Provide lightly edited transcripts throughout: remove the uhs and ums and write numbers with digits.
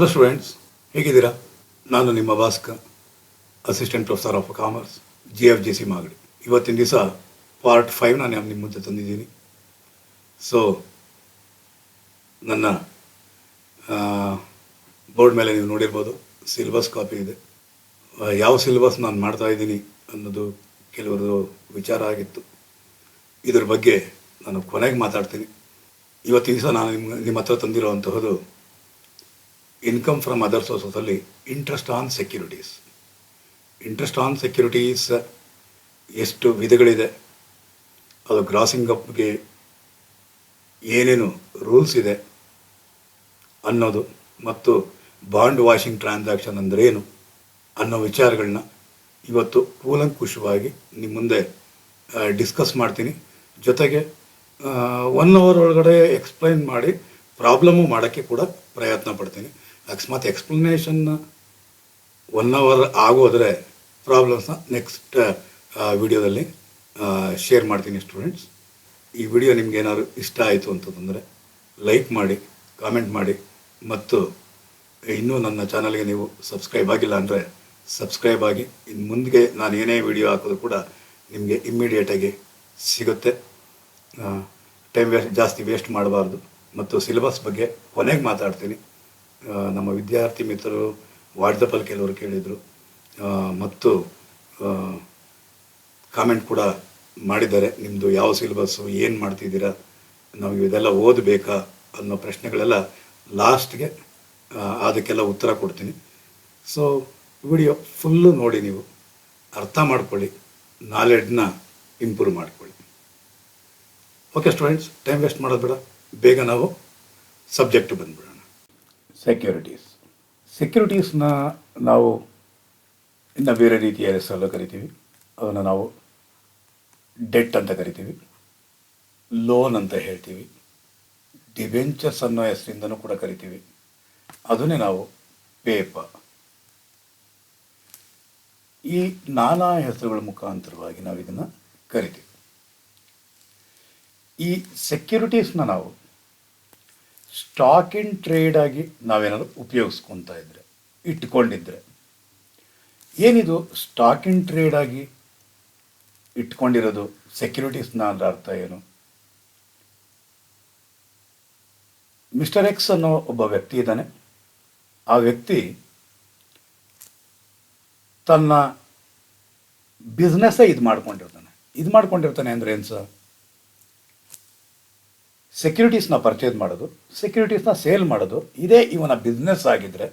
Hello students, ಹೇಗಿದ್ದೀರಾ? ನಾನು ನಿಮ್ಮ Bhaskar, assistant professor of commerce, GFGC Magadi. ಇವತ್ತಿನ ದಿವಸ ಪಾರ್ಟ್ 5 ನಾನು ನಿಮ್ಮ ಮುಂದೆ ತಂದಿದ್ದೀನಿ. ಸೊ ನನ್ನ ಬೋರ್ಡ್ ಮೇಲೆ ನೀವು ನೋಡಿರ್ಬೋದು, ಸಿಲೆಬಸ್ ಕಾಪಿ ಇದೆ. ಯಾವ ಸಿಲೆಬಸ್ ನಾನು ಮಾಡ್ತಾಯಿದ್ದೀನಿ ಅನ್ನೋದು ಕೆಲವರು ವಿಚಾರ ಆಗಿತ್ತು. ಇದ್ರ ಬಗ್ಗೆ ನಾನು ಕೊನೆಗೆ ಮಾತಾಡ್ತೀನಿ. ಇವತ್ತಿನ ದಿವಸ ನಾನು ನಿಮ್ಮ ಹತ್ರ ತಂದಿರೋವಂತಹದ್ದು ಇನ್ಕಮ್ ಫ್ರಮ್ ಅದರ್ ಸೋರ್ಸಸಲ್ಲಿ interest on securities. Interest on securities ಎಷ್ಟು ವಿಧಗಳಿದೆ, ಅದು ಗ್ರಾಸಿಂಗ್ ಅಪ್ಗೆ ಏನೇನು ರೂಲ್ಸ್ ಇದೆ ಅನ್ನೋದು, ಮತ್ತು ಬಾಂಡ್ ವಾಷಿಂಗ್ ಟ್ರಾನ್ಸಾಕ್ಷನ್ ಅಂದರೆ ಏನು ಅನ್ನೋ ವಿಚಾರಗಳನ್ನ ಇವತ್ತು ಕೂಲಂಕುಷವಾಗಿ ನಿಮ್ಮ ಮುಂದೆ ಡಿಸ್ಕಸ್ ಮಾಡ್ತೀನಿ. ಜೊತೆಗೆ 1 hour ಒಳಗಡೆ ಎಕ್ಸ್ಪ್ಲೈನ್ ಮಾಡಿ ಪ್ರಾಬ್ಲಮ್ಮು ಮಾಡೋಕ್ಕೆ ಕೂಡ ಪ್ರಯತ್ನ ಪಡ್ತೀನಿ. ಅಕಸ್ಮಾತ್ ಎಕ್ಸ್ಪ್ಲನೇಷನ್ 1 hour ಆಗೋದ್ರೆ ಪ್ರಾಬ್ಲಮ್ಸ್ನ ನೆಕ್ಸ್ಟ್ ವಿಡಿಯೋದಲ್ಲಿ ಶೇರ್ ಮಾಡ್ತೀನಿ. ಸ್ಟೂಡೆಂಟ್ಸ್, ಈ ವಿಡಿಯೋ ನಿಮ್ಗೆ ಏನಾದ್ರು ಇಷ್ಟ ಆಯಿತು ಅಂತಂದರೆ ಲೈಕ್ ಮಾಡಿ, ಕಾಮೆಂಟ್ ಮಾಡಿ, ಮತ್ತು ಇನ್ನೂ ನನ್ನ ಚಾನಲ್ಗೆ ನೀವು ಸಬ್ಸ್ಕ್ರೈಬ್ ಆಗಿಲ್ಲ ಅಂದರೆ ಸಬ್ಸ್ಕ್ರೈಬ್ ಆಗಿ. ಇನ್ನು ಮುಂದೆ ನಾನು ಏನೇ ವಿಡಿಯೋ ಹಾಕೋದು ಕೂಡ ನಿಮಗೆ ಇಮ್ಮಿಡಿಯೇಟಾಗಿ ಸಿಗುತ್ತೆ. ಟೈಮ್ ಜಾಸ್ತಿ ವೇಸ್ಟ್ ಮಾಡಬಾರ್ದು. ಮತ್ತು ಸಿಲೆಬಸ್ ಬಗ್ಗೆ ಕೊನೆಗೆ ಮಾತಾಡ್ತೀನಿ. ನಮ್ಮ ವಿದ್ಯಾರ್ಥಿ ಮಿತ್ರರು ವಾಟ್ಸಪ್ಪಲ್ಲಿ ಕೆಲವರು ಕೇಳಿದರು, ಮತ್ತು ಕಾಮೆಂಟ್ ಕೂಡ ಮಾಡಿದ್ದಾರೆ. ನಿಮ್ಮದು ಯಾವ ಸಿಲೆಬಸ್ಸು, ಏನು ಮಾಡ್ತಿದ್ದೀರಾ, ನಮಗೆ ಇದೆಲ್ಲ ಓದಬೇಕಾ ಅನ್ನೋ ಪ್ರಶ್ನೆಗಳೆಲ್ಲ ಲಾಸ್ಟ್ಗೆ ಅದಕ್ಕೆಲ್ಲ ಉತ್ತರ ಕೊಡ್ತೀನಿ. ಸೊ ವಿಡಿಯೋ ಫುಲ್ಲು ನೋಡಿ, ನೀವು ಅರ್ಥ ಮಾಡ್ಕೊಳ್ಳಿ, ನಾಲೆಡ್ಜನ್ನ ಇಂಪ್ರೂವ್ ಮಾಡ್ಕೊಳ್ಳಿ. ಓಕೆ ಸ್ಟೂಡೆಂಟ್ಸ್, ಟೈಮ್ ವೇಸ್ಟ್ ಮಾಡೋದು ಬೇಡ, ಬೇಗ ನಾವು ಸಬ್ಜೆಕ್ಟ್ ಬಂದುಬಿಡೋಣ. ಸೆಕ್ಯೂರಿಟೀಸ್ನ ನಾವು ಇನ್ನು ಬೇರೆ ರೀತಿಯ ಹೆಸರಲ್ಲೂ ಕರಿತೀವಿ. ಅದನ್ನು ನಾವು ಡೆಟ್ ಅಂತ ಕರಿತೀವಿ, ಲೋನ್ ಅಂತ ಹೇಳ್ತೀವಿ, ಡಿಬೆಂಚರ್ಸ್ ಅನ್ನೋ ಹೆಸರಿಂದನೂ ಕೂಡ ಕರಿತೀವಿ. ಅದನ್ನೇ ನಾವು ಪೇಪರ್, ಈ ನಾನಾ ಹೆಸರುಗಳ ಮುಖಾಂತರವಾಗಿ ನಾವು ಇದನ್ನು ಕರಿತೀವಿ. ಈ ಸೆಕ್ಯೂರಿಟೀಸ್ನ ನಾವು ಸ್ಟಾಕ್ ಇನ್ ಟ್ರೇಡ್ ಆಗಿ ನಾವೇನಾದ್ರು ಉಪಯೋಗಿಸ್ಕೊತಾ ಇದ್ದರೆ, ಇಟ್ಕೊಂಡಿದ್ರೆ, ಏನಿದು ಸ್ಟಾಕ್ ಇನ್ ಟ್ರೇಡ್ ಆಗಿ ಇಟ್ಕೊಂಡಿರೋದು ಸೆಕ್ಯೂರಿಟೀಸ್ನ ಅಂದ್ರೆ ಅರ್ಥ ಏನು? ಮಿಸ್ಟರ್ ಎಕ್ಸ್ ಅನ್ನೋ ಒಬ್ಬ ವ್ಯಕ್ತಿ ಇದ್ದಾನೆ. ಆ ವ್ಯಕ್ತಿ ತನ್ನ ಬಿಸ್ನೆಸ್ಸೇ ಇದು ಮಾಡ್ಕೊಂಡಿರ್ತಾನೆ ಅಂದರೆ ಏನು ಸರ್? ಸೆಕ್ಯೂರಿಟೀಸ್ನ ಪರ್ಚೇಸ್ ಮಾಡೋದು, ಸೆಕ್ಯೂರಿಟೀಸ್ನ ಸೇಲ್ ಮಾಡೋದು, ಇದೇ ಇವನ ಬಿಸ್ನೆಸ್ ಆಗಿದ್ದರೆ,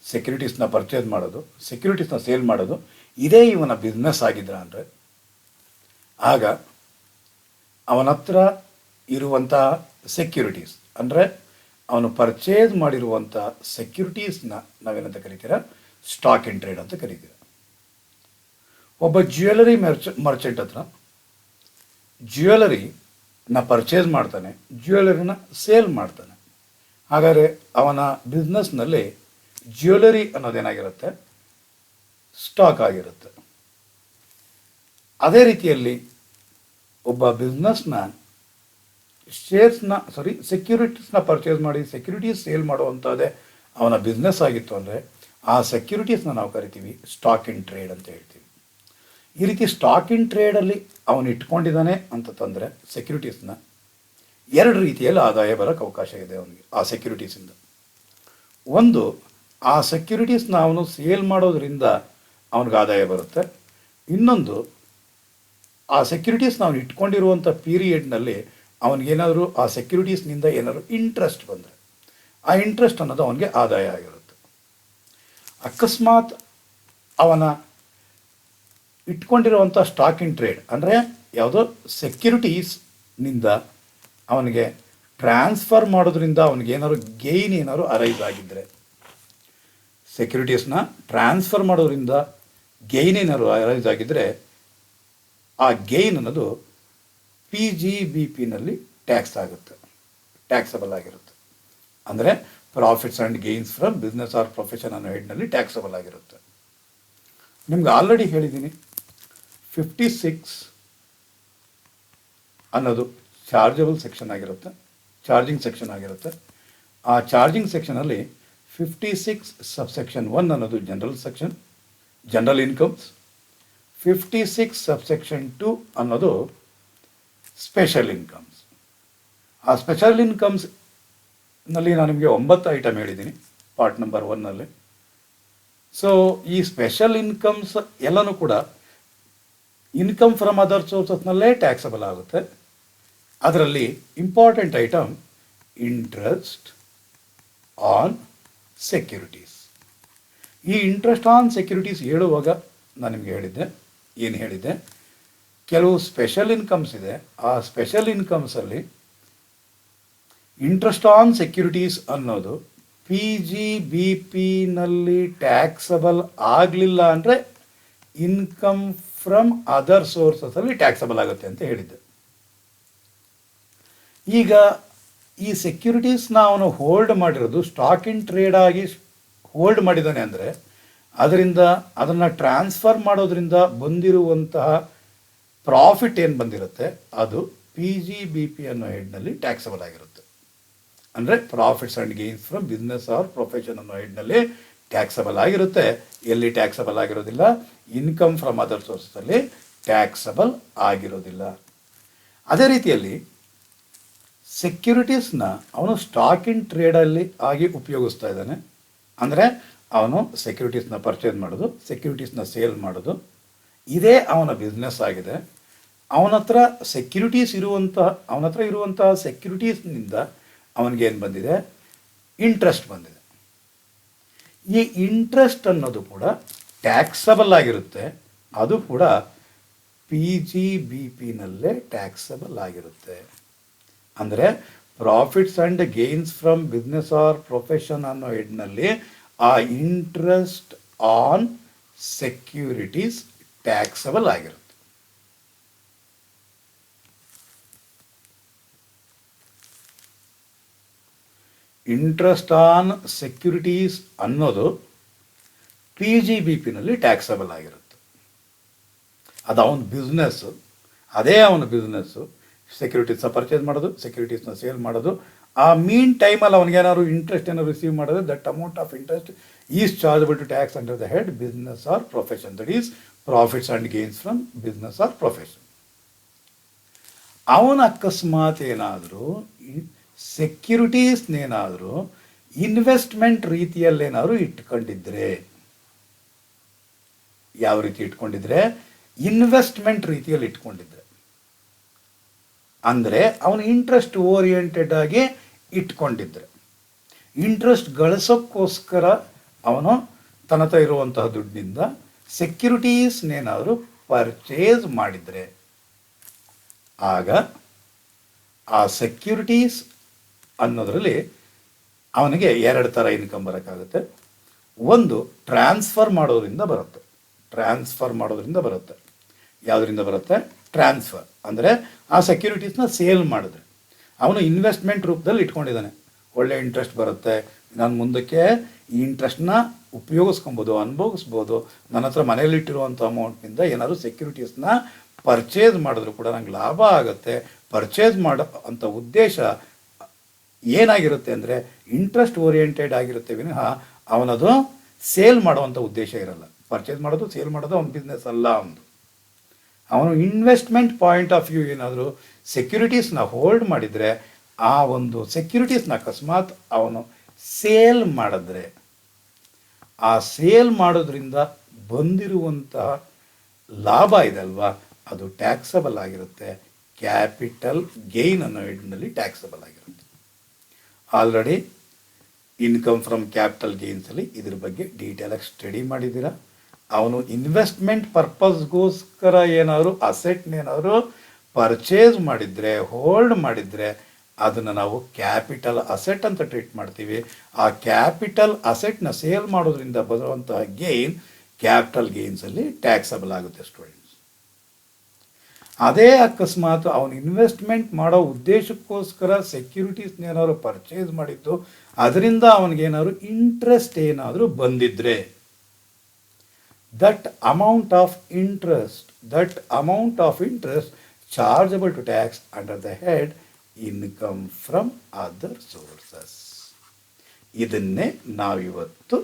ಸೆಕ್ಯೂರಿಟೀಸ್ನ ಪರ್ಚೇಸ್ ಮಾಡೋದು, ಸೆಕ್ಯೂರಿಟೀಸ್ನ ಸೇಲ್ ಮಾಡೋದು ಇದೇ ಇವನ ಬಿಸ್ನೆಸ್ ಆಗಿದ್ರೆ ಅಂದರೆ, ಆಗ ಅವನ ಹತ್ರ ಇರುವಂತಹ ಸೆಕ್ಯೂರಿಟೀಸ್ ಅಂದರೆ ಅವನು ಪರ್ಚೇಸ್ ಮಾಡಿರುವಂಥ ಸೆಕ್ಯೂರಿಟೀಸ್ನ ನಾವೇನಂತ ಕರಿತೀರ? ಸ್ಟಾಕ್ ಇನ್ ಟ್ರೇಡ್ ಅಂತ ಕರಿತೀರ. ಒಬ್ಬ ಜ್ಯುವೆಲರಿ ಮರ್ಚೆಂಟ್ ಹತ್ರ ಜ್ಯುವೆಲರಿನ ಪರ್ಚೇಸ್ ಮಾಡ್ತಾನೆ, ಜ್ಯುವೆಲರಿನ ಸೇಲ್ ಮಾಡ್ತಾನೆ. ಹಾಗಾದರೆ ಅವನ ಬಿಸ್ನೆಸ್ನಲ್ಲಿ ಜ್ಯುವೆಲರಿ ಅನ್ನೋದೇನಾಗಿರುತ್ತೆ? ಸ್ಟಾಕ್ ಆಗಿರುತ್ತೆ. ಅದೇ ರೀತಿಯಲ್ಲಿ ಒಬ್ಬ ಬಿಸ್ನೆಸ್ ಮ್ಯಾನ್ ಸೆಕ್ಯೂರಿಟೀಸ್ನ ಪರ್ಚೇಸ್ ಮಾಡಿ ಸೆಕ್ಯೂರಿಟೀಸ್ ಸೇಲ್ ಮಾಡುವಂಥದ್ದೇ ಅವನ ಬಿಸ್ನೆಸ್ ಆಗಿತ್ತು ಅಂದರೆ, ಆ ಸೆಕ್ಯೂರಿಟೀಸ್ನ ನಾವು ಕರಿತೀವಿ ಸ್ಟಾಕ್ ಇನ್ ಟ್ರೇಡ್ ಅಂತ ಹೇಳ್ತೀವಿ. ಈ ರೀತಿ ಸ್ಟಾಕ್ ಇನ್ ಟ್ರೇಡಲ್ಲಿ ಅವನು ಇಟ್ಕೊಂಡಿದ್ದಾನೆ ಅಂತಂದರೆ ಸೆಕ್ಯೂರಿಟೀಸ್ನ 2 ರೀತಿಯಲ್ಲಿ ಆದಾಯ ಬರೋಕ್ಕೆ ಅವಕಾಶ ಇದೆ ಅವನಿಗೆ ಆ ಸೆಕ್ಯೂರಿಟೀಸಿಂದ. ಒಂದು, ಆ ಸೆಕ್ಯೂರಿಟೀಸ್ನ ಅವನು ಸೇಲ್ ಮಾಡೋದ್ರಿಂದ ಅವನಿಗೆ ಆದಾಯ ಬರುತ್ತೆ. ಇನ್ನೊಂದು, ಆ ಸೆಕ್ಯೂರಿಟೀಸ್ನ ಅವನು ಇಟ್ಕೊಂಡಿರುವಂಥ ಪೀರಿಯಡ್ನಲ್ಲಿ ಅವನಿಗೇನಾದರೂ ಆ ಸೆಕ್ಯೂರಿಟೀಸ್ನಿಂದ ಏನಾದರೂ ಇಂಟ್ರೆಸ್ಟ್ ಬಂದರೆ, ಆ ಇಂಟ್ರೆಸ್ಟ್ ಅನ್ನೋದು ಅವನಿಗೆ ಆದಾಯ ಆಗಿರುತ್ತೆ. ಅಕಸ್ಮಾತ್ ಅವನ ಇಟ್ಕೊಂಡಿರುವಂಥ ಸ್ಟಾಕ್ ಇನ್ ಟ್ರೇಡ್ ಅಂದರೆ ಯಾವುದೋ ಸೆಕ್ಯೂರಿಟೀಸ್ನಿಂದ ಅವನಿಗೆ ಟ್ರಾನ್ಸ್ಫರ್ ಮಾಡೋದ್ರಿಂದ ಅವನಿಗೇನಾದ್ರು ಗೇಯ್ನ್ ಏನಾದ್ರು ಅರೈಸ್ ಆಗಿದ್ದರೆ, ಸೆಕ್ಯೂರಿಟೀಸ್ನ ಟ್ರಾನ್ಸ್ಫರ್ ಮಾಡೋದ್ರಿಂದ ಗೇಯ್ನ್ ಏನಾದ್ರು ಅರೈಸ್ ಆಗಿದ್ದರೆ, ಆ ಗೇಯ್ನ್ ಅನ್ನೋದು PGBPನಲ್ಲಿ ಟ್ಯಾಕ್ಸಬಲ್ ಆಗಿರುತ್ತೆ. ಅಂದರೆ profits and gains from business or profession ಅನ್ನೋ ಹೆಡ್ನಲ್ಲಿ ಟ್ಯಾಕ್ಸಬಲ್ ಆಗಿರುತ್ತೆ. ನಿಮ್ಗೆ ಆಲ್ರೆಡಿ ಹೇಳಿದ್ದೀನಿ, 56 ಅನ್ನೋದು ಚಾರ್ಜಿಂಗ್ ಸೆಕ್ಷನ್ ಆಗಿರುತ್ತೆ. ಆ ಚಾರ್ಜಿಂಗ್ ಸೆಕ್ಷನಲ್ಲಿ 56 ಸಬ್ಸೆಕ್ಷನ್ 1 ಅನ್ನೋದು general section, general incomes. 56 subsection 2 ಅನ್ನೋದು ಸ್ಪೆಷಲ್ ಇನ್ಕಮ್ಸ್. ಆ ಸ್ಪೆಷಲ್ ಇನ್ಕಮ್ಸ್ನಲ್ಲಿ ನಾನು ನಿಮಗೆ 9 ಐಟಮ್ ಹೇಳಿದ್ದೀನಿ ಪಾರ್ಟ್ ನಂಬರ್ 1ನಲ್ಲಿ. ಸೊ ಈ ಸ್ಪೆಷಲ್ ಇನ್ಕಮ್ಸ್ ಎಲ್ಲನೂ ಕೂಡ ಇನ್ಕಮ್ ಫ್ರಮ್ ಅದರ್ ಸೋರ್ಸಸ್ನಲ್ಲೇ ಟ್ಯಾಕ್ಸಬಲ್ ಆಗುತ್ತೆ. ಅದರಲ್ಲಿ important item interest on securities. ಈ ಇಂಟ್ರೆಸ್ಟ್ ಆನ್ ಸೆಕ್ಯೂರಿಟೀಸ್ ಹೇಳುವಾಗ ನಾನು ನಿಮಗೆ ಏನು ಹೇಳಿದ್ದೆ, ಕೆಲವು ಸ್ಪೆಷಲ್ ಇನ್ಕಮ್ಸ್ ಇದೆ. ಆ ಸ್ಪೆಷಲ್ ಇನ್ಕಮ್ಸಲ್ಲಿ ಇಂಟ್ರೆಸ್ಟ್ ಆನ್ ಸೆಕ್ಯೂರಿಟೀಸ್ ಅನ್ನೋದು PGBPನಲ್ಲಿ ಟ್ಯಾಕ್ಸಬಲ್ ಆಗಲಿಲ್ಲ ಅಂದರೆ ಇನ್ಕಮ್ ಫ್ರಮ್ ಅದರ್ ಸೋರ್ಸಸಲ್ಲಿ ಟ್ಯಾಕ್ಸಬಲ್ ಆಗುತ್ತೆ ಅಂತ ಹೇಳಿದ್ದೆ. ಈಗ ಈ ಸೆಕ್ಯೂರಿಟೀಸ್ನ ಅವನು ಹೋಲ್ಡ್ ಮಾಡಿರೋದು ಸ್ಟಾಕ್ ಇನ್ ಟ್ರೇಡ್ ಆಗಿ ಹೋಲ್ಡ್ ಮಾಡಿದ್ದಾನೆ ಅಂದರೆ ಅದರಿಂದ ಅದನ್ನು ಟ್ರಾನ್ಸ್ಫರ್ ಮಾಡೋದ್ರಿಂದ ಬಂದಿರುವಂತಹ ಪ್ರಾಫಿಟ್ ಏನು ಬಂದಿರುತ್ತೆ ಅದು PGBP ಅನ್ನೋ ಹೆಡ್ನಲ್ಲಿ ಟ್ಯಾಕ್ಸಬಲ್ ಆಗಿರುತ್ತೆ. ಅಂದರೆ profits and gains from business or profession ಅನ್ನೋ ಹೆಡ್ನಲ್ಲಿ ಟ್ಯಾಕ್ಸಬಲ್ ಆಗಿರುತ್ತೆ. ಎಲ್ಲಿ ಟ್ಯಾಕ್ಸಬಲ್ ಆಗಿರೋದಿಲ್ಲ? ಇನ್ಕಮ್ ಫ್ರಮ್ ಅದರ್ ಸೋರ್ಸಲ್ಲಿ ಟ್ಯಾಕ್ಸಬಲ್ ಆಗಿರೋದಿಲ್ಲ. ಅದೇ ರೀತಿಯಲ್ಲಿ ಸೆಕ್ಯೂರಿಟೀಸ್ನ ಅವನು ಸ್ಟಾಕ್ ಇನ್ ಟ್ರೇಡಲ್ಲಿ ಆಗಿ ಉಪಯೋಗಿಸ್ತಾ ಇದ್ದಾನೆ. ಅಂದರೆ ಅವನು ಸೆಕ್ಯೂರಿಟೀಸ್ನ ಪರ್ಚೇಸ್ ಮಾಡೋದು, ಸೆಕ್ಯೂರಿಟೀಸ್ನ ಸೇಲ್ ಮಾಡೋದು, ಇದೇ ಅವನ ಬಿಸ್ನೆಸ್ ಆಗಿದೆ. ಅವನ ಹತ್ರ ಇರುವಂತಹ ಸೆಕ್ಯೂರಿಟೀಸ್ನಿಂದ ಅವನಿಗೇನು ಬಂದಿದೆ? ಇಂಟ್ರೆಸ್ಟ್ ಬಂದಿದೆ. ಈ ಇಂಟ್ರೆಸ್ಟ್ ಅನ್ನೋದು ಕೂಡ ಟ್ಯಾಕ್ಸಬಲ್ ಆಗಿರುತ್ತೆ. ಅದು ಕೂಡ PGBPನಲ್ಲೇ ಟ್ಯಾಕ್ಸಬಲ್ ಆಗಿರುತ್ತೆ. ಅಂದರೆ profits and gains from business or profession ಅನ್ನೋ ಹೆಡ್ನಲ್ಲಿ ಆ ಇಂಟ್ರೆಸ್ಟ್ ಆನ್ ಸೆಕ್ಯೂರಿಟೀಸ್ ಟ್ಯಾಕ್ಸಬಲ್ ಆಗಿರುತ್ತೆ. ಇಂಟ್ರೆಸ್ಟ್ ಆನ್ ಸೆಕ್ಯೂರಿಟೀಸ್ ಅನ್ನೋದು PGBPನಲ್ಲಿ ಟ್ಯಾಕ್ಸಬಲ್ ಆಗಿರುತ್ತೆ. ಅದು ಅವನ ಬಿಸ್ನೆಸ್ಸು, ಅದೇ ಅವನ ಬಿಸ್ನೆಸ್ಸು. ಸೆಕ್ಯೂರಿಟೀಸ್ನ ಪರ್ಚೇಸ್ ಮಾಡೋದು, ಸೆಕ್ಯೂರಿಟೀಸ್ನ ಸೇಲ್ ಮಾಡೋದು. ಆ ಮೀನ್ ಟೈಮಲ್ಲಿ ಅವನಿಗೇನಾದ್ರು ಇಂಟ್ರೆಸ್ಟ್ ಏನಾದ್ರು ರಿಸೀವ್ ಮಾಡಿದ್ರೆ that amount of interest is chargeable to tax under the head business or profession. That is profits and gains from business or profession. ಅವನ ಅಕಸ್ಮಾತ್ ಏನಾದರೂ ಸೆಕ್ಯೂರಿಟೀಸ್ನೇನಾದರೂ ಇನ್ವೆಸ್ಟ್ಮೆಂಟ್ ರೀತಿಯಲ್ಲೇನಾದರೂ ಇಟ್ಕೊಂಡಿದ್ರೆ, ಯಾವ ರೀತಿ ಇಟ್ಕೊಂಡಿದ್ರೆ? ಇನ್ವೆಸ್ಟ್ಮೆಂಟ್ ರೀತಿಯಲ್ಲಿ ಇಟ್ಕೊಂಡಿದ್ರೆ, ಅಂದರೆ ಅವನು ಇಂಟ್ರೆಸ್ಟ್ ಓರಿಯೆಂಟೆಡ್ ಆಗಿ ಇಟ್ಕೊಂಡಿದ್ರೆ, ಇಂಟ್ರೆಸ್ಟ್ ಗಳಿಸೋಕ್ಕೋಸ್ಕರ ಅವನು ತನ್ನ ಹತ್ರ ಇರುವಂತಹ ದುಡ್ಡಿನಿಂದ ಸೆಕ್ಯೂರಿಟೀಸ್ನೇನಾದರೂ ಪರ್ಚೇಸ್ ಮಾಡಿದರೆ, ಆಗ ಆ ಸೆಕ್ಯೂರಿಟೀಸ್ ಅನ್ನೋದರಲ್ಲಿ ಅವನಿಗೆ 2 ಥರ ಇನ್ಕಮ್ ಬರೋಕ್ಕಾಗುತ್ತೆ. ಒಂದು ಟ್ರಾನ್ಸ್ಫರ್ ಮಾಡೋದ್ರಿಂದ ಬರುತ್ತೆ. ಯಾವುದರಿಂದ ಬರುತ್ತೆ? ಟ್ರಾನ್ಸ್ಫರ್ ಅಂದರೆ ಆ ಸೆಕ್ಯೂರಿಟೀಸ್ನ ಸೇಲ್ ಮಾಡಿದ್ರೆ ಅವನು ಇನ್ವೆಸ್ಟ್ಮೆಂಟ್ ರೂಪದಲ್ಲಿ ಇಟ್ಕೊಂಡಿದ್ದಾನೆ. ಒಳ್ಳೆ ಇಂಟ್ರೆಸ್ಟ್ ಬರುತ್ತೆ, ನಾನು ಮುಂದಕ್ಕೆ ಈ ಇಂಟ್ರೆಸ್ಟ್ನ ಉಪಯೋಗಿಸ್ಕೊಬೋದು, ಅನುಭವಿಸ್ಬೋದು. ನನ್ನ ಹತ್ರ ಮನೇಲಿಟ್ಟಿರುವಂಥ ಅಮೌಂಟ್ನಿಂದ ಏನಾದರೂ ಸೆಕ್ಯೂರಿಟೀಸ್ನ ಪರ್ಚೇಸ್ ಮಾಡಿದ್ರು ಕೂಡ ನಂಗೆ ಲಾಭ ಆಗುತ್ತೆ. ಪರ್ಚೇಸ್ ಮಾಡೋ ಅಂಥ ಉದ್ದೇಶ ಏನಾಗಿರುತ್ತೆ ಅಂದರೆ ಇಂಟ್ರೆಸ್ಟ್ ಓರಿಯೆಂಟೆಡ್ ಆಗಿರುತ್ತೆ ವಿನಃ ಅವನದು ಸೇಲ್ ಮಾಡುವಂಥ ಉದ್ದೇಶ ಇರಲ್ಲ. ಪರ್ಚೇಸ್ ಮಾಡೋದು, ಸೇಲ್ ಮಾಡೋದು ಅವನ ಬಿಸ್ನೆಸ್ ಅಲ್ಲ. ಅವನು ಇನ್ವೆಸ್ಟ್ಮೆಂಟ್ ಪಾಯಿಂಟ್ ಆಫ್ ವ್ಯೂ ಏನಾದರೂ ಸೆಕ್ಯೂರಿಟೀಸ್ನ ಹೋಲ್ಡ್ ಮಾಡಿದರೆ, ಆ ಒಂದು ಸೆಕ್ಯೂರಿಟೀಸ್ನ ಅಕಸ್ಮಾತ್ ಅವನು ಸೇಲ್ ಮಾಡಿದ್ರೆ, ಆ ಸೇಲ್ ಮಾಡೋದ್ರಿಂದ ಬಂದಿರುವಂತಹ ಲಾಭ ಇದೆ ಅಲ್ವಾ, ಅದು ಟ್ಯಾಕ್ಸಬಲ್ ಆಗಿರುತ್ತೆ. ಕ್ಯಾಪಿಟಲ್ ಗೇನ್ ಅನ್ನೋ ಹೆಡ್ನಲ್ಲಿ ಟ್ಯಾಕ್ಸಬಲ್ ಆಗಿರುತ್ತೆ. ಆಲ್ರೆಡಿ ಇನ್ಕಮ್ ಫ್ರಮ್ ಕ್ಯಾಪಿಟಲ್ ಗೇನ್ಸಲ್ಲಿ ಇದ್ರ ಬಗ್ಗೆ ಡೀಟೇಲಾಗಿ ಸ್ಟಡಿ ಮಾಡಿದ್ದೀರಾ. ಅವನು ಇನ್ವೆಸ್ಟ್ಮೆಂಟ್ ಪರ್ಪಸ್ಗೋಸ್ಕರ ಏನಾದರೂ ಅಸೆಟ್ನೇನಾದರೂ ಪರ್ಚೇಸ್ ಮಾಡಿದರೆ, ಹೋಲ್ಡ್ ಮಾಡಿದರೆ, ಅದನ್ನು ನಾವು ಕ್ಯಾಪಿಟಲ್ ಅಸೆಟ್ ಅಂತ ಟ್ರೀಟ್ ಮಾಡ್ತೀವಿ. ಆ ಕ್ಯಾಪಿಟಲ್ ಅಸೆಟ್ನ ಸೇಲ್ ಮಾಡೋದ್ರಿಂದ ಬರುವಂತಹ ಗೇನ್ ಕ್ಯಾಪಿಟಲ್ ಗೇನ್ಸಲ್ಲಿ ಟ್ಯಾಕ್ಸಬಲ್ ಆಗುತ್ತೆ ಸ್ಟೂಡೆಂಟ್ಸ್. ಅದೇ ಅಕಸ್ಮಾತ್ ಅವನು ಇನ್ವೆಸ್ಟ್ಮೆಂಟ್ ಮಾಡೋ ಉದ್ದೇಶಕ್ಕೋಸ್ಕರ ಸೆಕ್ಯೂರಿಟೀಸ್ನೇನಾದ್ರು ಪರ್ಚೇಸ್ ಮಾಡಿದ್ದು, ಅದರಿಂದ ಅವನಿಗೇನಾದ್ರು ಇಂಟ್ರೆಸ್ಟ್ ಏನಾದರೂ ಬಂದಿದ್ರೆ, that amount of interest chargeable to tax under the head income from other sources. ಇದನ್ನೇ ನಾವಿವತ್ತು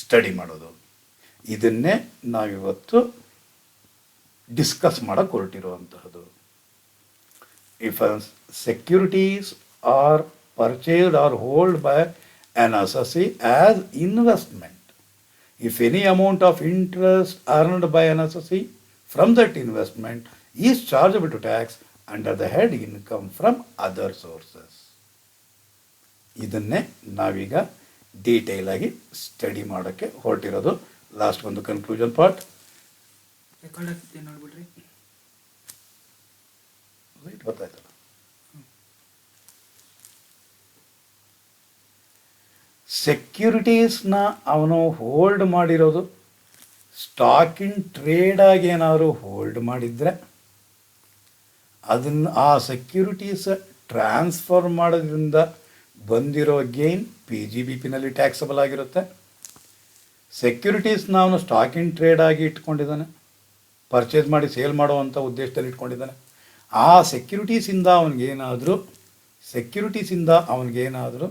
ಸ್ಟಡಿ ಮಾಡೋದು, ಇದನ್ನೇ ನಾವಿವತ್ತು ಡಿಸ್ಕಸ್ ಮಾಡೋಕ್ಕೆ ಹೊರಟಿರುವಂತಹದ್ದು. If securities are purchased or hold by an assessee as investment, if any amount of interest earned by an assessee from that investment is chargeable to tax under the head income from other sources. ಇದನ್ನೇ ನಾವೀಗ detail ಆಗಿ study ಮಾಡೋಕ್ಕೆ ಹೊರಟಿರೋದು. Last ಒಂದು conclusion part record ಆಗ್ತಿದೆ ನೋಡ್ಬಿಡ್ರಿ. ಗೊತ್ತಾಯ್ತಲ್ಲ. ಸೆಕ್ಯೂರಿಟೀಸ್ನ ಅವನು hold ಮಾಡಿರೋದು stock ಇನ್ trade ಆಗಿ ಏನಾದರೂ ಹೋಲ್ಡ್ ಮಾಡಿದರೆ ಅದನ್ನು ಆ ಸೆಕ್ಯೂರಿಟೀಸ್ ಟ್ರಾನ್ಸ್ಫರ್ ಮಾಡೋದ್ರಿಂದ ಬಂದಿರೋ ಗೇನ್ PGBPನಲ್ಲಿ ಟ್ಯಾಕ್ಸಬಲ್ ಆಗಿರುತ್ತೆ. ಸೆಕ್ಯೂರಿಟೀಸ್ನ ಅವನು ಸ್ಟಾಕ್ ಇನ್ ಟ್ರೇಡ್ ಆಗಿ ಇಟ್ಕೊಂಡಿದ್ದಾನೆ, ಪರ್ಚೇಸ್ ಮಾಡಿ ಸೇಲ್ ಮಾಡುವಂಥ ಉದ್ದೇಶದಲ್ಲಿ ಇಟ್ಕೊಂಡಿದ್ದಾನೆ. ಆ ಸೆಕ್ಯೂರಿಟೀಸಿಂದ ಅವನಿಗೇನಾದರೂ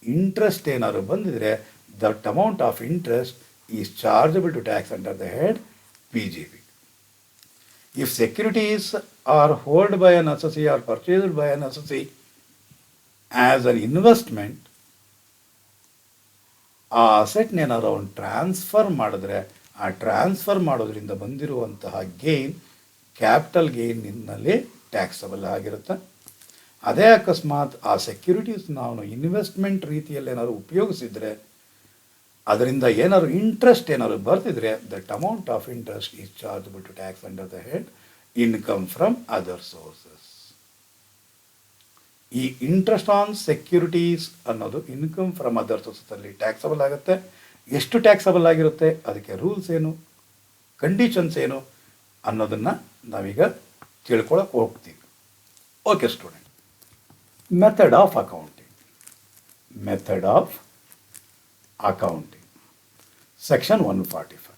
ಇಂಟ್ರೆಸ್ಟ್ ಏನಾದ್ರು ಬಂದಿದ್ರೆ that amount of interest is chargeable to tax under the head PGB. If securities are hold by an assessee or purchased by an assessee as an investment, ಆ ಅಸೆಟ್ನೇನಾದ್ರು ಅವನು ಟ್ರಾನ್ಸ್ಫರ್ ಮಾಡಿದ್ರೆ ಆ ಟ್ರಾನ್ಸ್ಫರ್ ಮಾಡೋದ್ರಿಂದ ಬಂದಿರುವಂತಹ ಗೇನ್ ಕ್ಯಾಪಿಟಲ್ ಗೇನ್ನಲ್ಲಿ ಟ್ಯಾಕ್ಸಬಲ್ ಆಗಿರುತ್ತೆ. ಅದೇ ಅಕಸ್ಮಾತ್ ಆ ಸೆಕ್ಯೂರಿಟೀಸ್ನ ಅವನು ಇನ್ವೆಸ್ಟ್ಮೆಂಟ್ ರೀತಿಯಲ್ಲಿ ಏನಾದ್ರು ಉಪಯೋಗಿಸಿದರೆ ಅದರಿಂದ ಏನಾದ್ರು ಇಂಟ್ರೆಸ್ಟ್ ಏನಾದ್ರು ಬರ್ತಿದ್ರೆ that amount of interest is chargeable to tax under the head income from other sources. ಈ ಇಂಟ್ರೆಸ್ಟ್ ಆನ್ ಸೆಕ್ಯೂರಿಟೀಸ್ ಅನ್ನೋದು ಇನ್ಕಮ್ ಫ್ರಮ್ ಅದರ್ ಸೋರ್ಸಲ್ಲಿ ಟ್ಯಾಕ್ಸಬಲ್ ಆಗುತ್ತೆ. ಎಷ್ಟು ಟ್ಯಾಕ್ಸಬಲ್ ಆಗಿರುತ್ತೆ, ಅದಕ್ಕೆ ರೂಲ್ಸ್ ಏನು, ಕಂಡೀಷನ್ಸ್ ಏನು ಅನ್ನೋದನ್ನು ನಾವೀಗ ತಿಳ್ಕೊಳಕ್ಕೆ ಹೋಗ್ತೀವಿ. Okay student, method of accounting section 145.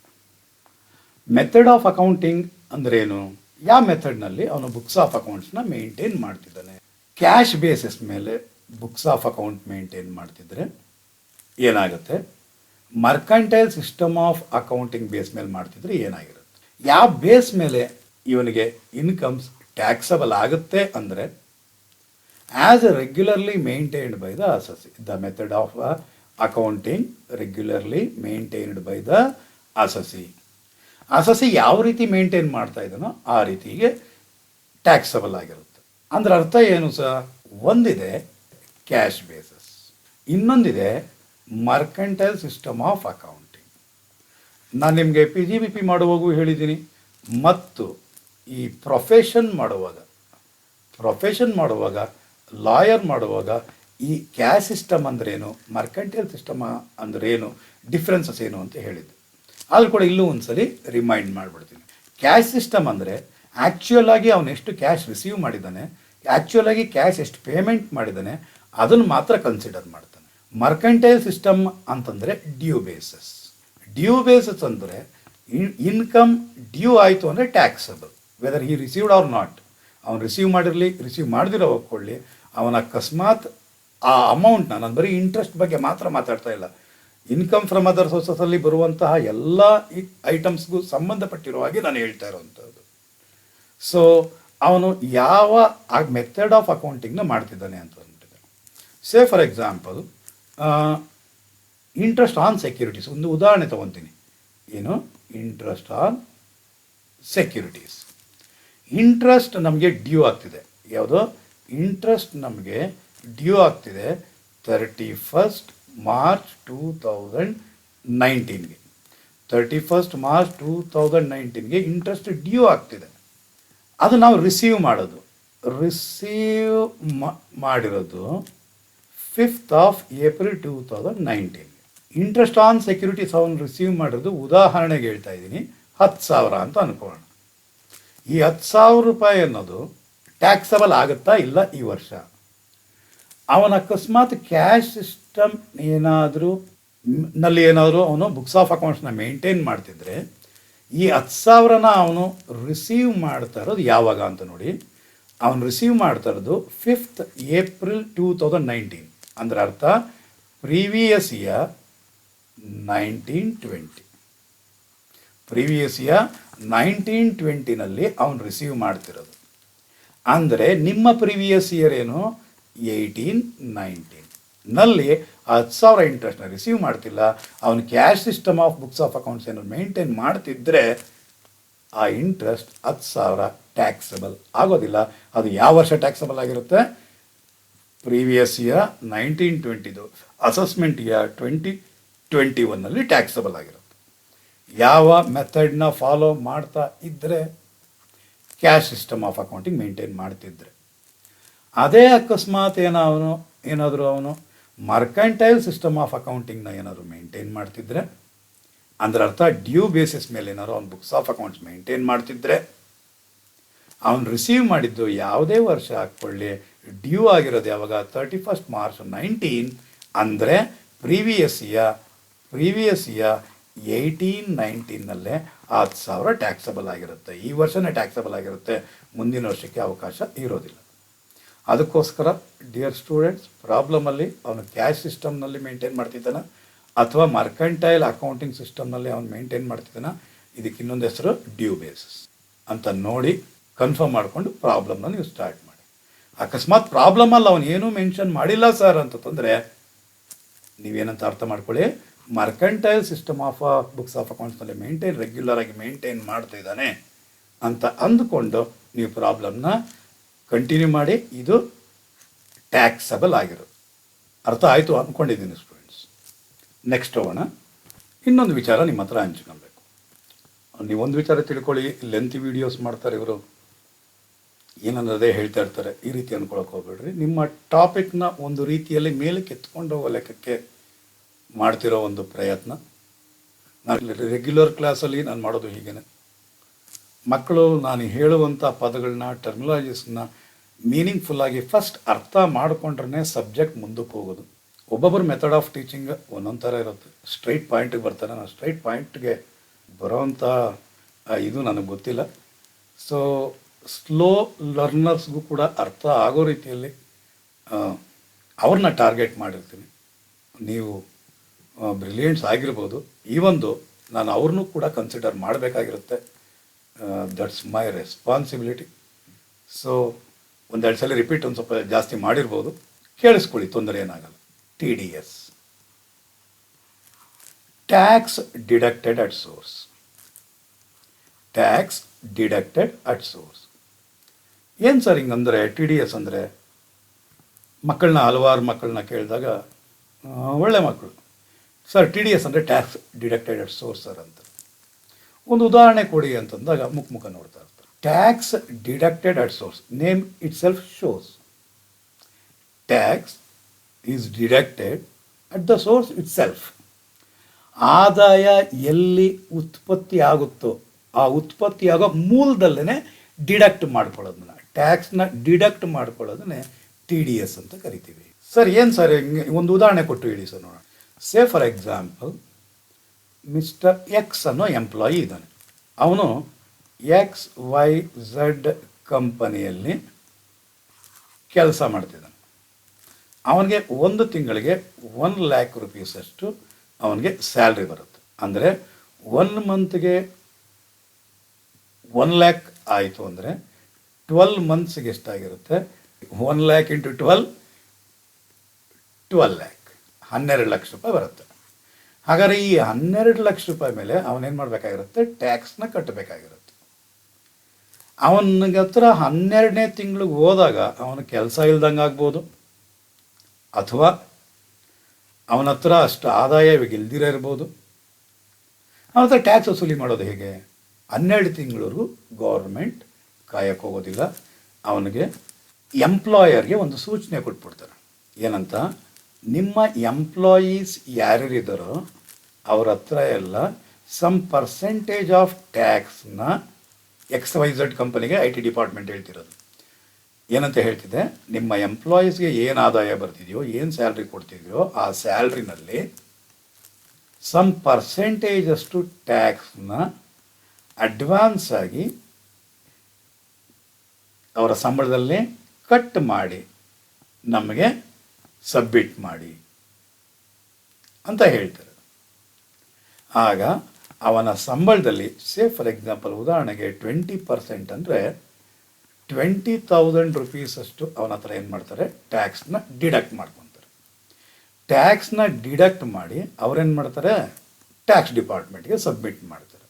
Method of accounting ಅಂದ್ರೇನು? ಯಾವ ಮೆಥಡ್ನಲ್ಲಿ ಅವನು ಬುಕ್ಸ್ ಆಫ್ ಅಕೌಂಟ್ಸ್ನ ಮೇಂಟೈನ್ ಮಾಡ್ತಿದ್ದಾನೆ? ಕ್ಯಾಶ್ ಬೇಸಿಸ್ ಮೇಲೆ ಬುಕ್ಸ್ ಆಫ್ ಅಕೌಂಟ್ ಮೇಂಟೈನ್ ಮಾಡ್ತಿದ್ರೆ ಏನಾಗುತ್ತೆ, mercantile system of accounting base ಮೇಲೆ ಮಾಡ್ತಿದ್ರೆ ಏನಾಗಿರುತ್ತೆ? ಯಾವ ಬೇಸ್ ಮೇಲೆ ಇವನಿಗೆ ಇನ್ಕಮ್ಸ್ ಟ್ಯಾಕ್ಸಬಲ್ ಆಗುತ್ತೆ ಅಂದರೆ as regularly maintained by the assessee. The method of accounting regularly maintained by the assessee. assessee ಯಾವ ರೀತಿ ಮೇಂಟೈನ್ ಮಾಡ್ತಾ ಇದ್ದಾನೋ ಆ ರೀತಿಗೆ ಟ್ಯಾಕ್ಸಬಲ್ ಆಗಿರುತ್ತೆ. ಅಂದ್ರೆ ಅರ್ಥ ಏನು ಸರ್? ಒಂದಿದೆ ಕ್ಯಾಶ್ ಬೇಸಿಸ್, ಇನ್ನೊಂದಿದೆ ಮರ್ಕೆಂಟೈಲ್ ಸಿಸ್ಟಮ್ ಆಫ್ ಅಕೌಂಟಿಂಗ್. ನಾನು ನಿಮಗೆ PGBP ಮಾಡುವಾಗೂ ಹೇಳಿದ್ದೀನಿ, ಮತ್ತು ಈ ಪ್ರೊಫೆಷನ್ ಮಾಡುವಾಗ ಲಾಯರ್ ಮಾಡುವಾಗ ಈ ಕ್ಯಾಶ್ ಸಿಸ್ಟಮ್ ಅಂದ್ರೇನು, ಮರ್ಕೆಂಟೈಲ್ ಸಿಸ್ಟಮ್ ಅಂದ್ರೇನು, ಡಿಫ್ರೆನ್ಸಸ್ ಏನು ಅಂತ ಹೇಳಿದ್ದೆ. ಅಲ್ಲಿ ಕೂಡ ಇಲ್ಲೂ ಒಂದ್ಸಲಿ ರಿಮೈಂಡ್ ಮಾಡಿಬಿಡ್ತೀನಿ. ಕ್ಯಾಶ್ ಸಿಸ್ಟಮ್ ಅಂದರೆ ಆ್ಯಕ್ಚುಯಲ್ ಆಗಿ ಅವನು ಎಷ್ಟು ಕ್ಯಾಶ್ ರಿಸೀವ್ ಮಾಡಿದ್ದಾನೆ, ಆ್ಯಕ್ಚುಯಲ್ ಆಗಿ ಕ್ಯಾಶ್ ಎಷ್ಟು ಪೇಮೆಂಟ್ ಮಾಡಿದ್ದಾನೆ ಅದನ್ನು ಮಾತ್ರ ಕನ್ಸಿಡರ್ ಮಾಡ್ತಾನೆ. ಮರ್ಕೆಂಟೈಲ್ ಸಿಸ್ಟಮ್ ಅಂತಂದರೆ ಡ್ಯೂ ಬೇಸಸ್ ಅಂದರೆ ಇನ್ಕಮ್ ಡ್ಯೂ ಆಯಿತು ಅಂದರೆ taxable, whether he received or not. ಅವನು ರಿಸೀವ್ ಮಾಡಿರಲಿ, ರಿಸೀವ್ ಮಾಡದಿರೋ ಹೋಗ್ಕೊಳ್ಳಿ, ಅವನ ಅಕಸ್ಮಾತ್ ಆ ಅಮೌಂಟ್ನ, ನಾನು ಬರೀ ಇಂಟ್ರೆಸ್ಟ್ ಬಗ್ಗೆ ಮಾತ್ರ ಮಾತಾಡ್ತಾ ಇಲ್ಲ, ಇನ್ಕಮ್ ಫ್ರಮ್ ಅದರ್ ಸೋರ್ಸಸಲ್ಲಿ ಬರುವಂತಹ ಎಲ್ಲ ಐಟಮ್ಸ್ಗೂ ಸಂಬಂಧಪಟ್ಟಿರೋ ಹಾಗೆ ನಾನು ಹೇಳ್ತಾ ಇರೋವಂಥದ್ದು. ಸೊ ಅವನು ಯಾವ ಆ ಮೆಥಡ್ ಆಫ್ ಅಕೌಂಟಿಂಗ್ನ ಮಾಡ್ತಿದ್ದಾನೆ ಅಂತ ಅಂದ್ಬಿಟ್ಟಿದೆ. Say for example interest on securities, ಒಂದು ಉದಾಹರಣೆ ತೊಗೊತೀನಿ. ಏನು? Interest on securities. ಇಂಟ್ರೆಸ್ಟ್ ನಮಗೆ ಡ್ಯೂ ಆಗ್ತಿದೆ. ಯಾವುದೋ ಇಂಟ್ರೆಸ್ಟ್ ನಮಗೆ ಡ್ಯೂ ಆಗ್ತಿದೆ 31 ಮಾರ್ಚ್ 2019ಗೆ. 31 ಮಾರ್ಚ್ 2019ಗೆ ಇಂಟ್ರೆಸ್ಟ್ ಡ್ಯೂ ಆಗ್ತಿದೆ. ಅದು ನಾವು ರಿಸೀವ್ ಮಾಡಿರೋದು 5th April 2019. Interest on securities ಅವನು ರಿಸೀವ್ ಮಾಡಿರೋದು, ಉದಾಹರಣೆಗೆ ಹೇಳ್ತಾ ಇದ್ದೀನಿ, 10,000 ಅಂತ ಅನ್ಕೊಳ್ಳೋಣ. ಈ 10,000 ರೂಪಾಯಿ ಅನ್ನೋದು ಟ್ಯಾಕ್ಸಬಲ್ ಆಗುತ್ತಾ ಇಲ್ಲ ಈ ವರ್ಷ? ಅವನ ಅಕಸ್ಮಾತ್ ಕ್ಯಾಶ್ ಸಿಸ್ಟಮ್ ಏನಾದರೂ ಅವನು ಬುಕ್ಸ್ ಆಫ್ ಅಕೌಂಟ್ಸ್ನ ಮೇಂಟೈನ್ ಮಾಡ್ತಿದ್ರೆ ಈ 10,000ನ ಅವನು ರಿಸೀವ್ ಮಾಡ್ತಾ ಇರೋದು ಯಾವಾಗ ಅಂತ ನೋಡಿ. ಅವನು ರಿಸೀವ್ ಮಾಡ್ತಾ ಇರೋದು 5th ಏಪ್ರಿಲ್ 2019. ಅಂದರೆ ಅರ್ಥ ಪ್ರೀವಿಯಸ್ ಇಯರ್ 1920 ಪ್ರೀವಿಯಸ್ ಇಯರ್ 1920ನಲ್ಲಿ ಅವನು ರಿಸೀವ್ ಮಾಡ್ತಿರೋದು. ಅಂದರೆ ನಿಮ್ಮ ಪ್ರೀವಿಯಸ್ ಇಯರ್ ಏನು 1819ನಲ್ಲಿ 10,000 ಇಂಟ್ರೆಸ್ಟ್ನ ರಿಸೀವ್ ಮಾಡ್ತಿಲ್ಲ. ಅವನು cash system of books of accounts ಏನು ಮೇಂಟೈನ್ ಮಾಡ್ತಿದ್ರೆ ಆ ಇಂಟ್ರೆಸ್ಟ್ 10,000 ಟ್ಯಾಕ್ಸಬಲ್ ಆಗೋದಿಲ್ಲ. ಅದು ಯಾವ ವರ್ಷ ಟ್ಯಾಕ್ಸಬಲ್ ಆಗಿರುತ್ತೆ? ಪ್ರೀವಿಯಸ್ ಇಯರ್ 1920 ಅಸೆಸ್ಮೆಂಟ್ ಇಯರ್ 2021ನಲ್ಲಿ ಟ್ಯಾಕ್ಸಬಲ್ ಆಗಿರುತ್ತೆ. ಯಾವ ಮೆಥಡ್ನ ಫಾಲೋ ಮಾಡ್ತಾ ಇದ್ದರೆ, cash system of accounting maintain ಮಾಡ್ತಿದ್ರೆ. ಅದೇ ಅಕಸ್ಮಾತ್ ಏನಾದರೂ ಅವನು ಮರ್ಕೆಂಟೈಲ್ ಸಿಸ್ಟಮ್ ಆಫ್ ಅಕೌಂಟಿಂಗ್ನ ಏನಾದರೂ ಮೇಂಟೈನ್ ಮಾಡ್ತಿದ್ರೆ, ಅದರ ಅರ್ಥ ಡ್ಯೂ ಬೇಸಿಸ್ ಮೇಲೆ ಏನಾದ್ರು ಅವ್ನು ಬುಕ್ಸ್ ಆಫ್ ಅಕೌಂಟ್ಸ್ ಮೇಂಟೈನ್ ಮಾಡ್ತಿದ್ರೆ, ಅವನು ರಿಸೀವ್ ಮಾಡಿದ್ದು ಯಾವುದೇ ವರ್ಷ ಹಾಕ್ಕೊಳ್ಳಿ, ಡ್ಯೂ ಆಗಿರೋದು ಯಾವಾಗ 31 ಮಾರ್ಚ್ 19, ಅಂದರೆ ಪ್ರೀವಿಯಸ್ ಇಯರ್ 1819ನಲ್ಲೇ 10,000 ಟ್ಯಾಕ್ಸಬಲ್ ಆಗಿರುತ್ತೆ. ಈ ವರ್ಷನೇ ಟ್ಯಾಕ್ಸಬಲ್ ಆಗಿರುತ್ತೆ, ಮುಂದಿನ ವರ್ಷಕ್ಕೆ ಅವಕಾಶ ಇರೋದಿಲ್ಲ. ಅದಕ್ಕೋಸ್ಕರ ಡಿಯರ್ ಸ್ಟೂಡೆಂಟ್ಸ್, ಪ್ರಾಬ್ಲಮಲ್ಲಿ ಅವನು ಕ್ಯಾಶ್ ಸಿಸ್ಟಮ್ನಲ್ಲಿ ಮೇಂಟೈನ್ ಮಾಡ್ತಿದ್ದಾನೆ ಅಥವಾ ಮರ್ಕೆಂಟೈಲ್ ಅಕೌಂಟಿಂಗ್ ಸಿಸ್ಟಮ್ನಲ್ಲಿ ಅವನು ಮೇಂಟೈನ್ ಮಾಡ್ತಿದ್ದಾನೆ, ಇದಕ್ಕೆ ಇನ್ನೊಂದು ಹೆಸರು ಡ್ಯೂ ಬೇಸಿಸ್ ಅಂತ ನೋಡಿ ಕನ್ಫರ್ಮ್ ಮಾಡಿಕೊಂಡು ಪ್ರಾಬ್ಲಮ್ನ ನೀವು ಸ್ಟಾರ್ಟ್ ಮಾಡಿ. ಅಕಸ್ಮಾತ್ ಪ್ರಾಬ್ಲಮಲ್ಲಿ ಅವನು ಏನೂ ಮೆನ್ಷನ್ ಮಾಡಿಲ್ಲ ಸರ್ ಅಂತಂದರೆ ನೀವೇನಂತ ಅರ್ಥ ಮಾಡ್ಕೊಳ್ಳಿ, mercantile system of books of ಅಕೌಂಟ್ಸ್ನಲ್ಲಿ ರೆಗ್ಯುಲರ್ ಆಗಿ ಮೇಂಟೈನ್ ಮಾಡ್ತಾ ಇದ್ದಾನೆ ಅಂತ ಅಂದುಕೊಂಡು ನೀವು ಪ್ರಾಬ್ಲಮ್ನ ಕಂಟಿನ್ಯೂ ಮಾಡಿ. ಇದು ಟ್ಯಾಕ್ಸಬಲ್ ಆಗಿರೋದು. ಅರ್ಥ ಆಯಿತು ಅಂದ್ಕೊಂಡಿದ್ದೀನಿ ಸ್ಟೂಡೆಂಟ್ಸ್. ನೆಕ್ಸ್ಟ್ ಹೋಗೋಣ. ಇನ್ನೊಂದು ವಿಚಾರ ನಿಮ್ಮ ಹತ್ರ ಹಂಚ್ಕೊಬೇಕು. ನೀವೊಂದು ವಿಚಾರ ತಿಳ್ಕೊಳ್ಳಿ, ಲೆಂತಿ ವೀಡಿಯೋಸ್ ಮಾಡ್ತಾರೆ ಇವರು, ಏನನ್ನದೇ ಹೇಳ್ತಾ ಇರ್ತಾರೆ, ಈ ರೀತಿ ಅಂದ್ಕೊಳಕ್ಕೆ ಹೋಗ್ಬೇಡ್ರಿ. ನಿಮ್ಮ ಟಾಪಿಕ್ನ ಒಂದು ರೀತಿಯಲ್ಲಿ ಮೇಲಕ್ಕೆ ಎತ್ಕೊಂಡು ಹೋಗೋ ಲೆಕ್ಕಕ್ಕೆ ಮಾಡ್ತಿರೋ ಒಂದು ಪ್ರಯತ್ನ. ನಾನು ರೆಗ್ಯುಲರ್ ಕ್ಲಾಸಲ್ಲಿ ನಾನು ಮಾಡೋದು ಹೀಗೇನೆ. ಮಕ್ಕಳು ನಾನು ಹೇಳುವಂಥ ಪದಗಳನ್ನ, ಟರ್ಮಿನಾಲಜೀಸ್ನ ಮೀನಿಂಗ್ಫುಲ್ಲಾಗಿ ಫಸ್ಟ್ ಅರ್ಥ ಮಾಡಿಕೊಂಡ್ರೆ ಸಬ್ಜೆಕ್ಟ್ ಮುಂದಕ್ಕೆ ಹೋಗೋದು. ಒಬ್ಬೊಬ್ಬರ ಮೆಥಡ್ ಆಫ್ ಟೀಚಿಂಗ್ ಒಂದೊಂದು ಥರ ಇರುತ್ತೆ. ಸ್ಟ್ರೈಟ್ ಪಾಯಿಂಟಿಗೆ ಬರ್ತಾರೆ, ನಾನು ಸ್ಟ್ರೈಟ್ ಪಾಯಿಂಟ್ಗೆ ಬರೋವಂಥ ಇದು ನನಗೆ ಗೊತ್ತಿಲ್ಲ. ಸೊ ಸ್ಲೋ ಲರ್ನರ್ಸ್ಗೂ ಕೂಡ ಅರ್ಥ ಆಗೋ ರೀತಿಯಲ್ಲಿ ಅವ್ರನ್ನ ಟಾರ್ಗೆಟ್ ಮಾಡಿರ್ತೀನಿ. ನೀವು ಬ್ರಿಲಿಯಂಟ್ಸ್ ಆಗಿರ್ಬೋದು, ಈವೊಂದು ನಾನು ಅವ್ರನ್ನೂ ಕೂಡ ಕನ್ಸಿಡರ್ ಮಾಡಬೇಕಾಗಿರುತ್ತೆ. That's my responsibility. ಸೊ ಒಂದೆರಡು ಸಲ ರಿಪೀಟ್ ಒಂದು ಸ್ವಲ್ಪ ಜಾಸ್ತಿ ಮಾಡಿರ್ಬೋದು, ಕೇಳಿಸ್ಕೊಳ್ಳಿ, ತೊಂದರೆ ಏನಾಗಲ್ಲ. TDS, tax deducted at source. Tax deducted at source ಏನು ಸರ್ ಹಿಂಗಂದರೆ? TDS ಅಂದರೆ ಹಲವಾರು ಮಕ್ಕಳನ್ನ ಕೇಳಿದಾಗ ಒಳ್ಳೆ ಮಕ್ಕಳು ಸರ್ TDS ಅಂದರೆ tax deducted at source sir ಅಂತ. ಒಂದು ಉದಾಹರಣೆ ಕೊಡಿ ಅಂತಂದಾಗ ಮುಖ ನೋಡ್ತಾ ಇರ್ತಾರೆ. Tax deducted at source, name it self shows tax is deducted at the source it self. ಆದಾಯ ಎಲ್ಲಿ ಉತ್ಪತ್ತಿ ಆಗುತ್ತೋ ಆ ಉತ್ಪತ್ತಿಯಾಗೋ ಮೂಲದಲ್ಲೇ ಡಿಡಕ್ಟ್ ಮಾಡ್ಕೊಳ್ಳೋದನ್ನ, ಟ್ಯಾಕ್ಸ್ನ ಡಿಡಕ್ಟ್ ಮಾಡ್ಕೊಳ್ಳೋದನ್ನೇ TDS ಅಂತ ಕರಿತೀವಿ. ಸರ್ ಏನು ಸರ್ ಹಿಂಗೆ ಒಂದು ಉದಾಹರಣೆ ಕೊಟ್ಟು ಹೇಳಿ ಸರ್ ನೋಡೋಣ. ಸೇ ಫಾರ್ ಎಕ್ಸಾಂಪಲ್, ಮಿಸ್ಟರ್ ಎಕ್ಸ್ ಅನ್ನೋ ಎಂಪ್ಲಾಯಿ ಇದ್ದಾನೆ. ಅವನು XYZ ಕಂಪನಿಯಲ್ಲಿ ಕೆಲಸ ಮಾಡ್ತಿದ್ದಾನೆ. ಅವನಿಗೆ ಒಂದು ತಿಂಗಳಿಗೆ 1,00,000 ರೂಪೀಸಷ್ಟು ಅವನಿಗೆ ಸ್ಯಾಲ್ರಿ ಬರುತ್ತೆ. ಅಂದರೆ 1 ಮಂತ್ಗೆ 1,00,000 ಆಯಿತು ಅಂದರೆ 12 ಮಂತ್ಸ್ಗೆ ಎಷ್ಟಾಗಿರುತ್ತೆ? 1,00,000 ಇಂಟು 12 12,00,000, 12 ಲಕ್ಷ ರೂಪಾಯಿ ಬರುತ್ತೆ. ಹಾಗಾದರೆ ಈ 12 ಲಕ್ಷ ರೂಪಾಯಿ ಮೇಲೆ ಅವನೇನು ಮಾಡಬೇಕಾಗಿರುತ್ತೆ? ಟ್ಯಾಕ್ಸ್ನ ಕಟ್ಟಬೇಕಾಗಿರುತ್ತೆ. ಅವನಿಗೆ ಹತ್ರ 12ನೇ ತಿಂಗಳಿಗೆ ಹೋದಾಗ ಅವನ ಕೆಲಸ ಇಲ್ದಂಗೆ ಆಗ್ಬೋದು, ಅಥವಾ ಅವನ ಹತ್ರ ಅಷ್ಟು ಆದಾಯ ಇವಾಗ ಇಲ್ದಿರ ಇರ್ಬೋದು. ಅವನ ಹತ್ರ ಟ್ಯಾಕ್ಸ್ ವಸೂಲಿ ಮಾಡೋದು ಹೇಗೆ? 12 ತಿಂಗಳವರೆಗೂ ಗೌರ್ಮೆಂಟ್ ಕಾಯಕ್ಕೆ ಹೋಗೋದಿಲ್ಲ. ಅವನಿಗೆ ಎಂಪ್ಲಾಯರ್ಗೆ ಒಂದು ಸೂಚನೆ ಕೊಟ್ಬಿಡ್ತಾರೆ. ಏನಂತ? ನಿಮ್ಮ ಎಂಪ್ಲಾಯೀಸ್ ಯಾರ್ಯಾರಿದ್ದಾರೋ ಅವ್ರ ಹತ್ರ ಎಲ್ಲ ಸಮ್ ಪರ್ಸೆಂಟೇಜ್ ಆಫ್ ಟ್ಯಾಕ್ಸ್ನ XYZ ಕಂಪನಿಗೆ IT ಡಿಪಾರ್ಟ್ಮೆಂಟ್ ಹೇಳ್ತಿರೋದು. ಏನಂತ ಹೇಳ್ತಿದೆ? ನಿಮ್ಮ ಎಂಪ್ಲಾಯೀಸ್ಗೆ ಏನು ಆದಾಯ ಬರ್ತಿದೆಯೋ, ಏನು ಸ್ಯಾಲ್ರಿ ಕೊಡ್ತಿದೆಯೋ ಆ ಸ್ಯಾಲ್ರಿನಲ್ಲಿ ಸಮ್ ಪರ್ಸೆಂಟೇಜ್ ಅಷ್ಟು ಟ್ಯಾಕ್ಸ್ನ ಅಡ್ವಾನ್ಸ್ ಆಗಿ ಅವರ ಸಂಬಳದಲ್ಲಿ ಕಟ್ ಮಾಡಿ ನಮಗೆ ಸಬ್ಮಿಟ್ ಮಾಡಿ ಅಂತ ಹೇಳ್ತಾರೆ. ಆಗ ಅವನ ಸಂಬಳದಲ್ಲಿ ಫಾರ್ ಎಕ್ಸಾಂಪಲ್ ಉದಾಹರಣೆಗೆ 20% ಅಂದರೆ 20,000 ರುಪೀಸಷ್ಟು ಅವನ ಹತ್ರ ಏನು ಮಾಡ್ತಾರೆ, ಟ್ಯಾಕ್ಸ್ನ ಡಿಡಕ್ಟ್ ಮಾಡ್ಕೊತಾರೆ. ಟ್ಯಾಕ್ಸ್ನ ಡಿಡಕ್ಟ್ ಮಾಡಿ ಅವ್ರೇನು ಮಾಡ್ತಾರೆ, ಟ್ಯಾಕ್ಸ್ ಡಿಪಾರ್ಟ್ಮೆಂಟ್ಗೆ ಸಬ್ಮಿಟ್ ಮಾಡ್ತಾರೆ.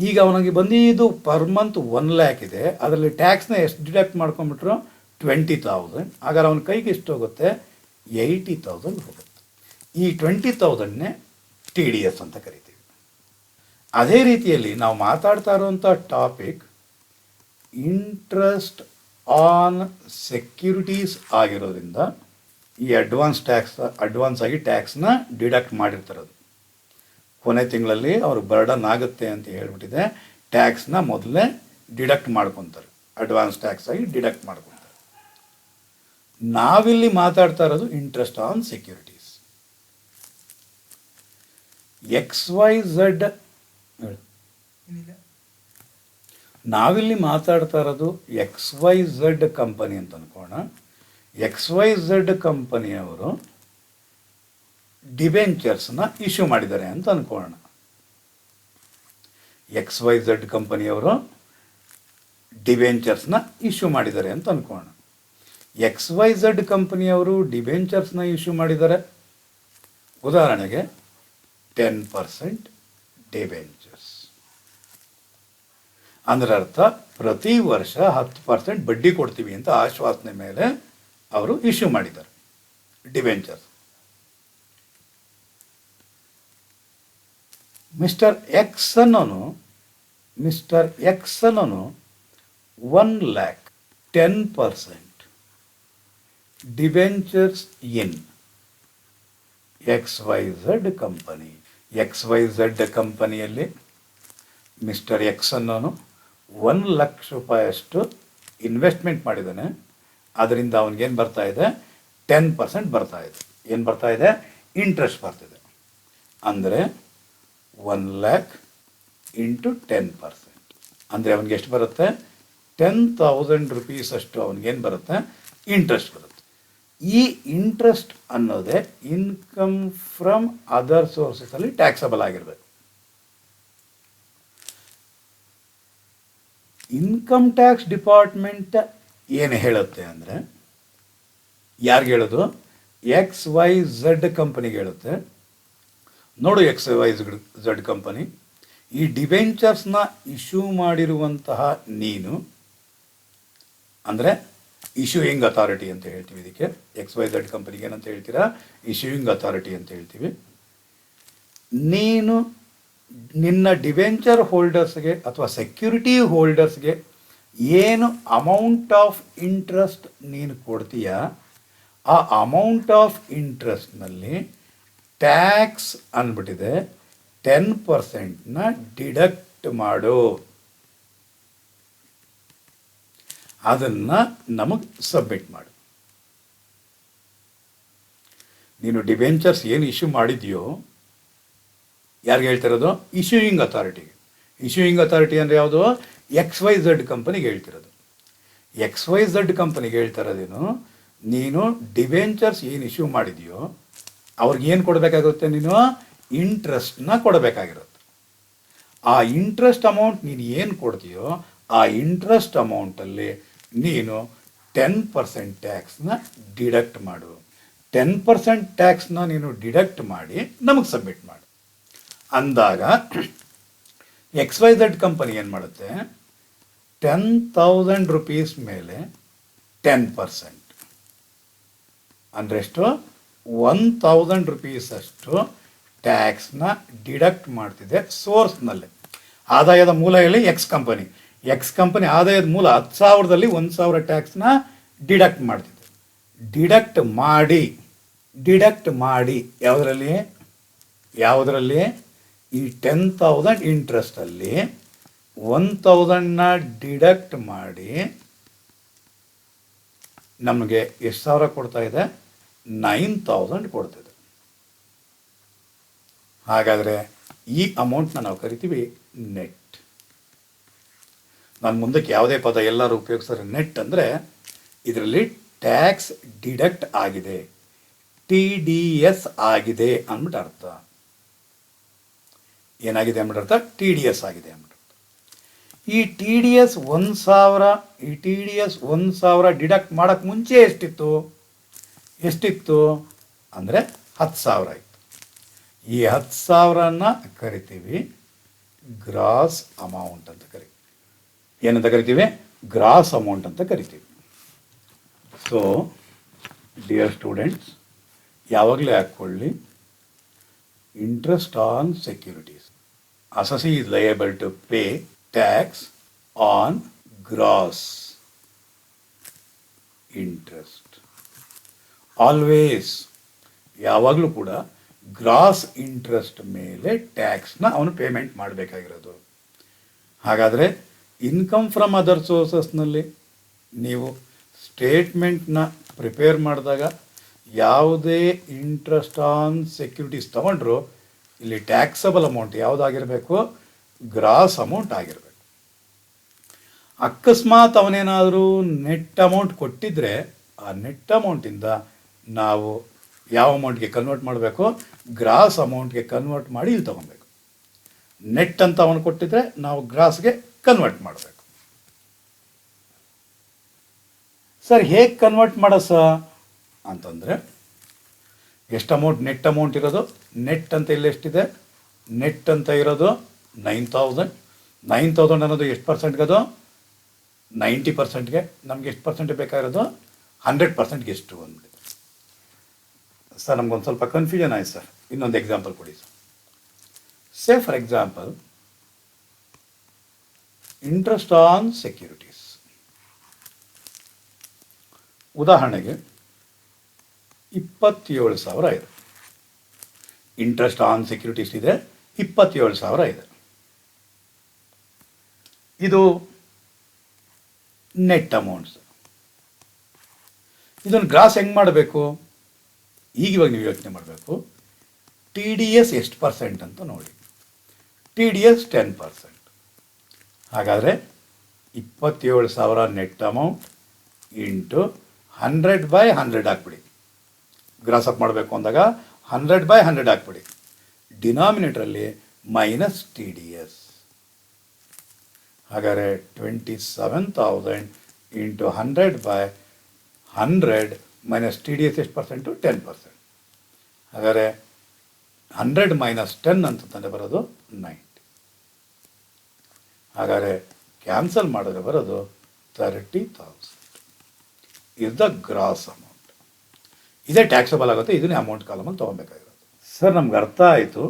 ಈಗ ಅವನಿಗೆ ಬಂದಿದ್ದು ಪರ್ ಮಂತ್ 1 lakh ಇದೆ, ಅದರಲ್ಲಿ ಟ್ಯಾಕ್ಸ್ನ ಎಷ್ಟು ಡಿಡಕ್ಟ್ ಮಾಡ್ಕೊಂಡ್ಬಿಟ್ರು, 20,000. ಹಾಗಾದ್ರೆ ಅವನ ಕೈಗೆ ಎಷ್ಟು ಹೋಗುತ್ತೆ, 80,000 ಹೋಗುತ್ತೆ. ಈ 20,000ನೇ TDS ಅಂತ ಕರಿತೀವಿ. ಅದೇ ರೀತಿಯಲ್ಲಿ ನಾವು ಮಾತಾಡ್ತಾ ಇರುವಂಥ ಟಾಪಿಕ್ ಇಂಟ್ರೆಸ್ಟ್ ಆನ್ ಸೆಕ್ಯೂರಿಟೀಸ್ ಆಗಿರೋದ್ರಿಂದ ಈ ಅಡ್ವಾನ್ಸ್ ಆಗಿ ಟ್ಯಾಕ್ಸ್ನ ಡಿಡಕ್ಟ್ ಮಾಡಿರ್ತಾರದು. ಕೊನೆ ತಿಂಗಳಲ್ಲಿ ಅವ್ರಿಗೆ ಬರ್ಡನ್ ಆಗುತ್ತೆ ಅಂತ ಹೇಳ್ಬಿಟ್ಟಿದೆ, ಟ್ಯಾಕ್ಸ್ನ ಮೊದಲೇ ಡಿಡಕ್ಟ್ ಮಾಡ್ಕೊತಾರೆ, ಅಡ್ವಾನ್ಸ್ ಟ್ಯಾಕ್ಸ್ ಆಗಿ ಡಿಡಕ್ಟ್ ಮಾಡ್ಕೊತಾರೆ. ನಾವಿಲ್ಲಿ ಮಾತಾಡ್ತಾ ಇರೋದು ಇಂಟ್ರೆಸ್ಟ್ ಆನ್ ಸೆಕ್ಯೂರಿಟೀಸ್. XYZ ಏನಿಲ್ಲ. ನಾವಿಲ್ಲಿ ಮಾತಾಡ್ತಾ ಇರೋದು XYZ ಕಂಪನಿ ಅಂತ ಅನ್ಕೋಣ. XYZ ಕಂಪನಿಯವರು ಡಿಬೆಂಚರ್ಸ್ನ ಇಶ್ಯೂ ಮಾಡಿದ್ದಾರೆ ಅಂತ ಅನ್ಕೋಣ. XYZ ಕಂಪನಿಯವರು ಡಿಬೆಂಚರ್ಸ್ನ ಇಶ್ಯೂ ಮಾಡಿದ್ದಾರೆ ಅಂತ ಅನ್ಕೋಣ. XYZ ಕಂಪನಿಯವರು ಡಿಬೆಂಚರ್ಸ್ನ ಇಶ್ಯೂ ಮಾಡಿದ್ದಾರೆ, ಉದಾಹರಣೆಗೆ 10% ಡಿಬೆಂಚರ್ಸ್. ಅಂದ್ರೆ ಅರ್ಥ ಪ್ರತಿ ವರ್ಷ 10% ಬಡ್ಡಿ ಕೊಡ್ತೀವಿ ಅಂತ ಆಶ್ವಾಸನೆ ಮೇಲೆ ಅವರು ಇಶ್ಯೂ ಮಾಡಿದ್ದಾರೆ ಡಿಬೆಂಚರ್ಸ್. ಮಿಸ್ಟರ್ ಎಕ್ಸ್ ಅನ್ನೋನು 1 lakh 10% ಡಿಬೆಂಚರ್ಸ್ ಇನ್ XYZ ಕಂಪನಿ. XYZ ಕಂಪನಿಯಲ್ಲಿ ಮಿಸ್ಟರ್ ಎಕ್ಸ್ ಅನ್ನೋನು 1 ಲಕ್ಷ ರೂಪಾಯಿಯಷ್ಟು ಇನ್ವೆಸ್ಟ್ಮೆಂಟ್ ಮಾಡಿದ್ದಾನೆ. ಅದರಿಂದ ಅವನಿಗೇನು ಬರ್ತಾ ಇದೆ, 10% ಬರ್ತಾ ಇದೆ. ಏನು ಬರ್ತಾ ಇದೆ, ಇಂಟ್ರೆಸ್ಟ್ ಬರ್ತಿದೆ. ಅಂದರೆ 1 lakh ಇಂಟು 10%, ಅಂದರೆ ಅವನಿಗೆ ಎಷ್ಟು ಬರುತ್ತೆ, 10,000 ರುಪೀಸ್ ಅಷ್ಟು ಅವನಿಗೇನು ಬರುತ್ತೆ, ಇಂಟ್ರೆಸ್ಟ್ ಬರುತ್ತೆ. ಈ ಇಂಟ್ರೆಸ್ಟ್ ಅನ್ನೋದೇ ಇನ್ಕಮ್ ಫ್ರಮ್ ಅದರ್ ಸೋರ್ಸಸಲ್ಲಿ ಟ್ಯಾಕ್ಸಬಲ್ ಆಗಿರಬೇಕು. ಇನ್ಕಮ್ ಟ್ಯಾಕ್ಸ್ ಡಿಪಾರ್ಟ್ಮೆಂಟ್ ಏನು ಹೇಳುತ್ತೆ ಅಂದರೆ, ಯಾರಿಗೆ ಹೇಳೋದು, XYZ ಕಂಪನಿಗೆ ಹೇಳುತ್ತೆ, ನೋಡು XYZ ಕಂಪನಿ, ಈ ಡಿಬೆಂಚರ್ಸ್ನ ಇಶ್ಯೂ ಮಾಡಿರುವಂತಹ ನೀನು, ಅಂದರೆ ಇಶ್ಯೂಯಿಂಗ್ ಅಥಾರಿಟಿ ಅಂತ ಹೇಳ್ತೀವಿ ಇದಕ್ಕೆ. XYZ ಕಂಪನಿಗೆ ಏನಂತ ಹೇಳ್ತೀರಾ, ಇಶ್ಯೂಯಿಂಗ್ ಅಥಾರಿಟಿ ಅಂತ ಹೇಳ್ತೀವಿ. ನೀನು ನಿನ್ನ ಡಿಬೆಂಚರ್ ಹೋಲ್ಡರ್ಸ್ಗೆ ಅಥವಾ ಸೆಕ್ಯೂರಿಟಿ ಹೋಲ್ಡರ್ಸ್ಗೆ ಏನು ಅಮೌಂಟ್ ಆಫ್ ಇಂಟ್ರೆಸ್ಟ್ ನೀನು ಕೊಡ್ತೀಯ, ಆ ಅಮೌಂಟ್ ಆಫ್ ಇಂಟ್ರೆಸ್ಟ್ನಲ್ಲಿ ಟ್ಯಾಕ್ಸ್ ಅಂದ್ಬಿಟ್ಟಿದೆ 10%ನ ಡಿಡಕ್ಟ್ ಮಾಡು, ಅದನ್ನು ನಮಗೆ ಸಬ್ಮಿಟ್ ಮಾಡು. ನೀನು ಡಿಬೆಂಚರ್ಸ್ ಏನು ಇಶ್ಯೂ ಮಾಡಿದೆಯೋ, ಯಾರಿಗೆ ಹೇಳ್ತಿರೋದು, ಇಶ್ಯೂಯಿಂಗ್ ಅಥಾರಿಟಿಗೆ. ಇಶ್ಯೂಯಿಂಗ್ ಅಥಾರಿಟಿ ಅಂದರೆ ಯಾವುದು, XYZ ಕಂಪನಿಗೆ ಹೇಳ್ತಿರೋದು. XYZ ಕಂಪನಿಗೆ ಹೇಳ್ತಾ ಇರೋದೇನು, ನೀನು ಡಿಬೆಂಚರ್ಸ್ ಏನು ಇಶ್ಯೂ ಮಾಡಿದೆಯೋ ಅವ್ರಿಗೆ ಏನು ಕೊಡಬೇಕಾಗುತ್ತೆ, ನೀನು ಇಂಟ್ರೆಸ್ಟ್ನ ಕೊಡಬೇಕಾಗಿರುತ್ತೆ. ಆ ಇಂಟ್ರೆಸ್ಟ್ ಅಮೌಂಟ್ ನೀನು ಏನು ಕೊಡ್ತೀಯೋ ಆ ಇಂಟ್ರೆಸ್ಟ್ ಅಮೌಂಟಲ್ಲಿ ನೀನು 10% ಟ್ಯಾಕ್ಸ್ನ ಡಿಡಕ್ಟ್ ಮಾಡು. 10% ಟ್ಯಾಕ್ಸ್ನ ನೀನು ಡಿಡಕ್ಟ್ ಮಾಡಿ ನಮಗೆ ಸಬ್ಮಿಟ್ ಮಾಡು ಅಂದಾಗ XYZ ಕಂಪನಿ ಏನು ಮಾಡುತ್ತೆ, 10,000 ರುಪೀಸ್ ಮೇಲೆ 10% ಅಂದರೆ ಎಷ್ಟು, 1,000 ರುಪೀಸ್ ಅಷ್ಟು ಟ್ಯಾಕ್ಸ್ನ ಡಿಡಕ್ಟ್ ಮಾಡ್ತಿದೆ ಸೋರ್ಸ್ನಲ್ಲಿ. ಆದಾಯದ ಮೂಲ ಹೇಳಿ ಎಕ್ಸ್ ಕಂಪನಿ ಆದಾಯದ ಮೂಲ 10,000ದಲ್ಲಿ 1,000 ಟ್ಯಾಕ್ಸ್ನ ಡಿಡಕ್ಟ್ ಮಾಡ್ತಿದೆ. ಡಿಡಕ್ಟ್ ಮಾಡಿ ಯಾವುದರಲ್ಲಿ ಈ 10,000 ಇಂಟ್ರೆಸ್ಟಲ್ಲಿ 1,000ನ ಡಿಡಕ್ಟ್ ಮಾಡಿ ನಮಗೆ ಎಷ್ಟು ಸಾವಿರ ಕೊಡ್ತಾ ಇದೆ, 9,000 ಕೊಡ್ತಿದೆ. ಹಾಗಾದರೆ ಈ ಅಮೌಂಟ್ನ ನಾವು ಕರಿತೀವಿ ನೆಟ್. ನಾನು ಮುಂದಕ್ಕೆ ಯಾವುದೇ ಪದ ಎಲ್ಲರೂ ಉಪಯೋಗಿಸ್ತಾರೆ, ನೆಟ್ ಅಂದರೆ ಇದರಲ್ಲಿ ಟ್ಯಾಕ್ಸ್ ಡಿಡಕ್ಟ್ ಆಗಿದೆ. TDS ಆಗಿದೆ ಅಂದ್ಬಿಟ್ಟು ಅರ್ಥ. ಏನಾಗಿದೆ ಅಂದ್ಬಿಟ್ಟು ಅರ್ಥ? TDS ಆಗಿದೆ ಅಂದ್ಬಿಟ್ಟು. ಈ TDS 1,000, ಈ TDS 1,000 ಡಿಡಕ್ಟ್ ಮಾಡೋಕ್ಕೆ ಮುಂಚೆ ಎಷ್ಟಿತ್ತು ಅಂದರೆ 10,000 ಇತ್ತು. ಈ 10,000ನ ಕರಿತೀವಿ ಗ್ರಾಸ್ ಅಮೌಂಟ್ ಅಂತ ಕರಿತೀವಿ. ಏನಂತ ಕರಿತೀವಿ? ಗ್ರಾಸ್ ಅಮೌಂಟ್ ಅಂತ ಕರಿತೀವಿ. ಸೊ ಡಿಯರ್ ಸ್ಟೂಡೆಂಟ್ಸ್, ಯಾವಾಗಲೇ ಹಾಕ್ಕೊಳ್ಳಿ, interest on securities. ಅಸಸಿ is liable to pay tax on gross interest. Always, ಯಾವಾಗಲೂ ಕೂಡ ಗ್ರಾಸ್ ಇಂಟ್ರೆಸ್ಟ್ ಮೇಲೆ ಟ್ಯಾಕ್ಸ್ನ ಅವನು ಪೇಮೆಂಟ್ ಮಾಡಬೇಕಾಗಿರೋದು. ಹಾಗಾದರೆ ಇನ್ಕಮ್ ಫ್ರಮ್ ಅದರ್ ಸೋರ್ಸಸ್ನಲ್ಲಿ ನೀವು ಸ್ಟೇಟ್ಮೆಂಟ್ನ ಪ್ರಿಪೇರ್ ಮಾಡಿದಾಗ ಯಾವುದೇ ಇಂಟ್ರೆಸ್ಟ್ ಆನ್ ಸೆಕ್ಯೂರಿಟೀಸ್ ತೊಗೊಂಡ್ರು ಇಲ್ಲಿ ಟ್ಯಾಕ್ಸಬಲ್ ಅಮೌಂಟ್ ಯಾವುದಾಗಿರಬೇಕು? ಗ್ರಾಸ್ ಅಮೌಂಟ್ ಆಗಿರಬೇಕು. ಅಕಸ್ಮಾತ್ ಅವನೇನಾದರೂ ನೆಟ್ ಅಮೌಂಟ್ ಕೊಟ್ಟಿದ್ದರೆ ಆ ನೆಟ್ ಅಮೌಂಟಿಂದ ನಾವು ಯಾವ ಅಮೌಂಟ್ಗೆ ಕನ್ವರ್ಟ್ ಮಾಡಬೇಕು? ಗ್ರಾಸ್ ಅಮೌಂಟ್ಗೆ ಕನ್ವರ್ಟ್ ಮಾಡಿ ಇಲ್ಲಿ ತೊಗೊಬೇಕು. ನೆಟ್ ಅಂತ ಅವನು ಕೊಟ್ಟಿದ್ರೆ ನಾವು ಗ್ರಾಸ್ಗೆ ಕನ್ವರ್ಟ್ ಮಾಡಬೇಕು. ಸರ್ ಹೇಗೆ ಕನ್ವರ್ಟ್ ಮಾಡೋ ಅಂತಂದರೆ, ಎಷ್ಟು ಅಮೌಂಟ್ ನೆಟ್ ಅಮೌಂಟ್ ಇರೋದು? ನೆಟ್ ಅಂತ ಇಲ್ಲಿ ಎಷ್ಟಿದೆ? ನೆಟ್ ಅಂತ ಇರೋದು 9,000. 9,000 ಅನ್ನೋದು ಎಷ್ಟು ಪರ್ಸೆಂಟ್ಗೆ? ಅದು 90%ಗೆ. ನಮಗೆ ಎಷ್ಟು ಪರ್ಸೆಂಟ್ ಬೇಕಾಗಿರೋದು? 100%ಗೆ ಎಷ್ಟು ಅಂದ್ಬಿಟ್ಟು. ಸರ್ ನಮ್ಗೊಂದು ಸ್ವಲ್ಪ ಕನ್ಫ್ಯೂಷನ್ ಆಯ್ತು ಸರ್, ಇನ್ನೊಂದು ಎಕ್ಸಾಂಪಲ್ ಕೊಡಿ sir. Say for example, interest on securities. ಉದಾಹರಣೆಗೆ 27,000 ಇದೆ. ಇಂಟ್ರೆಸ್ಟ್ ಆನ್ ಸೆಕ್ಯೂರಿಟೀಸ್ ಇದೆ, 27,000 ಇದೆ. ಇದು ನೆಟ್ ಅಮೌಂಟ್ಸ್. ಇದನ್ನು ಗ್ರಾಸ್ ಹೆಂಗೆ ಮಾಡಬೇಕು? ಇವಾಗ ನೀವು ಯೋಚನೆ ಮಾಡಬೇಕು. TDS ಎಷ್ಟು ಪರ್ಸೆಂಟ್ ಅಂತ ನೋಡಿ. TDS 10%. ಹಾಗಾದರೆ 27,000 ನೆಟ್ ಅಮೌಂಟ್ ಇಂಟು 100/100 ಹಾಕ್ಬಿಡಿ. ಗ್ರಾಸ್ ಅಪ್ ಮಾಡಬೇಕು ಅಂದಾಗ 100/100 ಹಾಕ್ಬಿಡಿ. ಡಿನಾಮಿನೇಟ್ರಲ್ಲಿ ಮೈನಸ್ TDS. ಹಾಗಾದರೆ 27,000 ಇಂಟು 100/100 ಮೈನಸ್ TDS ಎಷ್ಟು ಪರ್ಸೆಂಟು? 10%. ಹಾಗಾದರೆ 100 ಮೈನಸ್ 10 ಅಂತಂದರೆ ಬರೋದು 90. ಹಾಗಾದರೆ ಕ್ಯಾನ್ಸಲ್ ಮಾಡಿದ್ರೆ ಬರೋದು 30,000 ಇಸ್ ದ ಗ್ರಾಸ್ ಅಮೌಂಟ್. ಇದೇ ಟ್ಯಾಕ್ಸಬಲ್ ಆಗುತ್ತೆ. ಇದನ್ನೇ ಅಮೌಂಟ್ ಕಾಲಮಲ್ಲಿ ತೊಗೊಬೇಕಾಗಿರೋದು. ಸರ್ ನಮ್ಗೆ ಅರ್ಥ ಆಯಿತು.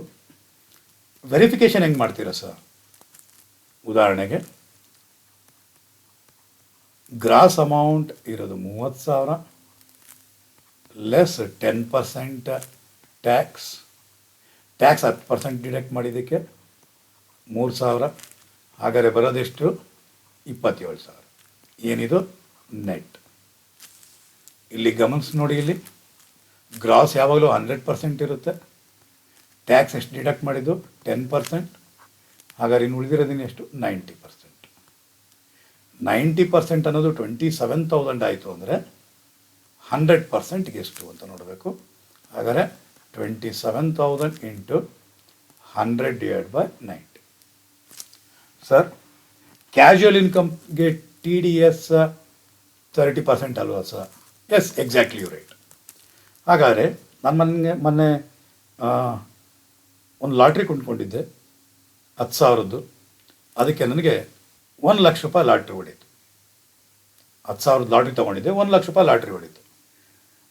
ವೆರಿಫಿಕೇಷನ್ ಹೆಂಗೆ ಮಾಡ್ತೀರಾ ಸರ್? ಉದಾಹರಣೆಗೆ ಗ್ರಾಸ್ ಅಮೌಂಟ್ ಇರೋದು 30,000 ಲೆಸ್ 10% ಟ್ಯಾಕ್ಸ್. 10% ಡಿಡಕ್ಟ್ ಮಾಡಿದ್ದಕ್ಕೆ 3,000. ಹಾಗಾದರೆ ಬರೋದೆಷ್ಟು? 27,000. ಏನಿದು? ನೆಟ್. ಇಲ್ಲಿ ಗಮನಿಸಿ ನೋಡಿ, ಇಲ್ಲಿ ಗ್ರಾಸ್ ಯಾವಾಗಲೂ 100% ಇರುತ್ತೆ. ಟ್ಯಾಕ್ಸ್ ಎಷ್ಟು ಡಿಡಕ್ಟ್ ಮಾಡಿದ್ದು? 10%. ಹಾಗಾದ್ರೆ ಇನ್ನು ಉಳಿದಿರೋದಿನ ಎಷ್ಟು? 90%. 90% ಅನ್ನೋದು 27,000 ಆಯಿತು ಅಂದರೆ 100%ಗೆ ಎಷ್ಟು ಅಂತ ನೋಡಬೇಕು. ಹಾಗಾದರೆ 27,000 ಇಂಟು 100/90. ಸರ್ ಕ್ಯಾಶುವಲ್ ಇನ್ಕಮ್ಗೆ TDS 30% ಅಲ್ವಾ sir? Yes, exactly you right. ಹಾಗಾದರೆ ನಾನು ಮೊನ್ನೆ ಒಂದು ಲಾಟ್ರಿ ಕೊಂಡ್ಕೊಂಡಿದ್ದೆ 10,000. ಅದಕ್ಕೆ ನನಗೆ 1,00,000 ರೂಪಾಯಿ ಲಾಟ್ರಿ ಹೊಡೀತು. 10,000 ಲಾಟ್ರಿ ತೊಗೊಂಡಿದ್ದೆ, 1,00,000 ರೂಪಾಯಿ ಲಾಟ್ರಿ ಹೊಡೀತು.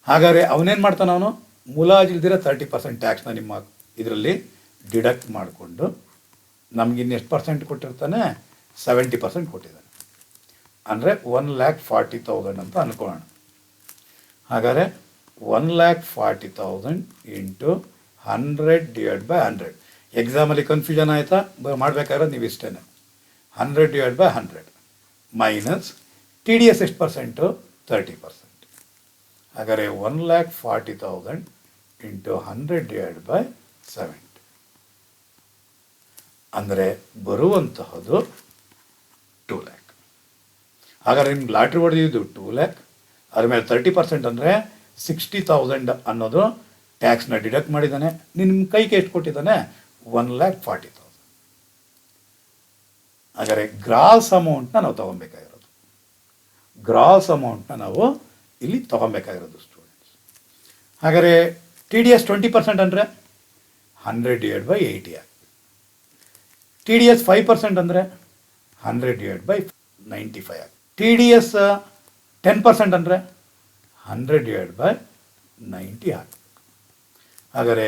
ಹಾಗಾದರೆ ಅವನೇನು ಮಾಡ್ತಾನೆ? ಅವನು ಮುಲಾಜಿಲ್ದಿರ 30% ಟ್ಯಾಕ್ಸ್ನ ನಿಮ್ಮ ಇದರಲ್ಲಿ ಡಿಡಕ್ಟ್ ಮಾಡಿಕೊಂಡು ನಮಗಿನ್ನು ಎಷ್ಟು ಪರ್ಸೆಂಟ್ ಕೊಟ್ಟಿರ್ತಾನೆ? 70% ಕೊಟ್ಟಿದ್ದಾನೆ. ಅಂದರೆ 1,40,000 ಅಂತ ಅಂದ್ಕೊಳ್ಳೋಣ. ಹಾಗಾದರೆ 1,40,000 ಇಂಟು 100/100. ಎಕ್ಸಾಮಲ್ಲಿ ಕನ್ಫ್ಯೂಷನ್ ಆಯಿತಾ? ಮಾಡಬೇಕಾದ್ರೆ ನೀವು ಇಷ್ಟೇ 100/100 ಮೈನಸ್ TDS ಎಷ್ಟು ಪರ್ಸೆಂಟು? 30%. ಹಾಗಾದರೆ 1,40,000 ಇಂಟು 100/70 ಅಂದರೆ ಬರುವಂತಹದ್ದು 2 lakh. ಹಾಗಾದರೆ ನಿಮ್ಗೆ ಲಾಟ್ರಿ ಹೊಡೆದಿದ್ದು 2 lakh, ಅದ್ರ ಮೇಲೆ 30% ಅಂದರೆ 60,000 ಅನ್ನೋದು ಟ್ಯಾಕ್ಸ್ನ ಡಿಡಕ್ಟ್ ಮಾಡಿದ್ದಾನೆ. ನಿಮ್ಮ ಕೈಗೆ ಎಷ್ಟು ಕೊಟ್ಟಿದ್ದಾನೆ? 1,40,000. ಹಾಗಾದರೆ ಗ್ರಾಸ್ ಅಮೌಂಟ್ನ ನಾವು ತೊಗೊಬೇಕಾಗಿರೋದು, ಗ್ರಾಸ್ ಅಮೌಂಟ್ನ ನಾವು ಇಲ್ಲಿ ತೊಗೊಬೇಕಾಗಿರೋದು ಸ್ಟೂಡೆಂಟ್ಸ್. ಹಾಗಾದರೆ TDS 20% ಅಂದರೆ 100/80 ಆಗಿ, TDS 5% ಅಂದರೆ 100/95 ಆಗಿ, TDS 10% ಅಂದರೆ 100/90 ಆಗಿ. ಹಾಗಾದರೆ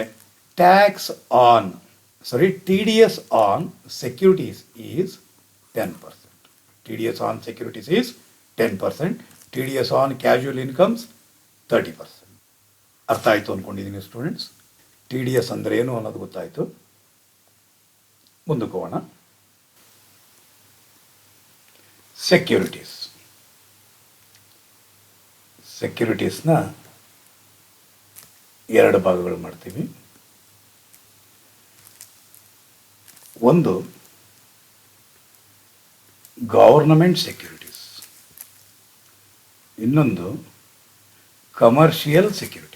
TDS on securities is 10%. TDS on securities is 10%. TDS on casual incomes 30%. ಅರ್ಥ ಆಯಿತು ಅಂದ್ಕೊಂಡಿದ್ದೀನಿ ಸ್ಟೂಡೆಂಟ್ಸ್. TDS ಅಂದರೆ ಏನು ಅನ್ನೋದು ಗೊತ್ತಾಯಿತು. ಮುಂದಕ್ಕೆ ಹೋಗೋಣ. ಸೆಕ್ಯೂರಿಟೀಸ್ನ ಎರಡು ಭಾಗಗಳು ಮಾಡ್ತೀವಿ. ಒಂದು ಗವರ್ನಮೆಂಟ್ ಸೆಕ್ಯೂರಿಟೀಸ್, ಇನ್ನೊಂದು ಕಮರ್ಷಿಯಲ್ ಸೆಕ್ಯೂರಿಟೀಸ್.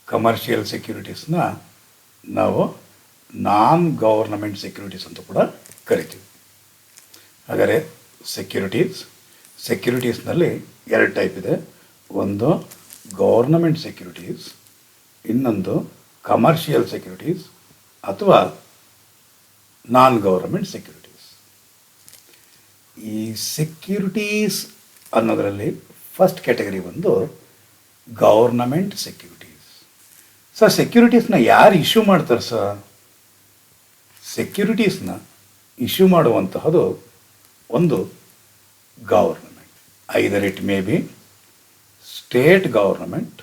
ಕಮರ್ಷಿಯಲ್ ಸೆಕ್ಯೂರಿಟೀಸ್ನ ನಾವು ನಾನ್ ಗವರ್ನಮೆಂಟ್ ಸೆಕ್ಯೂರಿಟೀಸ್ ಅಂತ ಕೂಡ ಕರಿತೀವಿ. ಹಾಗಾದರೆ ಸೆಕ್ಯೂರಿಟೀಸ್ನಲ್ಲಿ ಎರಡು ಟೈಪ್ ಇದೆ. ಒಂದು ಗವರ್ನಮೆಂಟ್ ಸೆಕ್ಯೂರಿಟೀಸ್, ಇನ್ನೊಂದು ಕಮರ್ಷಿಯಲ್ ಸೆಕ್ಯೂರಿಟೀಸ್ ಅಥವಾ ನಾನ್ ಗವರ್ನಮೆಂಟ್ ಸೆಕ್ಯೂರಿಟೀಸ್. ಈ ಸೆಕ್ಯೂರಿಟೀಸ್ ಅನ್ನೋದರಲ್ಲಿ ಫಸ್ಟ್ ಕ್ಯಾಟಗರಿ ಬಂದು ಗವರ್ನಮೆಂಟ್ ಸೆಕ್ಯೂರಿಟೀಸ್. ಸರ್, ಸೆಕ್ಯೂರಿಟೀಸ್ನ ಯಾರು ಇಶ್ಯೂ ಮಾಡ್ತಾರೆ ಸರ್? ಸೆಕ್ಯೂರಿಟೀಸ್ನ ಇಶ್ಯೂ ಮಾಡುವಂತಹದ್ದು ಒಂದು government. Either it may be state government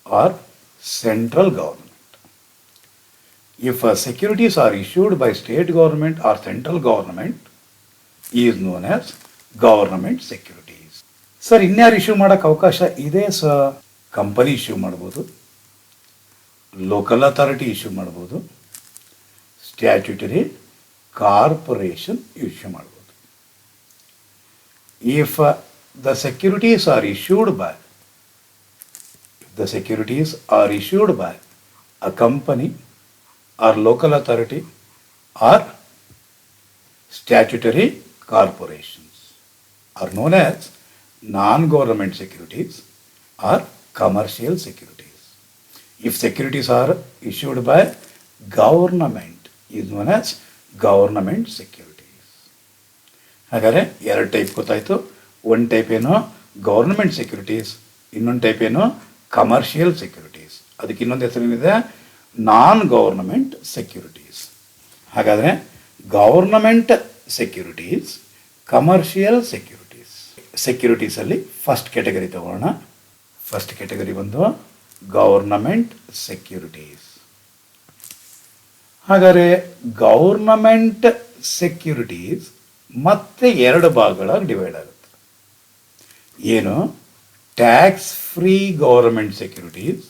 or central government. If securities are issued by state government or central government, is known as government securities. Sir, ಇನ್ಯಾರು issue ಮಾಡೋಕ್ಕೆ ಅವಕಾಶ ಇದೆ ಸರ್? ಕಂಪನಿ ಇಶ್ಯೂ ಮಾಡ್ಬೋದು, local authority issue ಮಾಡ್ಬೋದು, statutory corporation issue ಮಾಡ್ಬೋದು. If the securities are issued by a company or local authority or statutory corporations are known as non-government securities or commercial securities. If securities are issued by government, is known as government securities. ಹಾಗಾದರೆ ಎರಡು type ಗೊತ್ತಾಯಿತು. ಒಂದು type ಏನೋ government securities, ಇನ್ನೊಂದು type ಏನೋ commercial securities. ಅದಕ್ಕೆ ಇನ್ನೊಂದು ಹೆಸರೇನಿದೆ? Non government securities. ಹಾಗಾದರೆ ಗವರ್ನಮೆಂಟ್ ಸೆಕ್ಯೂರಿಟೀಸ್, ಕಮರ್ಷಿಯಲ್ ಸೆಕ್ಯೂರಿಟೀಸ್. ಸೆಕ್ಯೂರಿಟೀಸಲ್ಲಿ ಫಸ್ಟ್ ಕ್ಯಾಟಗರಿ ತಗೋಣ. ಫಸ್ಟ್ ಕ್ಯಾಟಗರಿ ಬಂದು ಗವರ್ನಮೆಂಟ್ ಸೆಕ್ಯೂರಿಟೀಸ್. ಹಾಗಾದರೆ ಗವರ್ನಮೆಂಟ್ ಸೆಕ್ಯೂರಿಟೀಸ್ ಮತ್ತೆ ಎರಡು ಭಾಗಗಳಾಗಿ ಡಿವೈಡ್ ಆಗುತ್ತೆ. ಏನು? Tax free government securities,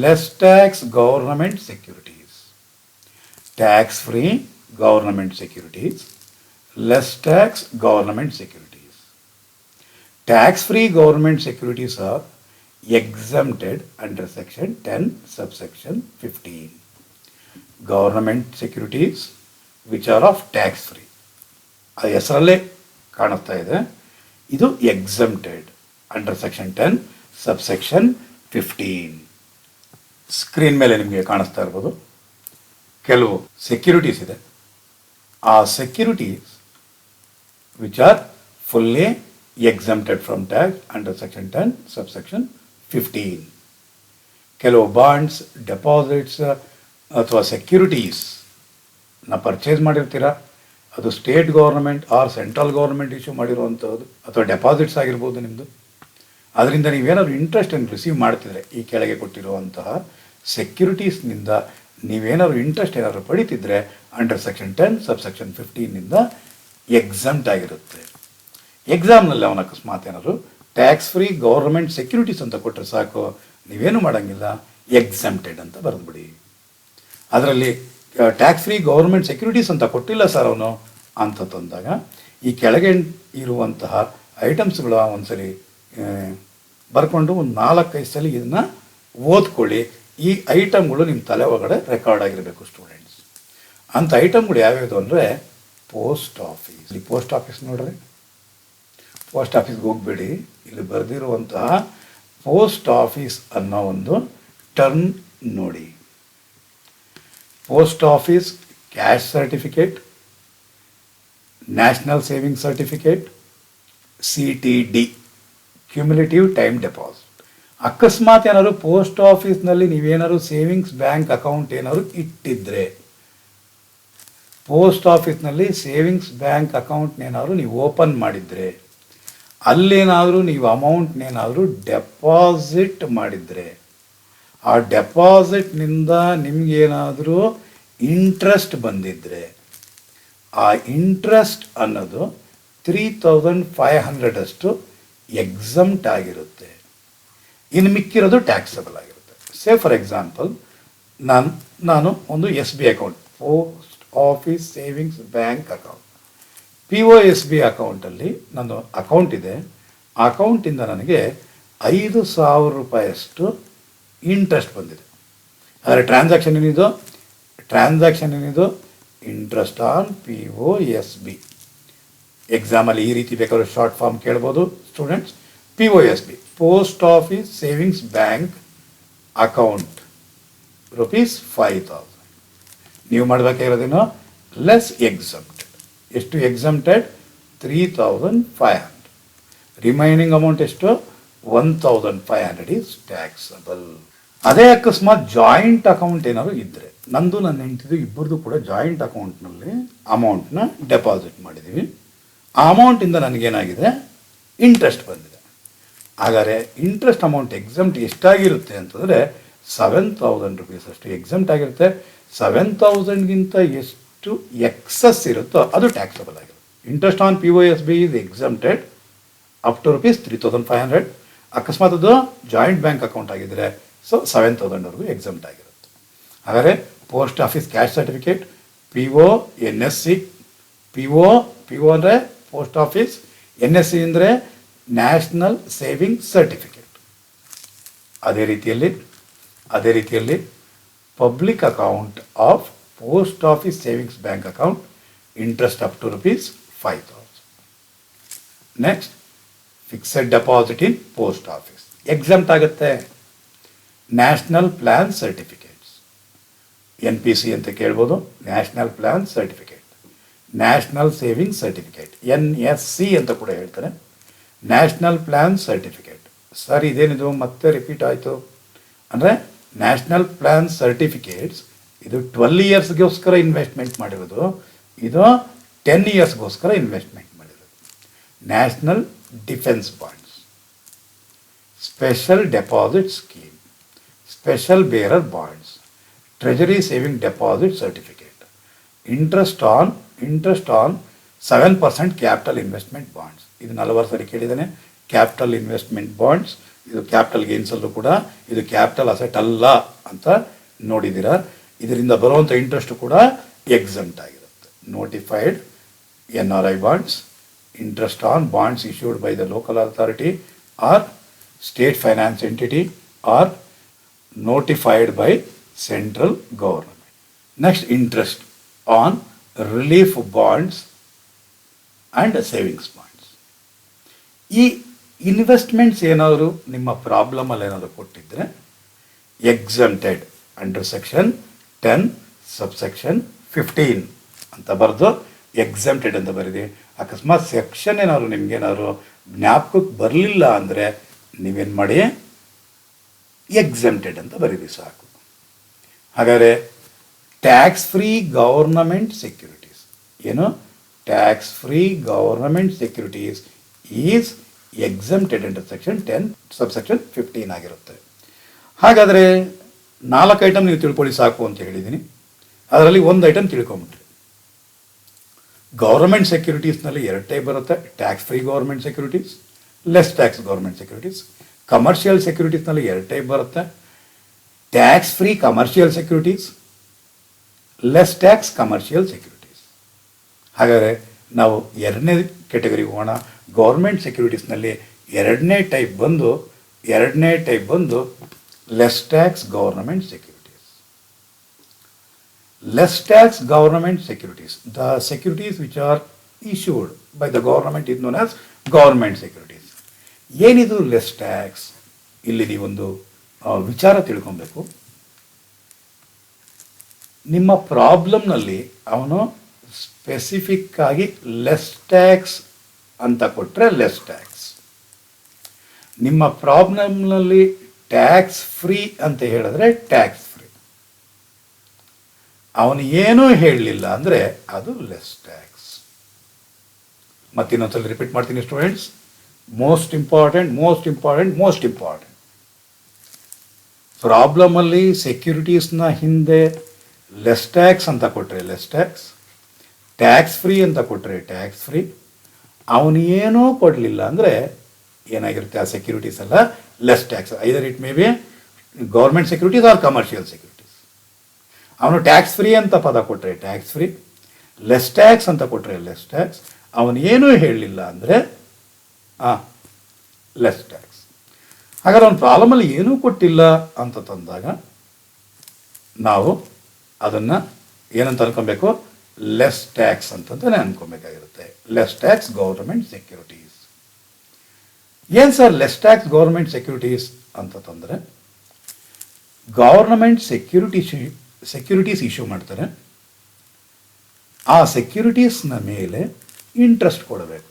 less tax government securities. Tax free government securities, less tax government securities. Tax free government securities are exempted under section 10 subsection 15. Government securities which are of tax free, ಆ ಹೆಸರಲ್ಲೇ ಕಾಣಿಸ್ತಾ ಇದೆ, ಇದು exempted under section 10 subsection 15. Screen ಮೇಲೆ ನಿಮಗೆ ಕಾಣಿಸ್ತಾ ಇರ್ಬೋದು ಕೆಲವು ಸೆಕ್ಯೂರಿಟೀಸ್ ಇದೆ. ಆ securities which R fully exempted from tax under section 10 subsection 15. ಕೆಲವು ಬಾಂಡ್ಸ್, ಡೆಪಾಸಿಟ್ಸ್ ಅಥವಾ ಸೆಕ್ಯೂರಿಟೀಸ್ನ ಪರ್ಚೇಸ್ ಮಾಡಿರ್ತೀರ, ಅದು state government or central government issue ಮಾಡಿರುವಂಥದ್ದು ಅಥವಾ ಡೆಪಾಸಿಟ್ಸ್ ಆಗಿರ್ಬೋದು ನಿಮ್ಮದು. ಅದರಿಂದ ನೀವೇನಾದ್ರು ಇಂಟ್ರೆಸ್ಟನ್ನು ರಿಸೀವ್ ಮಾಡ್ತಿದ್ರೆ ಈ ಕೆಳಗೆ ಕೊಟ್ಟಿರುವಂತಹ ಸೆಕ್ಯೂರಿಟೀಸ್ನಿಂದ ನೀವೇನಾದ್ರು ಇಂಟ್ರೆಸ್ಟ್ ಏನಾದ್ರು ಪಡಿತಿದ್ರೆ ಅಂಡರ್ ಸೆಕ್ಷನ್ 10 ಸಬ್ಸೆಕ್ಷನ್ 15ನಿಂದ ಎಕ್ಸಮ್ಟ್ ಆಗಿರುತ್ತೆ. ಎಕ್ಸಾಮ್ನಲ್ಲಿ ಅವನ ಅಕಸ್ಮಾತ್ ಏನಾದ್ರು ಟ್ಯಾಕ್ಸ್ ಫ್ರೀ ಗೌರ್ಮೆಂಟ್ ಸೆಕ್ಯೂರಿಟೀಸ್ ಅಂತ ಕೊಟ್ಟರೆ ಸಾಕು, ನೀವೇನು ಮಾಡೋಂಗಿಲ್ಲ, ಎಕ್ಸಮ್ಟೆಡ್ ಅಂತ ಬರೆದ್ಬಿಡಿ. ಅದರಲ್ಲಿ ಟ್ಯಾಕ್ಸ್ ಫ್ರೀ ಗೌರ್ಮೆಂಟ್ ಸೆಕ್ಯೂರಿಟೀಸ್ ಅಂತ ಕೊಟ್ಟಿಲ್ಲ ಸರ್ ಅವನು ಅಂತ ತಂದಾಗ ಈ ಕೆಳಗೆ ಇರುವಂತಹ ಐಟಮ್ಸ್ಗಳ ಒಂದ್ಸರಿ ಬರ್ಕೊಂಡು ಒಂದು 4-5 ಸಲ ಇದನ್ನು ಓದ್ಕೊಳ್ಳಿ. ಈ ಐಟಮ್ಗಳು ನಿಮ್ಮ ತಲೆ ಒಳಗಡೆ ರೆಕಾರ್ಡ್ ಆಗಿರಬೇಕು ಸ್ಟೂಡೆಂಟ್ಸ್. ಅಂಥ ಐಟಮ್ಗಳು ಯಾವ್ಯಾವುದು ಅಂದರೆ ಪೋಸ್ಟ್ ಆಫೀಸ್. ಇಲ್ಲಿ ಪೋಸ್ಟ್ ಆಫೀಸ್ ನೋಡ್ರಿ, ಪೋಸ್ಟ್ ಆಫೀಸ್ಗೆ ಹೋಗ್ಬೇಡಿ, ಇಲ್ಲಿ ಬರೆದಿರುವಂತಹ ಪೋಸ್ಟ್ ಆಫೀಸ್ ಅನ್ನೋ ಒಂದು ಟರ್ಮ್ ನೋಡಿ. Post office cash certificate, national saving certificate, CTD cumulative time deposit. ಅಕಸ್ಮಾತ್ ಏನಾದ್ರು ಪೋಸ್ಟ್ ಆಫೀಸ್ನಲ್ಲಿ ನೀವೇನಾದ್ರು ಸೇವಿಂಗ್ಸ್ ಬ್ಯಾಂಕ್ ಅಕೌಂಟ್ ಏನಾದ್ರು ಇಟ್ಟಿದ್ರೆ, ಪೋಸ್ಟ್ ಆಫೀಸ್ನಲ್ಲಿ ಸೇವಿಂಗ್ಸ್ ಬ್ಯಾಂಕ್ ಅಕೌಂಟ್ನೇನಾದ್ರು ನೀವು ಓಪನ್ ಮಾಡಿದರೆ, ಅಲ್ಲೇನಾದರೂ ನೀವು ಅಮೌಂಟ್ನೇನಾದರೂ ಡೆಪಾಸಿಟ್ ಮಾಡಿದರೆ, ಆ ಡೆಪಾಸಿಟ್ನಿಂದ ನಿಮಗೇನಾದರೂ ಇಂಟ್ರೆಸ್ಟ್ ಬಂದಿದ್ದರೆ, ಆ ಇಂಟ್ರೆಸ್ಟ್ ಅನ್ನೋದು 3500 ಅಷ್ಟು ಎಕ್ಸಮ್ಟ್ ಆಗಿರುತ್ತೆ. ಇನ್ನು ಮಿಕ್ಕಿರೋದು ಟ್ಯಾಕ್ಸಬಲ್ ಆಗಿರುತ್ತೆ. ಸೇ ಫಾರ್ ಎಕ್ಸಾಂಪಲ್ ನಾನು ಒಂದು SB account, post office savings bank account, POSB ಅಕೌಂಟಲ್ಲಿ ನನ್ನ ಅಕೌಂಟ್ ಇದೆ. ಆ ಅಕೌಂಟಿಂದ ನನಗೆ 5000 ರೂಪಾಯಿಯಷ್ಟು ಇಂಟ್ರೆಸ್ಟ್ ಬಂದಿದೆ. ಆದರೆ ಟ್ರಾನ್ಸಾಕ್ಷನ್ ಏನಿದು ಇಂಟ್ರೆಸ್ಟ್ ಆನ್ POSB. ಎಕ್ಸಾಮಲ್ಲಿ ಈ ರೀತಿ ಬೇಕಾದ್ರೆ ಶಾರ್ಟ್ ಫಾರ್ಮ್ ಕೇಳ್ಬೋದು students. POSB post office savings bank account ₹5000. ನೀವು ಮಾಡಬೇಕಾಗಿರೋದೇನು ಲೆಸ್ ಎಕ್ಸಮ್ಟೆಡ್. ಎಷ್ಟು ಎಕ್ಸಮ್ಟೆಡ್? 3500. ರಿಮೈನಿಂಗ್ ಅಮೌಂಟ್ ಎಷ್ಟು? 1500 ಈಸ್ ಟ್ಯಾಕ್ಸಬಲ್. ಅದೇ ಅಕಸ್ಮಾತ್ ಜಾಯಿಂಟ್ ಅಕೌಂಟ್ ಏನಾದ್ರು ಇದ್ದರೆ, ನಂದು ನನ್ನ ಹೆಂಡತಿದು ಇಬ್ಬರದು ಕೂಡ ಜಾಯಿಂಟ್ ಅಕೌಂಟ್ನಲ್ಲಿ ಅಮೌಂಟ್ನ ಡೆಪಾಸಿಟ್ ಮಾಡಿದ್ದೀವಿ. ಆ ಅಮೌಂಟಿಂದ ನನಗೇನಾಗಿದೆ? ಇಂಟ್ರೆಸ್ಟ್ ಬಂದಿದೆ. ಹಾಗಾದರೆ ಇಂಟ್ರೆಸ್ಟ್ ಅಮೌಂಟ್ ಎಕ್ಸಮ್ಟ್ ಎಷ್ಟಾಗಿರುತ್ತೆ ಅಂತಂದರೆ 7000 ರೂಪೀಸ್ ಅಷ್ಟು ಎಕ್ಸಮ್ಟ್ ಆಗಿರುತ್ತೆ. 7000ಗಿಂತ ಎಷ್ಟು ಎಕ್ಸಸ್ ಇರುತ್ತೋ ಅದು ಟ್ಯಾಕ್ಸಬಲ್ ಆಗಿರುತ್ತೆ. Interest on POSB is exempted up to ₹3500. ಅಕಸ್ಮಾತ್ ಅದು ಜಾಯಿಂಟ್ ಬ್ಯಾಂಕ್ ಅಕೌಂಟ್ ಆಗಿದ್ದರೆ 7000ವರೆಗೂ ಎಕ್ಸಮ್ಟ್ ಆಗಿರುತ್ತೆ. ಹಾಗಾದರೆ post office cash certificate, PO NSC, PO ಅಂದರೆ ಪೋಸ್ಟ್ ಆಫೀಸ್, NSC ಅಂದರೆ ನ್ಯಾಷನಲ್ ಸೇವಿಂಗ್ ಸರ್ಟಿಫಿಕೇಟ್. ಅದೇ ರೀತಿಯಲ್ಲಿ public account of post office savings bank account, interest up to ₹5000. Next fixed deposit in post office exempt ಆಗುತ್ತೆ. National plan certificates, NPC ಅಂತ ಕೇಳ್ಬೋದು. National plan certificate, national saving certificate, NSC ಅಂತ ಕೂಡ ಹೇಳ್ತಾರೆ. National plan certificate. Sir ಇದೇನಿದು ಮತ್ತೆ repeat ಆಯಿತು ಅಂದರೆ, ನ್ಯಾಷನಲ್ ಪ್ಲ್ಯಾನ್ ಸರ್ಟಿಫಿಕೇಟ್ಸ್ ಇದು 12 ಇಯರ್ಸ್ಗೋಸ್ಕರ ಇನ್ವೆಸ್ಟ್ಮೆಂಟ್ ಮಾಡಿರೋದು, ಇದು 10 ಇಯರ್ಸ್ಗೋಸ್ಕರ ಇನ್ವೆಸ್ಟ್ಮೆಂಟ್ ಮಾಡಿರೋದು. National defence bonds, special deposit scheme, special bearer bonds, treasury saving deposit certificate, interest on 7% capital investment bonds. ಇದು 40 ಸರಿ ಕೇಳಿದ್ದಾನೆ. ಕ್ಯಾಪಿಟಲ್ ಇನ್ವೆಸ್ಟ್ಮೆಂಟ್ ಬಾಂಡ್ಸ್, ಇದು ಕ್ಯಾಪಿಟಲ್ ಗೇನ್ಸಲ್ಲೂ ಕೂಡ ಇದು ಕ್ಯಾಪಿಟಲ್ ಅಸೆಟ್ ಅಲ್ಲ ಅಂತ ನೋಡಿದ್ದೀರಾ. ಇದರಿಂದ ಬರುವಂಥ ಇಂಟ್ರೆಸ್ಟ್ ಕೂಡ ಎಕ್ಸಮ್ಟ್ ಆಗಿರುತ್ತೆ. Notified NRI bonds, interest on bonds issued by the local authority or state finance entity or notified by central government. Next, interest on relief bonds and savings bonds. ಈ investments ಏನಾದರೂ ನಿಮ್ಮ ಪ್ರಾಬ್ಲಮಲ್ಲಿ ಏನಾದರೂ ಕೊಟ್ಟಿದ್ದರೆ exempted under section 10 subsection 15 ಅಂತ ಬರೆದು exempted ಅಂತ ಬರೀರಿ. ಅಕಸ್ಮಾತ್ ಸೆಕ್ಷನ್ ಏನಾದ್ರು ನಿಮಗೇನಾದ್ರು ಜ್ಞಾಪಕಕ್ಕೆ ಬರಲಿಲ್ಲ ಅಂದರೆ ನೀವೇನು ಮಾಡಿ ಎಕ್ಸಮ್ಟೆಡ್ ಅಂತ ಬರೀರಿ ಸಾಕು. ಹಾಗಾದರೆ ಟ್ಯಾಕ್ಸ್ ಫ್ರೀ ಗವರ್ನಮೆಂಟ್ ಸೆಕ್ಯೂರಿಟೀಸ್ ಏನು? Tax free government securities is exempted under section 10 subsection 15 ಆಗಿರುತ್ತೆ. ಹಾಗಾದರೆ 4 ಐಟಮ್ ನೀವು ತಿಳ್ಕೊಳ್ಳಿ ಸಾಕು ಅಂತ ಹೇಳಿದ್ದೀನಿ. ಅದರಲ್ಲಿ ಒಂದು ಐಟಮ್ ತಿಳ್ಕೊಂಬಿಟ್ರಿ. ಗೌರ್ಮೆಂಟ್ ಸೆಕ್ಯೂರಿಟೀಸ್ನಲ್ಲಿ 2 ಟೈಪ್ ಬರುತ್ತೆ. Tax free government securities, less tax government securities. Commercial ಸೆಕ್ಯೂರಿಟೀಸ್ನಲ್ಲಿ 2 ಟೈಪ್ ಬರುತ್ತೆ. Tax free commercial securities, less tax commercial securities. ಹಾಗಾದರೆ ನಾವು 2ನೇ ಕೆಟಗರಿಗೆ ಹೋಗೋಣ. ಗೌರ್ಮೆಂಟ್ ಸೆಕ್ಯೂರಿಟೀಸ್ನಲ್ಲಿ 2ನೇ ಟೈಪ್ ಬಂದು ಎರಡನೇ ಟೈಪ್ ಬಂದು less tax government securities. Less tax government securities, the securities which R issued by the government is known as government securities. ಏನಿದು less tax? ಇಲ್ಲಿ ನೀವೊಂದು ವಿಚಾರ ತಿಳ್ಕೊಬೇಕು. ನಿಮ್ಮ ಪ್ರಾಬ್ಲಮ್ನಲ್ಲಿ ಅವನು ಸ್ಪೆಸಿಫಿಕ್ ಆಗಿ ಲೆಸ್ ಟ್ಯಾಕ್ಸ್ ಅಂತ ಕೊಟ್ಟರೆ ಲೆಸ್ ಟ್ಯಾಕ್ಸ್, ನಿಮ್ಮ ಪ್ರಾಬ್ಲಮ್ನಲ್ಲಿ ಟ್ಯಾಕ್ಸ್ ಫ್ರೀ ಅಂತ ಹೇಳಿದ್ರೆ ಟ್ಯಾಕ್ಸ್ ಫ್ರೀ. ಅವನು ಏನೂ ಹೇಳಲಿಲ್ಲ ಅಂದರೆ ಅದು ಲೆಸ್ ಟ್ಯಾಕ್ಸ್. ಮತ್ತಿನ್ನೊಂದ್ಸಲ ರಿಪೀಟ್ ಮಾಡ್ತೀನಿ ಸ್ಟೂಡೆಂಟ್ಸ್, ಮೋಸ್ಟ್ ಇಂಪಾರ್ಟೆಂಟ್. ಪ್ರಾಬ್ಲಮಲ್ಲಿ ಸೆಕ್ಯೂರಿಟೀಸ್ನ ಹಿಂದೆ ಲೆಸ್ ಟ್ಯಾಕ್ಸ್ ಅಂತ ಕೊಟ್ಟರೆ ಲೆಸ್ ಟ್ಯಾಕ್ಸ್, ಟ್ಯಾಕ್ಸ್ ಫ್ರೀ ಅಂತ ಕೊಟ್ಟರೆ ಟ್ಯಾಕ್ಸ್ ಫ್ರೀ. ಅವನು ಏನೂ ಕೊಡಲಿಲ್ಲ ಅಂದರೆ ಏನಾಗಿರುತ್ತೆ ಆ ಸೆಕ್ಯೂರಿಟೀಸ್ ಎಲ್ಲ less tax. Either it may B government securities or commercial securities. ಅವನು ಟ್ಯಾಕ್ಸ್ ಫ್ರೀ ಅಂತ ಪದ ಕೊಟ್ಟರೆ ಟ್ಯಾಕ್ಸ್ ಫ್ರೀ, ಲೆಸ್ ಟ್ಯಾಕ್ಸ್ ಅಂತ ಕೊಟ್ಟರೆ ಲೆಸ್ ಟ್ಯಾಕ್ಸ್. ಅವನು ಏನೂ ಹೇಳಲಿಲ್ಲ ಅಂದರೆ ಲೆಸ್ ಟ್ಯಾಕ್ಸ್. ಹಾಗಾದ್ರೆ ಅವನ ಪ್ರಾಬ್ಲಮಲ್ಲಿ ಏನೂ ಕೊಟ್ಟಿಲ್ಲ ಅಂತ ತಂದಾಗ ನಾವು ಅದನ್ನು ಏನಂತ ಅನ್ಕೊಬೇಕು? ಲೆಸ್ ಟ್ಯಾಕ್ಸ್ ಅಂತಂತಾನೆ ಅನ್ಕೊಬೇಕಾಗಿರುತ್ತೆ. Less tax government securities. ಏನು sir less tax government securities ಅಂತಂದರೆ, ಗೌರ್ನಮೆಂಟ್ ಸೆಕ್ಯೂರಿಟೀಸ್ ಇಶ್ಯೂ ಮಾಡ್ತಾರೆ. ಆ ಸೆಕ್ಯೂರಿಟೀಸ್ನ ಮೇಲೆ ಇಂಟ್ರೆಸ್ಟ್ ಕೊಡಬೇಕು.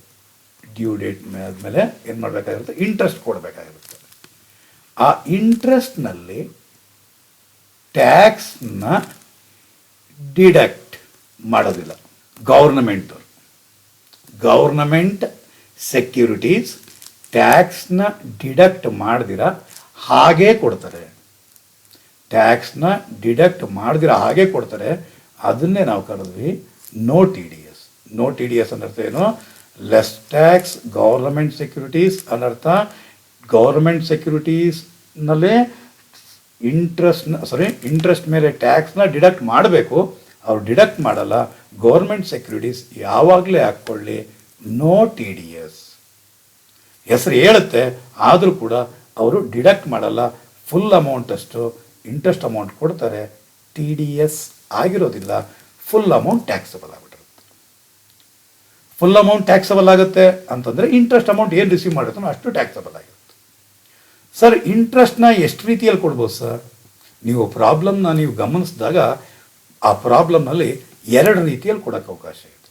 ಡ್ಯೂ ಡೇಟ್ ಆದಮೇಲೆ ಏನು ಮಾಡಬೇಕಾಗಿರುತ್ತೆ? ಇಂಟ್ರೆಸ್ಟ್ ಕೊಡಬೇಕಾಗಿರುತ್ತೆ. ಆ ಇಂಟ್ರೆಸ್ಟ್ನಲ್ಲಿ ಟ್ಯಾಕ್ಸ್ನ ಡಿಡಕ್ಟ್ ಮಾಡೋದಿಲ್ಲ ಗೌರ್ನಮೆಂಟ್ ಸೆಕ್ಯೂರಿಟೀಸ್ ಟ್ಯಾಕ್ಸ್ನ ಡಿಡಕ್ಟ್ ಮಾಡ್ದಿರ ಹಾಗೇ ಕೊಡ್ತಾರೆ. ಟ್ಯಾಕ್ಸ್ನ ಡಿಡಕ್ಟ್ ಮಾಡ್ದಿರ ಹಾಗೆ ಕೊಡ್ತಾರೆ. ಅದನ್ನೇ ನಾವು ಕರೆದ್ವಿ no T D S. No T D S ಅನ್ನರ್ಥ ಏನು? ಲೆಸ್ ಟ್ಯಾಕ್ಸ್ ಗೌರ್ನಮೆಂಟ್ ಸೆಕ್ಯೂರಿಟೀಸ್ ಅನ್ನರ್ಥ ಗೌರ್ಮೆಂಟ್ ಸೆಕ್ಯೂರಿಟೀಸ್ನಲ್ಲೇ ಇಂಟ್ರೆಸ್ಟ್ ಮೇಲೆ ಟ್ಯಾಕ್ಸ್ನ ಡಿಡಕ್ಟ್ ಮಾಡಬೇಕು. ಅವ್ರು ಡಿಡಕ್ಟ್ ಮಾಡಲ್ಲ. ಗೌರ್ಮೆಂಟ್ ಸೆಕ್ಯೂರಿಟೀಸ್ ಯಾವಾಗಲೇ ಹಾಕ್ಕೊಳ್ಳಿ ನೋ ಟಿ ಡಿ ಎಸ್. ಹೆಸರು ಹೇಳುತ್ತೆ, ಆದರೂ ಕೂಡ ಅವರು ಡಿಡಕ್ಟ್ ಮಾಡಲ್ಲ. ಫುಲ್ ಅಮೌಂಟಷ್ಟು ಇಂಟ್ರೆಸ್ಟ್ ಅಮೌಂಟ್ ಕೊಡ್ತಾರೆ. ಟಿ ಡಿ ಎಸ್ ಆಗಿರೋದಿಲ್ಲ. ಫುಲ್ ಅಮೌಂಟ್ ಟ್ಯಾಕ್ಸಬಲ್ ಆಗಿಬಿಟ್ಟಿರುತ್ತೆ. ಫುಲ್ ಅಮೌಂಟ್ ಟ್ಯಾಕ್ಸಬಲ್ ಆಗುತ್ತೆ ಅಂತಂದರೆ ಇಂಟ್ರೆಸ್ಟ್ ಅಮೌಂಟ್ ಏನು ರಿಸೀವ್ ಮಾಡಿರ್ತಾನೋ ಅಷ್ಟು ಟ್ಯಾಕ್ಸಬಲ್ ಆಗಿರುತ್ತೆ. ಸರ್ ಇಂಟ್ರೆಸ್ಟ್ನ ಎಷ್ಟು ರೀತಿಯಲ್ಲಿ ಕೊಡ್ಬೋದು ಸರ್? ನೀವು ಪ್ರಾಬ್ಲಮ್ನ ನೀವು ಗಮನಿಸಿದಾಗ ಆ ಪ್ರಾಬ್ಲಮ್ನಲ್ಲಿ ಎರಡು ರೀತಿಯಲ್ಲಿ ಕೊಡೋಕ್ಕೆ ಅವಕಾಶ ಇದೆ.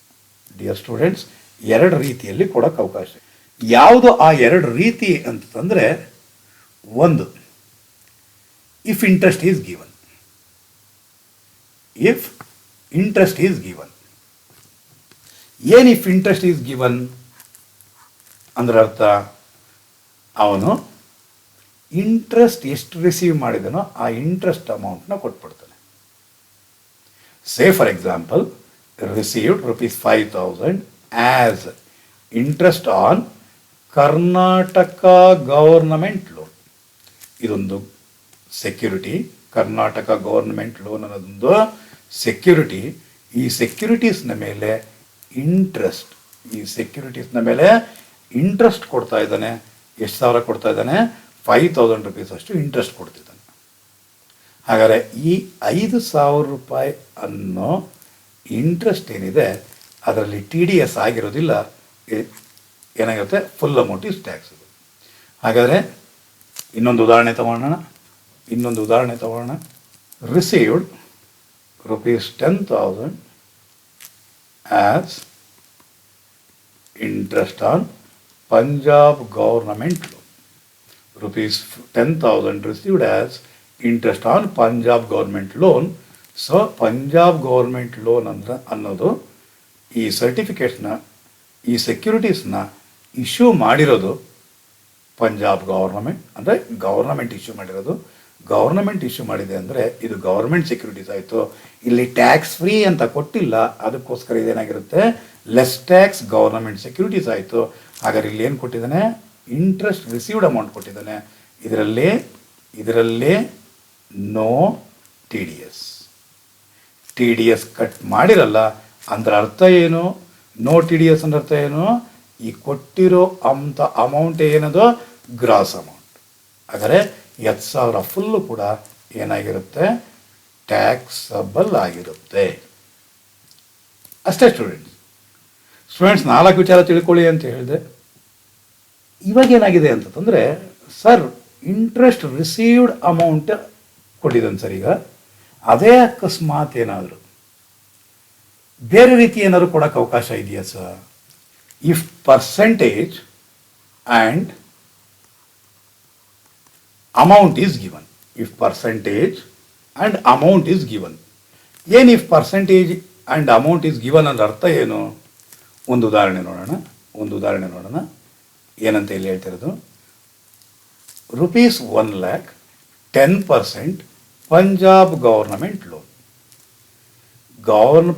ಡಿಯರ್ ಸ್ಟೂಡೆಂಟ್ಸ್, ಎರಡು ರೀತಿಯಲ್ಲಿ ಕೊಡೋಕ್ಕೆ ಅವಕಾಶ ಇದೆ. ಯಾವುದು ಆ ಎರಡು ರೀತಿ ಅಂತಂದರೆ, ಒಂದು if interest is given. If interest is given. ಏನು ಇಫ್ ಇಂಟ್ರೆಸ್ಟ್ ಈಸ್ ಗಿವನ್ ಅಂದ್ರೆ ಅರ್ಥ, ಅವನು ಇಂಟ್ರೆಸ್ಟ್ ಎಷ್ಟು ರಿಸೀವ್ ಮಾಡಿದನೋ ಆ ಇಂಟ್ರೆಸ್ಟ್ ಅಮೌಂಟ್ನ ಕೊಟ್ಬಿಡ್ತಾನೆ. Say for example received ₹5,000 as interest on Karnataka government loan. ಇದೊಂದು ಸೆಕ್ಯೂರಿಟಿ, ಕರ್ನಾಟಕ ಗವರ್ನಮೆಂಟ್ ಲೋನ್ ಅನ್ನೋದೊಂದು ಸೆಕ್ಯೂರಿಟಿ. ಈ ಸೆಕ್ಯೂರಿಟೀಸ್ನ ಮೇಲೆ ಇಂಟ್ರೆಸ್ಟ್ ಕೊಡ್ತಾ ಇದ್ದಾನೆ. ಎಷ್ಟು ಸಾವಿರ ಕೊಡ್ತಾ ಇದ್ದಾನೆ? ₹5,000 ಅಷ್ಟು ಇಂಟ್ರೆಸ್ಟ್ ಕೊಡ್ತಿದ್ದಾನೆ. ಹಾಗಾದರೆ ಈ ₹5,000 ಅನ್ನೋ ಇಂಟ್ರೆಸ್ಟ್ ಏನಿದೆ ಅದರಲ್ಲಿ ಟಿ ಡಿ ಎಸ್ ಆಗಿರೋದಿಲ್ಲ. ಏನಾಗಿರುತ್ತೆ? Full amount is taxable. ಹಾಗಾದರೆ ಇನ್ನೊಂದು ಉದಾಹರಣೆ ತಗೊಳ್ಳೋಣ. Received ₹10,000 as interest on Punjab government loan. ₹10,000 received as interest on Punjab government loan. So Punjab government loan ಅನ್ನೋದು ಈ ಸರ್ಟಿಫಿಕೇಟ್ಸ್ನ, ಈ ಸೆಕ್ಯೂರಿಟೀಸ್ನ ಇಶ್ಯೂ ಮಾಡಿರೋದು ಪಂಜಾಬ್ ಗವರ್ನಮೆಂಟ್. ಅಂದರೆ ಗವರ್ನಮೆಂಟ್ ಇಶ್ಯೂ ಮಾಡಿರೋದು. ಗವರ್ನಮೆಂಟ್ ಇಶ್ಯೂ ಮಾಡಿದೆ ಅಂದರೆ ಇದು ಗವರ್ಮೆಂಟ್ ಸೆಕ್ಯೂರಿಟೀಸ್ ಆಯಿತು. ಇಲ್ಲಿ ಟ್ಯಾಕ್ಸ್ ಫ್ರೀ ಅಂತ ಕೊಟ್ಟಿಲ್ಲ, ಅದಕ್ಕೋಸ್ಕರ ಇದೇನಾಗಿರುತ್ತೆ? ಲೆಸ್ ಟ್ಯಾಕ್ಸ್ ಗವರ್ನಮೆಂಟ್ ಸೆಕ್ಯೂರಿಟೀಸ್ ಆಯಿತು. ಹಾಗಾದ್ರೆ ಇಲ್ಲಿ ಏನು ಕೊಟ್ಟಿದ್ದಾನೆ? ಇಂಟ್ರೆಸ್ಟ್ ರಿಸೀವ್ಡ್ ಅಮೌಂಟ್ ಕೊಟ್ಟಿದ್ದಾನೆ. ಇದರಲ್ಲೇ no T D S. T D S cut ಮಾಡಿರಲ್ಲ. ಅಂದ್ರೆ ಅರ್ಥ ಏನು? ನೋ ಟಿ ಡಿ ಎಸ್ ಅಂದ್ರೆ ಅರ್ಥ ಏನು? ಈ ಕೊಟ್ಟಿರೋ ಅಮೌಂಟ್ ಏನದು? Gross amount. ಹಾಗಾದರೆ 10,000 ಫುಲ್ಲು ಕೂಡ ಏನಾಗಿರುತ್ತೆ, ಟ್ಯಾಕ್ಸಬಲ್ ಆಗಿರುತ್ತೆ. ಅಷ್ಟೇ ಸ್ಟೂಡೆಂಟ್ಸ್ 4 ವಿಚಾರ ತಿಳ್ಕೊಳ್ಳಿ ಅಂತ ಹೇಳಿದೆ. ಇವಾಗ ಏನಾಗಿದೆ ಅಂತಂದರೆ, ಸರ್ ಇಂಟ್ರೆಸ್ಟ್ ರಿಸೀವ್ಡ್ ಅಮೌಂಟ್ ಕೊಟ್ಟಿದ್ದಾನೆ ಸರ್. ಈಗ ಅದೇ ಅಕಸ್ಮಾತ್ ಏನಾದರೂ ಬೇರೆ ರೀತಿ ಏನಾದರೂ ಕೊಡೋಕ್ಕೆ ಅವಕಾಶ ಇದೆಯಾ sir? If percentage and amount is given. If percentage and amount is given. ಏನು if percentage and amount is given ಅಂದ್ರೆ ಅರ್ಥ ಏನು? ಒಂದು ಉದಾಹರಣೆ ನೋಡೋಣ. ಏನಂತ ಇಲ್ಲಿ ಹೇಳ್ತಿರೋದು, ₹1,00,000 10% Punjab government loan.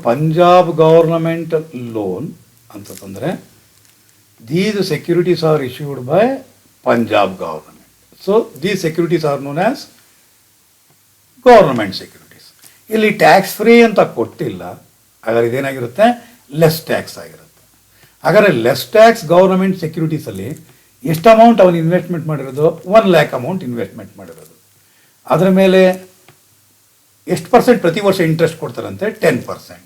Punjab government loan ಅಂತಂದರೆ these securities are issued by Punjab government. So these securities are known as government securities. ಇಲ್ಲಿ ಟ್ಯಾಕ್ಸ್ ಫ್ರೀ ಅಂತ ಕೊಟ್ಟಿಲ್ಲ, ಹಾಗಾದ್ರೆ ಇದೇನಾಗಿರುತ್ತೆ, ಲೆಸ್ ಟ್ಯಾಕ್ಸ್ ಆಗಿರುತ್ತೆ. ಹಾಗಾದರೆ ಲೆಸ್ ಟ್ಯಾಕ್ಸ್ ಗವರ್ನಮೆಂಟ್ ಸೆಕ್ಯೂರಿಟೀಸಲ್ಲಿ ಎಷ್ಟು ಅಮೌಂಟ್ ಅವನು ಇನ್ವೆಸ್ಟ್ಮೆಂಟ್ ಮಾಡಿರೋದು? 1,00,000 ಅಮೌಂಟ್ ಇನ್ವೆಸ್ಟ್ಮೆಂಟ್ ಮಾಡಿರೋದು. ಅದರ ಮೇಲೆ ಎಷ್ಟು ಪರ್ಸೆಂಟ್ ಪ್ರತಿ ವರ್ಷ ಇಂಟ್ರೆಸ್ಟ್ ಕೊಡ್ತಾರಂತೆ? 10%.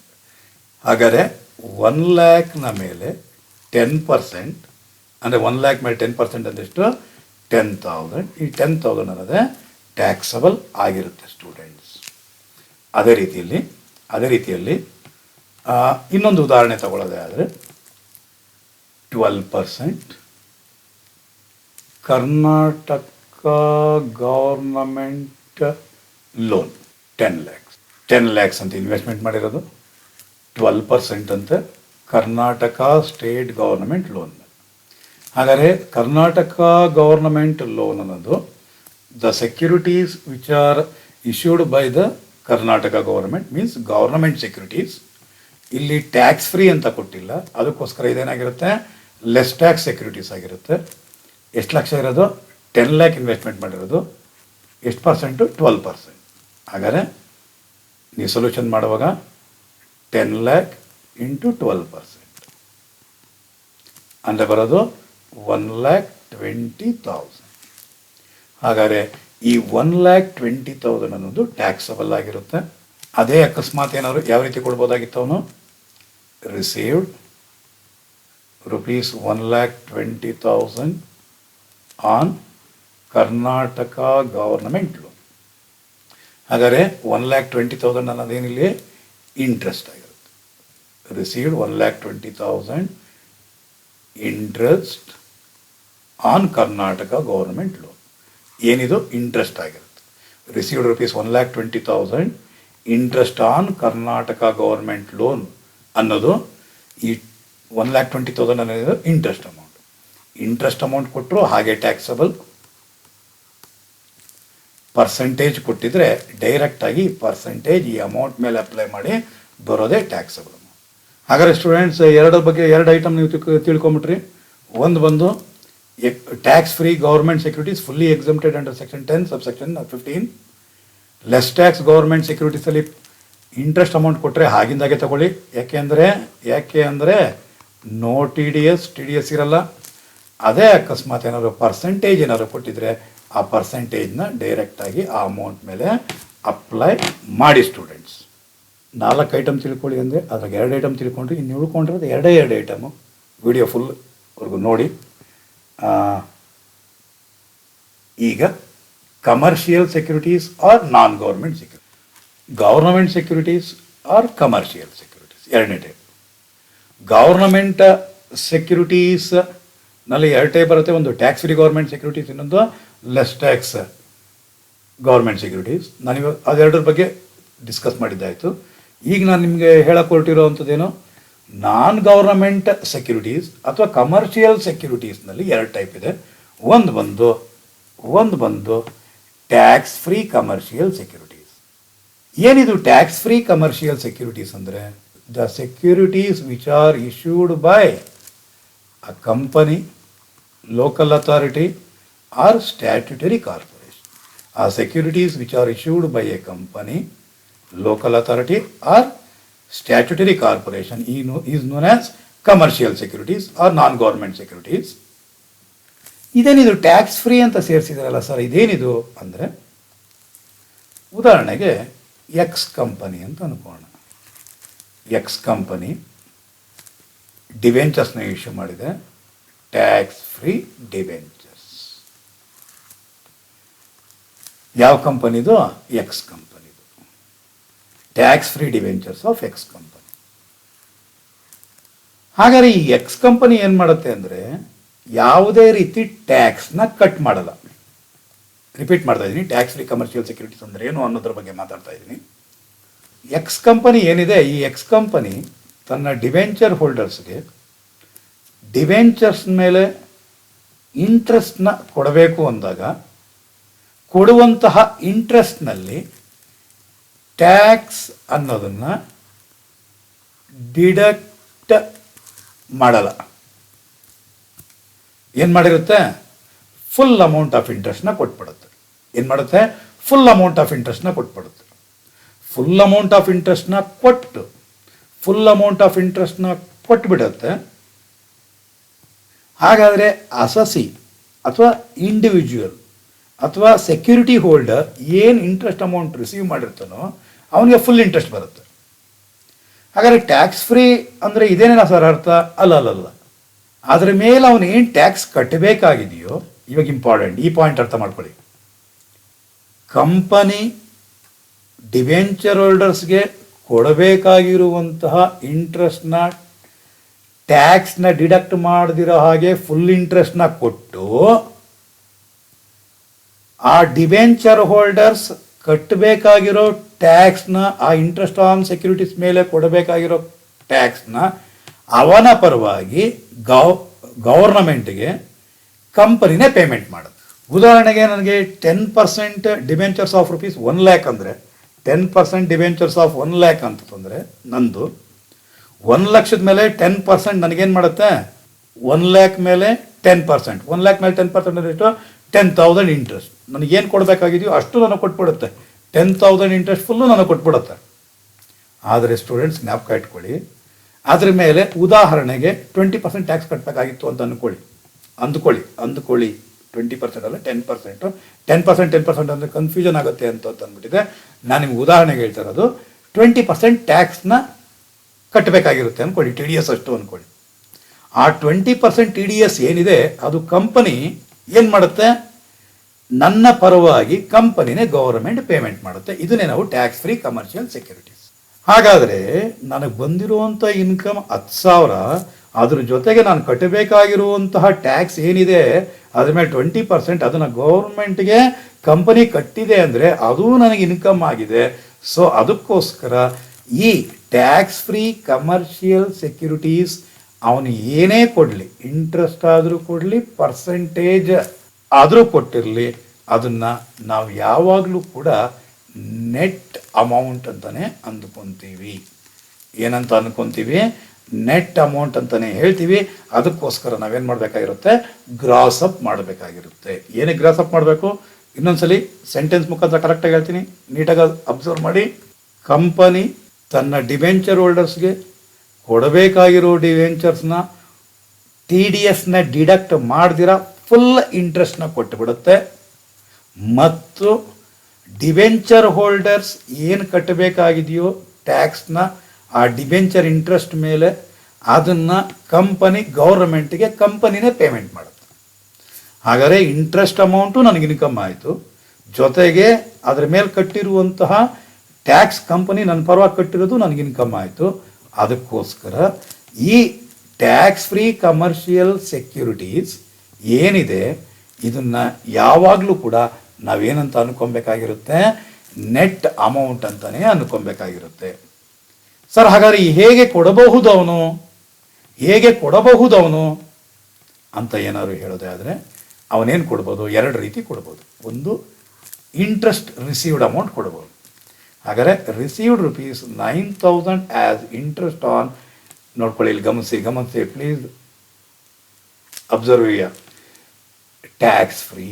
ಹಾಗಾದರೆ 1,00,000ನ ಮೇಲೆ 10%, ಅಂದರೆ 1,00,000 ಮೇಲೆ 10% ಅಂದೆಷ್ಟು? 10,000. ಈ 10,000 ಅನ್ನೋದೇ ಟ್ಯಾಕ್ಸಬಲ್ ಆಗಿರುತ್ತೆ ಸ್ಟೂಡೆಂಟ್ಸ್. ಅದೇ ರೀತಿಯಲ್ಲಿ ಇನ್ನೊಂದು ಉದಾಹರಣೆ ತಗೊಳ್ಳೋದೇ ಆದರೆ 12% ಕರ್ನಾಟಕ ಗವರ್ನಮೆಂಟ್ ಲೋನ್ 10 lakhs ಅಂತ ಇನ್ವೆಸ್ಟ್ಮೆಂಟ್ ಮಾಡಿರೋದು. 12% ಅಂತ ಕರ್ನಾಟಕ ಸ್ಟೇಟ್ ಗವರ್ನಮೆಂಟ್ ಲೋನ್. ಹಾಗಾದರೆ ಕರ್ನಾಟಕ ಗವರ್ನಮೆಂಟ್ ಲೋನ್ ಅನ್ನೋದು the securities which are issued by the Karnataka government means government securities. ಇಲ್ಲಿ ಟ್ಯಾಕ್ಸ್ ಫ್ರೀ ಅಂತ ಕೊಟ್ಟಿಲ್ಲ, ಅದಕ್ಕೋಸ್ಕರ ಇದೇನಾಗಿರುತ್ತೆ, ಲೆಸ್ ಟ್ಯಾಕ್ಸ್ ಸೆಕ್ಯೂರಿಟೀಸ್ ಆಗಿರುತ್ತೆ. ಎಷ್ಟು ಲಕ್ಷ ಇರೋದು? 10 lakh ಇನ್ವೆಸ್ಟ್ಮೆಂಟ್ ಮಾಡಿರೋದು. ಎಷ್ಟು ಪರ್ಸೆಂಟು? 12%. ಹಾಗಾದರೆ ನೀವು ಸೊಲ್ಯೂಷನ್ ಮಾಡುವಾಗ 10 lakh ಇಂಟು 12% ಅಂದರೆ ಬರೋದು 1,20,000. ಹಾಗಾದರೆ ಈ 1,20,000 ಅನ್ನೋದು ಟ್ಯಾಕ್ಸಬಲ್ ಆಗಿರುತ್ತೆ. ಅದೇ ಅಕಸ್ಮಾತ್ ಏನಾದ್ರು ಯಾವ ರೀತಿ ಕೊಡ್ಬೋದಾಗಿತ್ತು ಅವನು? Received ₹1,20,000 on Karnataka government loan. ಹಾಗಾದರೆ 1,20,000 ಅನ್ನೋದೇನಿಲ್ಲಿ ಇಂಟ್ರೆಸ್ಟ್ ಆಗಿರುತ್ತೆ. Received 1,20,000 interest on Karnataka government loan. ಏನಿದು? ಇಂಟ್ರೆಸ್ಟ್ ಆಗಿರುತ್ತೆ. Received ₹1,20,000 interest on Karnataka government loan ಅನ್ನೋದು ಈ 1,20,000 ಅನ್ನೋದು ಇಂಟ್ರೆಸ್ಟ್ ಅಮೌಂಟ್ ಕೊಟ್ಟರು ಹಾಗೆ ಟ್ಯಾಕ್ಸಬಲ್. ಪರ್ಸೆಂಟೇಜ್ ಕೊಟ್ಟಿದ್ರೆ ಡೈರೆಕ್ಟಾಗಿ ಪರ್ಸೆಂಟೇಜ್ ಈ ಅಮೌಂಟ್ ಮೇಲೆ ಅಪ್ಲೈ ಮಾಡಿ ಬರೋದೇ ಟ್ಯಾಕ್ಸಬಲ್. ಹಾಗಾದರೆ ಸ್ಟೂಡೆಂಟ್ಸ್ ಎರಡು ಐಟಮ್ ನೀವು ತಿಳ್ಕೊಂಬಿಟ್ರಿ. ಒಂದು ಬಂದು tax free government securities fully exempted under section 10 subsection 15. Less tax ಗೌರ್ಮೆಂಟ್ ಸೆಕ್ಯೂರಿಟೀಸಲ್ಲಿ ಇಂಟ್ರೆಸ್ಟ್ ಅಮೌಂಟ್ ಕೊಟ್ಟರೆ ಆಗಿಂದಾಗೆ ತಗೊಳ್ಳಿ. ಯಾಕೆ ಅಂದರೆ ನೋ ಟಿ ಡಿ ಎಸ್ ಇರಲ್ಲ. ಅದೇ ಅಕಸ್ಮಾತ್ ಏನಾದರೂ ಪರ್ಸೆಂಟೇಜ್ ಏನಾದರೂ ಕೊಟ್ಟಿದ್ರೆ ಆ ಪರ್ಸೆಂಟೇಜ್ನ ಡೈರೆಕ್ಟಾಗಿ ಆ ಅಮೌಂಟ್ ಮೇಲೆ ಅಪ್ಲೈ ಮಾಡಿ ಸ್ಟೂಡೆಂಟ್ಸ್. 4 ಐಟಮ್ ತಿಳ್ಕೊಳ್ಳಿ ಅಂದರೆ ಅದ್ರಾಗ 2 ಐಟಮ್ ತಿಳ್ಕೊಂಡ್ರಿ, ಇನ್ನು ಉಳ್ಕೊಂಡಿರೋದು 2 ಐಟಮು. ವಿಡಿಯೋ ಫುಲ್ವರೆಗೂ ನೋಡಿ. ಈಗ commercial securities or non government security, government securities or commercial securities, 2ನೇ ಟೈಪ್. ಗೌರ್ನಮೆಂಟ್ ಸೆಕ್ಯೂರಿಟೀಸ್ ನಲ್ಲಿ 2 ಟೈಪ್ ಬರುತ್ತೆ. ಒಂದು ಟ್ಯಾಕ್ಸ್ ಫ್ರೀ ಗೌರ್ಮೆಂಟ್ ಸೆಕ್ಯೂರಿಟೀಸ್, ಇನ್ನೊಂದು ಲೆಸ್ ಟ್ಯಾಕ್ಸ್ ಗೌರ್ಮೆಂಟ್ ಸೆಕ್ಯೂರಿಟೀಸ್. ನಾನಿವಾಗ ಅದೆರಡರ ಬಗ್ಗೆ ಡಿಸ್ಕಸ್ ಮಾಡಿದ್ದಾಯಿತು. ಈಗ ನಾನು ನಿಮಗೆ ಹೇಳಕ್ಕೆ ಹೊರಟಿರೋವಂಥದ್ದೇನು, ನಾನ್ ಗೌರ್ನಮೆಂಟ್ ಸೆಕ್ಯೂರಿಟೀಸ್ ಅಥವಾ ಕಮರ್ಷಿಯಲ್ ಸೆಕ್ಯೂರಿಟೀಸ್ನಲ್ಲಿ 2 ಟೈಪ್ ಇದೆ. ಒಂದು ಬಂದು ಟ್ಯಾಕ್ಸ್ ಫ್ರೀ ಕಮರ್ಷಿಯಲ್ ಸೆಕ್ಯೂರಿಟೀಸ್. ಏನಿದು ಟ್ಯಾಕ್ಸ್ ಫ್ರೀ ಕಮರ್ಷಿಯಲ್ ಸೆಕ್ಯೂರಿಟೀಸ್ ಅಂದರೆ the securities which are issued by a company, local authority or statutory corporation. ಆ securities which are issued by a company, local authority or statutory corporation is known as commercial securities or non-government securities. ಇದೇನಿದು tax free ಅಂತ ಸೇರಿಸಿದಾರಲ್ಲ sir, ಇದೇನಿದು ಅಂದರೆ, ಉದಾಹರಣೆಗೆ X company ಅಂತ ಅನ್ಕೋಣ. X company ಡಿವೆಂಚರ್ಸ್ನ issue ಮಾಡಿದೆ, tax free debentures. ಯಾವ ಕಂಪನಿದು? X ಕಂಪನಿದು. Tax free debentures of X company. ಹಾಗಾದ್ರೆ ಈ ಎಕ್ಸ್ ಕಂಪನಿ ಏನು ಮಾಡುತ್ತೆ ಅಂದರೆ, ಯಾವುದೇ ರೀತಿ ಟ್ಯಾಕ್ಸ್ನ ಕಟ್ ಮಾಡಲ್ಲ. ರಿಪೀಟ್ ಮಾಡ್ತಾ ಇದ್ದೀನಿ, ಟ್ಯಾಕ್ಸ್ ಫ್ರೀ ಕಮರ್ಷಿಯಲ್ ಸೆಕ್ಯೂರಿಟೀಸ್ ಅಂದರೆ ಏನು ಅನ್ನೋದ್ರ ಬಗ್ಗೆ ಮಾತಾಡ್ತಾ ಇದ್ದೀನಿ. ಎಕ್ಸ್ ಕಂಪನಿ ಏನಿದೆ, ಈ ಎಕ್ಸ್ ಕಂಪನಿ ತನ್ನ ಡಿವೆಂಚರ್ ಹೋಲ್ಡರ್ಸ್ಗೆ ಡಿವೆಂಚರ್ಸ್ ಮೇಲೆ ಇಂಟ್ರೆಸ್ಟ್ನ ಕೊಡಬೇಕು ಅಂದಾಗ ಕೊಡುವಂತಹ ಇಂಟ್ರೆಸ್ಟ್ನಲ್ಲಿ ಟ್ಯಾಕ್ಸ್ ಅನ್ನೋದನ್ನು ಡಿಡಕ್ಟ್ ಮಾಡಲ್ಲ. ಏನು ಮಾಡಿರುತ್ತೆ? ಫುಲ್ ಅಮೌಂಟ್ ಆಫ್ ಇಂಟ್ರೆಸ್ಟ್ನ ಕೊಟ್ಬಿಡುತ್ತೆ. ಏನು ಮಾಡುತ್ತೆ? ಫುಲ್ ಅಮೌಂಟ್ ಆಫ್ ಇಂಟ್ರೆಸ್ಟ್ನ ಕೊಟ್ಬಿಡುತ್ತೆ. ಫುಲ್ ಅಮೌಂಟ್ ಆಫ್ ಇಂಟ್ರೆಸ್ಟ್ನ ಕೊಟ್ಬಿಡುತ್ತೆ. ಹಾಗಾದರೆ ಅಸಸಿ ಅಥವಾ ಇಂಡಿವಿಜುವಲ್ ಅಥವಾ ಸೆಕ್ಯೂರಿಟಿ ಹೋಲ್ಡರ್ ಏನು ಇಂಟ್ರೆಸ್ಟ್ ಅಮೌಂಟ್ ರಿಸೀವ್ ಮಾಡಿರ್ತಾನೋ ಅವನಿಗೆ ಫುಲ್ ಇಂಟ್ರೆಸ್ಟ್ ಬರುತ್ತೆ. ಹಾಗಾದರೆ ಟ್ಯಾಕ್ಸ್ ಫ್ರೀ ಅಂದರೆ ಇದೇನೇನ ಸರ್ ಅರ್ಥ? ಅಲ್ಲ. ಅದರ ಮೇಲೆ ಅವನು ಏನು ಟ್ಯಾಕ್ಸ್ ಕಟ್ಟಬೇಕಾಗಿದೆಯೋ, ಇವಾಗ ಇಂಪಾರ್ಟೆಂಟ್, ಈ ಪಾಯಿಂಟ್ ಅರ್ಥ ಮಾಡ್ಕೊಳ್ಳಿ. ಕಂಪನಿ ಡಿವೆಂಚರ್ ಹೋಲ್ಡರ್ಸ್ಗೆ ಕೊಡಬೇಕಾಗಿರುವಂತಹ ಇಂಟ್ರೆಸ್ಟ್ನ ಟ್ಯಾಕ್ಸ್ನ ಡಿಡಕ್ಟ್ ಮಾಡದಿರೋ ಹಾಗೆ ಫುಲ್ ಇಂಟ್ರೆಸ್ಟ್ನ ಕೊಟ್ಟು, ಆ ಡಿವೆಂಚರ್ ಹೋಲ್ಡರ್ಸ್ ಕಟ್ಟಬೇಕಾಗಿರೋ ಟ್ಯಾಕ್ಸ್ನ, ಆ ಇಂಟ್ರೆಸ್ಟ್ ಆನ್ ಸೆಕ್ಯೂರಿಟೀಸ್ ಮೇಲೆ ಕೊಡಬೇಕಾಗಿರೋ ಟ್ಯಾಕ್ಸ್ನ ಅವನ ಪರವಾಗಿ ಗವರ್ನಮೆಂಟ್ಗೆ ಕಂಪನಿನೇ ಪೇಮೆಂಟ್ ಮಾಡುತ್ತೆ. ಉದಾಹರಣೆಗೆ ನನಗೆ 10% ಡಿವೆಂಚರ್ಸ್ ಆಫ್ ರುಪೀಸ್ 1 lakh ಅಂದರೆ 10% ಡಿವೆಂಚರ್ಸ್ ಆಫ್ 1 lakh ಅಂತಂದರೆ ನಂದು 1 ಲಕ್ಷದ ಮೇಲೆ 10% ನನಗೇನು ಮಾಡುತ್ತೆ? 1 lakh ಮೇಲೆ 10%. 1 lakh ಮೇಲೆ 10% ಅಂದರೆ ಎಷ್ಟು? 10,000 ಇಂಟ್ರೆಸ್ಟ್. ನನಗೇನು ಕೊಡಬೇಕಾಗಿದೆಯೋ ಅಷ್ಟು ನನಗೆ ಕೊಟ್ಬಿಡುತ್ತೆ. 10,000 ಇಂಟ್ರೆಸ್ಟ್ ಫುಲ್ಲು ನನಗೆ ಕೊಟ್ಬಿಡುತ್ತೆ. ಆದರೆ ಸ್ಟೂಡೆಂಟ್ಸ್ ಜ್ಞಾಪಕ ಇಟ್ಕೊಳ್ಳಿ, ಅದ್ರ ಮೇಲೆ ಉದಾಹರಣೆಗೆ 20% ಟ್ಯಾಕ್ಸ್ ಕಟ್ಟಬೇಕಾಗಿತ್ತು ಅಂತ ಅಂದ್ಕೊಳ್ಳಿ 20% ಅಲ್ಲ 10%. 10% ಅಂದರೆ ಕನ್ಫ್ಯೂಷನ್ ಆಗುತ್ತೆ ಅಂತ ಅಂದ್ಬಿಟ್ಟಿದೆ. ನಾನು ನಿಮ್ಗೆ ಉದಾಹರಣೆಗೆ ಹೇಳ್ತಾ ಇರೋದು, 20% ಟ್ಯಾಕ್ಸ್ನ ಕಟ್ಟಬೇಕಾಗಿರುತ್ತೆ ಅಂದ್ಕೊಳ್ಳಿ, ಟಿ ಡಿ ಎಸ್ ಅಷ್ಟು ಅಂದ್ಕೊಳ್ಳಿ. ಆ 20% ಟಿ ಡಿ ಎಸ್ ಏನಿದೆ ಅದು ಕಂಪನಿ ಏನು ಮಾಡುತ್ತೆ? ನನ್ನ ಪರವಾಗಿ ಕಂಪನಿನೇ ಗೌರ್ಮೆಂಟ್ ಪೇಮೆಂಟ್ ಮಾಡುತ್ತೆ. ಇದನ್ನೇ ನಾವು ಟ್ಯಾಕ್ಸ್ ಫ್ರೀ ಕಮರ್ಷಿಯಲ್ ಸೆಕ್ಯೂರಿಟೀಸ್. ಹಾಗಾದರೆ ನನಗೆ ಬಂದಿರುವಂಥ ಇನ್ಕಮ್ 10,000, ಅದ್ರ ಜೊತೆಗೆ ನಾನು ಕಟ್ಟಬೇಕಾಗಿರುವಂತಹ ಟ್ಯಾಕ್ಸ್ ಏನಿದೆ ಅದ್ರ ಮೇಲೆ 20% ಅದನ್ನು ಗೌರ್ಮೆಂಟ್ಗೆ ಕಂಪನಿ ಕಟ್ಟಿದೆ ಅಂದರೆ ಅದು ನನಗೆ ಇನ್ಕಮ್ ಆಗಿದೆ. ಸೊ ಅದಕ್ಕೋಸ್ಕರ ಈ ಟ್ಯಾಕ್ಸ್ ಫ್ರೀ ಕಮರ್ಷಿಯಲ್ ಸೆಕ್ಯೂರಿಟೀಸ್ ಅವನು ಏನೇ ಕೊಡಲಿ, ಇಂಟ್ರೆಸ್ಟ್ ಆದರೂ ಕೊಡಲಿ, ಪರ್ಸೆಂಟೇಜ್ ಆದರೂ ಕೊಟ್ಟಿರಲಿ, ಅದನ್ನು ನಾವು ಯಾವಾಗಲೂ ಕೂಡ ನೆಟ್ ಅಮೌಂಟ್ ಅಂತಲೇ ಅಂದ್ಕೊತೀವಿ. ಏನಂತ ಅಂದ್ಕೊತೀವಿ? ನೆಟ್ ಅಮೌಂಟ್ ಅಂತಲೇ ಹೇಳ್ತೀವಿ. ಅದಕ್ಕೋಸ್ಕರ ನಾವೇನು ಮಾಡಬೇಕಾಗಿರುತ್ತೆ? Gross up ಮಾಡಬೇಕಾಗಿರುತ್ತೆ. ಏನಕ್ಕೆ ಗ್ರಾಸ್ ಅಪ್ ಮಾಡಬೇಕು? ಇನ್ನೊಂದ್ಸಲಿ ಸೆಂಟೆನ್ಸ್ ಮುಖಾಂತರ ಕರೆಕ್ಟಾಗಿ ಹೇಳ್ತೀನಿ, ನೀಟಾಗಿ ಅಬ್ಸರ್ವ್ ಮಾಡಿ. ಕಂಪನಿ ತನ್ನ ಡಿವೆಂಚರ್ ಹೋಲ್ಡರ್ಸ್ಗೆ ಕೊಡಬೇಕಾಗಿರೋ ಡಿವೆಂಚರ್ಸ್ನ ಟಿ ಡಿ ಎಸ್ನ ಡಿಡಕ್ಟ್ ಮಾಡ್ದಿರ ಫುಲ್ ಇಂಟ್ರೆಸ್ಟ್ನ ಕೊಟ್ಟುಬಿಡುತ್ತೆ. ಮತ್ತು ಡಿವೆಂಚರ್ ಹೋಲ್ಡರ್ಸ್ ಏನು ಕಟ್ಟಬೇಕಾಗಿದೆಯೋ ಟ್ಯಾಕ್ಸ್ನ ಆ ಡಿವೆಂಚರ್ ಇಂಟ್ರೆಸ್ಟ್ ಮೇಲೆ ಅದನ್ನು ಕಂಪನಿ ಗೌರ್ಮೆಂಟ್ಗೆ ಕಂಪನಿನೇ ಪೇಮೆಂಟ್ ಮಾಡುತ್ತೆ. ಹಾಗಾದರೆ ಇಂಟ್ರೆಸ್ಟ್ ಅಮೌಂಟು ನನಗೆ ಇನ್ಕಮ್ ಆಯಿತು, ಜೊತೆಗೆ ಅದರ ಮೇಲೆ ಕಟ್ಟಿರುವಂತಹ ಟ್ಯಾಕ್ಸ್ ಕಂಪನಿ ನನ್ನ ಪರವಾಗಿ ಕಟ್ಟಿರೋದು ನನಗೆ ಇನ್ಕಮ್ ಆಯಿತು. ಅದಕ್ಕೋಸ್ಕರ ಈ ಟ್ಯಾಕ್ಸ್ ಫ್ರೀ ಕಮರ್ಷಿಯಲ್ ಸೆಕ್ಯೂರಿಟೀಸ್ ಏನಿದೆ ಇದನ್ನು ಯಾವಾಗಲೂ ಕೂಡ ನಾವೇನಂತ ಅನ್ಕೊಬೇಕಾಗಿರುತ್ತೆ? ನೆಟ್ ಅಮೌಂಟ್ ಅಂತಲೇ ಅನ್ಕೊಬೇಕಾಗಿರುತ್ತೆ. ಸರ್ ಹಾಗಾದ್ರೆ ಹೇಗೆ ಕೊಡಬಹುದು ಅವನು ಅಂತ ಏನಾದ್ರು ಹೇಳೋದೇ ಆದರೆ ಅವನೇನು ಕೊಡ್ಬೋದು? 2 ರೀತಿ ಕೊಡ್ಬೋದು. ಒಂದು, ಇಂಟ್ರೆಸ್ಟ್ ರಿಸೀವ್ಡ್ ಅಮೌಂಟ್ ಕೊಡ್ಬೋದು. ಹಾಗಾದರೆ received rupees 9,000 as interest on, ನೋಡ್ಕೊಳ್ಳಿ, ಇಲ್ಲಿ ಗಮನಿಸಿ please observe year. Tax free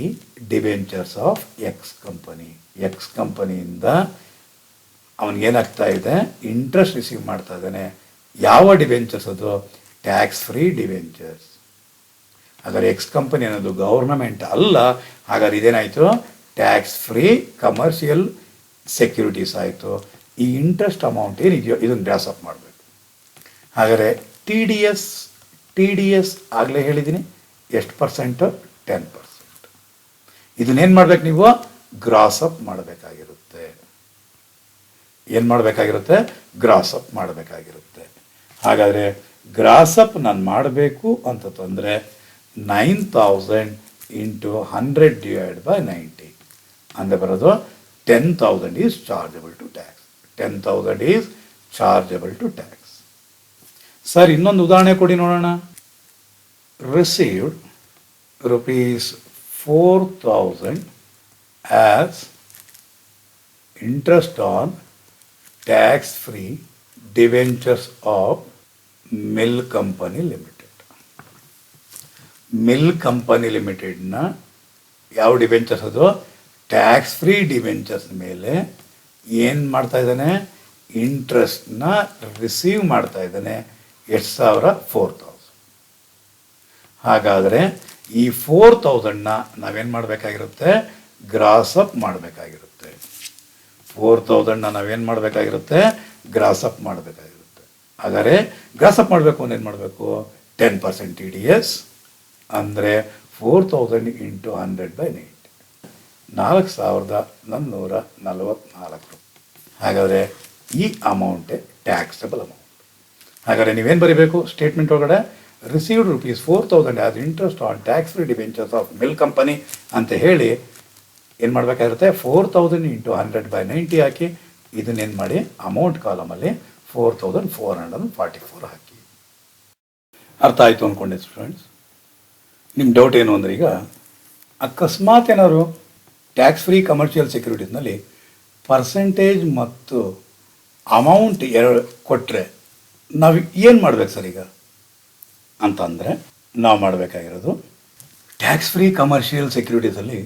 debentures of X ಕಂಪನಿಯಿಂದ ಅವನಿಗೇನಾಗ್ತಾ ಇದೆ? ಇಂಟ್ರೆಸ್ಟ್ ರಿಸೀವ್ ಮಾಡ್ತಾ ಇದ್ದಾನೆ. ಯಾವ ಡಿವೆಂಚರ್ಸ್ ಅದು? Tax free debentures. ಹಾಗಾದ್ರೆ ಎಕ್ಸ್ ಕಂಪನಿ ಅನ್ನೋದು ಗೌರ್ನಮೆಂಟ್ ಅಲ್ಲ. ಹಾಗಾದ್ರೆ ಇದೇನಾಯಿತು, ಟ್ಯಾಕ್ಸ್ ಫ್ರೀ ಕಮರ್ಷಿಯಲ್ ಸೆಕ್ಯೂರಿಟೀಸ್ ಆಯಿತು. ಈ ಇಂಟ್ರೆಸ್ಟ್ ಅಮೌಂಟ್ ಏನಿದೆಯೋ ಇದನ್ನು ಗ್ರಾಸ್ ಅಪ್ ಮಾಡಬೇಕು. ಹಾಗಾದರೆ ಟಿ ಡಿ ಎಸ್ ಆಗಲೇ ಹೇಳಿದ್ದೀನಿ ಎಷ್ಟು ಪರ್ಸೆಂಟು, 10%. ಇದನ್ನೇನು ಮಾಡ್ಬೇಕು ನೀವು, ಗ್ರಾಸ್ ಅಪ್ ಮಾಡಬೇಕಾಗಿರುತ್ತೆ. ಏನು ಮಾಡಬೇಕಾಗಿರುತ್ತೆ, ಗ್ರಾಸ್ ಅಪ್ ಮಾಡಬೇಕಾಗಿರುತ್ತೆ. ಹಾಗಾದರೆ ಗ್ರಾಸ್ ಅಪ್ ನಾನು ಮಾಡಬೇಕು ಅಂತಂದರೆ 9,000 ಇಂಟು 100 ಡಿವೈಡ್ ಬೈ 90 ಅಂದರೆ ಬರೋದು 10,000 is chargeable to tax. 10,000 is chargeable to tax. Sir ಇನ್ನೊಂದು ಉದಾಹರಣೆ ಕೊಡಿ ನೋಡೋಣ. Received rupees 4,000 as interest on tax free debentures of mill company limited. Mill company ಲಿಮಿಟೆಡ್ನ ಯಾವ ಡಿವೆಂಚರ್ಸ್ ಅದು, ಟ್ಯಾಕ್ಸ್ ಫ್ರೀ ಡಿವೆಂಚರ್ಸ್ ಮೇಲೆ ಏನು ಮಾಡ್ತಾ ಇದ್ದಾನೆ, ಇಂಟ್ರೆಸ್ಟ್ನ ರಿಸೀವ್ ಮಾಡ್ತಾ ಇದ್ದಾನೆ. ಎಷ್ಟು ಸಾವಿರ, 4,000. ಹಾಗಾದರೆ ಈ 4,000ನ ನಾವೇನು ಮಾಡಬೇಕಾಗಿರುತ್ತೆ, ಗ್ರಾಸ್ ಅಪ್ ಮಾಡಬೇಕಾಗಿರುತ್ತೆ. 4,000ನ ನಾವೇನು ಮಾಡಬೇಕಾಗಿರುತ್ತೆ, ಗ್ರಾಸ್ ಅಪ್ ಮಾಡಬೇಕಾಗಿರುತ್ತೆ. ಹಾಗಾದರೆ ಗ್ರಾಸ್ ಅಪ್ ಮಾಡಬೇಕು ಅಂದ್ರೆ ಏನು ಮಾಡಬೇಕು, 10% ಟಿ ಡಿ ಎಸ್ ಅಂದರೆ 4,000 ಇಂಟು 100 ಬೈ 90, 4,444. ಹಾಗಾದರೆ ಈ ಅಮೌಂಟೇ ಟ್ಯಾಕ್ಸಬಲ್ ಅಮೌಂಟ್. ಹಾಗಾದರೆ ನೀವೇನು ಬರೀಬೇಕು ಸ್ಟೇಟ್ಮೆಂಟ್ ಒಳಗಡೆ, received rupees 4,000 as interest on tax free debentures of mill company ಅಂತ ಹೇಳಿ ಏನು ಮಾಡಬೇಕಾಗಿರುತ್ತೆ, 4,000 ಇಂಟು 100 ಬೈ 90 ಹಾಕಿ ಇದನ್ನೇನು ಮಾಡಿ ಅಮೌಂಟ್ ಕಾಲಮಲ್ಲಿ 4,444 ಹಾಕಿ. ಅರ್ಥ ಆಯಿತು ಅಂದ್ಕೊಂಡೆ ಸ್ಟೂಡೆಂಟ್ಸ್. ನಿಮ್ಮ ಡೌಟ್ ಏನು ಅಂದರೆ, ಈಗ ಅಕಸ್ಮಾತ್ ಏನಾದ್ರು ಟ್ಯಾಕ್ಸ್ ಫ್ರೀ ಕಮರ್ಷಿಯಲ್ ಸೆಕ್ಯೂರಿಟೀಸ್ನಲ್ಲಿ ಪರ್ಸೆಂಟೇಜ್ ಮತ್ತು ಅಮೌಂಟ್ ಎರಡು ಕೊಟ್ಟರೆ ನಾವು ಏನು ಮಾಡಬೇಕು ಸರ್ ಈಗ ಅಂತಂದರೆ, ನಾವು ಮಾಡಬೇಕಾಗಿರೋದು ಟ್ಯಾಕ್ಸ್ ಫ್ರೀ ಕಮರ್ಷಿಯಲ್ ಸೆಕ್ಯೂರಿಟೀಸಲ್ಲಿ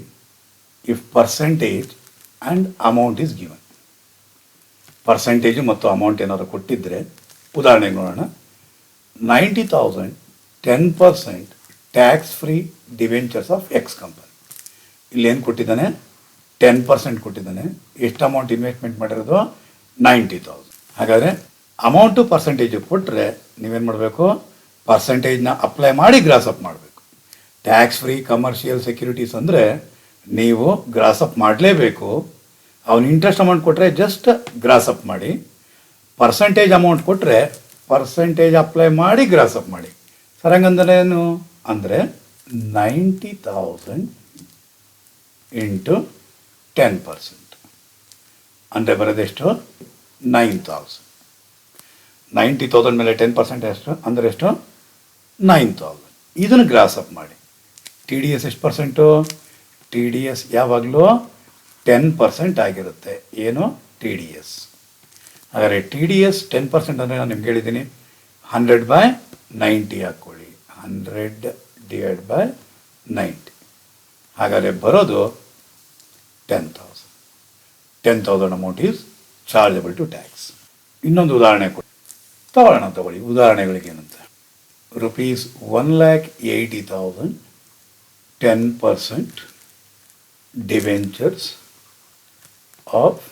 if percentage and amount is given, percentage ಮತ್ತು ಅಮೌಂಟ್ ಏನಾದ್ರು ಕೊಟ್ಟಿದ್ದರೆ, ಉದಾಹರಣೆಗೆ ನೋಡೋಣ, 90,000 10% tax free debentures of X company. ಇಲ್ಲೇನು ಕೊಟ್ಟಿದ್ದಾನೆ, 10% ಕೊಟ್ಟಿದ್ದಾನೆ. ಎಷ್ಟು ಅಮೌಂಟ್ ಇನ್ವೆಸ್ಟ್ಮೆಂಟ್ ಮಾಡಿರೋದು, 90,000. ಹಾಗಾದರೆ ಅಮೌಂಟು ಪರ್ಸೆಂಟೇಜು ಕೊಟ್ಟರೆ ನೀವೇನು ಮಾಡಬೇಕು, ಪರ್ಸೆಂಟೇಜ್ನ ಅಪ್ಲೈ ಮಾಡಿ ಗ್ರಾಸ್ ಅಪ್ ಮಾಡಬೇಕು. ಟ್ಯಾಕ್ಸ್ ಫ್ರೀ ಕಮರ್ಷಿಯಲ್ ಸೆಕ್ಯೂರಿಟೀಸ್ ಅಂದರೆ ನೀವು ಗ್ರಾಸ್ ಅಪ್ ಮಾಡಲೇಬೇಕು. ಅವನು ಇಂಟ್ರೆಸ್ಟ್ ಅಮೌಂಟ್ ಕೊಟ್ಟರೆ ಜಸ್ಟ್ ಗ್ರಾಸ್ ಅಪ್ ಮಾಡಿ, ಪರ್ಸೆಂಟೇಜ್ ಅಮೌಂಟ್ ಕೊಟ್ಟರೆ ಪರ್ಸೆಂಟೇಜ್ ಅಪ್ಲೈ ಮಾಡಿ ಗ್ರಾಸ್ ಅಪ್ ಮಾಡಿ. ಸರ್ ಹಂಗಂದ್ರೆ ಏನು ಅಂದರೆ 90,000 ಇಂಟು 10% ಅಂದರೆ ಬರೋದೆಷ್ಟು, 9,000. 90,000 ಮೇಲೆ 10% ಎಷ್ಟು ಅಂದರೆ ಎಷ್ಟು, 9,000. ಇದನ್ನು ಗ್ರಾಸ್ ಅಪ್ ಮಾಡಿ. ಟಿ ಡಿ ಎಸ್ ಎಷ್ಟು ಪರ್ಸೆಂಟು, ಟಿ ಡಿ ಎಸ್ ಯಾವಾಗಲೂ 10% ಆಗಿರುತ್ತೆ. ಏನು, ಟಿ ಡಿ ಎಸ್. ಹಾಗಾದರೆ ಟಿ ಡಿ ಎಸ್ 10% ಅಂದರೆ ನಾನು ನಿಮ್ಗೆ ಹೇಳಿದ್ದೀನಿ 100 ಬೈ 90 ಹಾಕ್ಕೊಳ್ಳಿ, 100 ಡಿವೈಡ್ ಬೈ 90. ಹಾಗಾದರೆ ಬರೋದು 10,000. 10,000 amount is chargeable to tax. ಇನ್ನೊಂದು ಉದಾಹರಣೆ ತಗೊಳ್ಳಿ ಉದಾಹರಣೆಗಳಿಗೆ ಏನಂತ, rupees 1,80,000 10% debentures of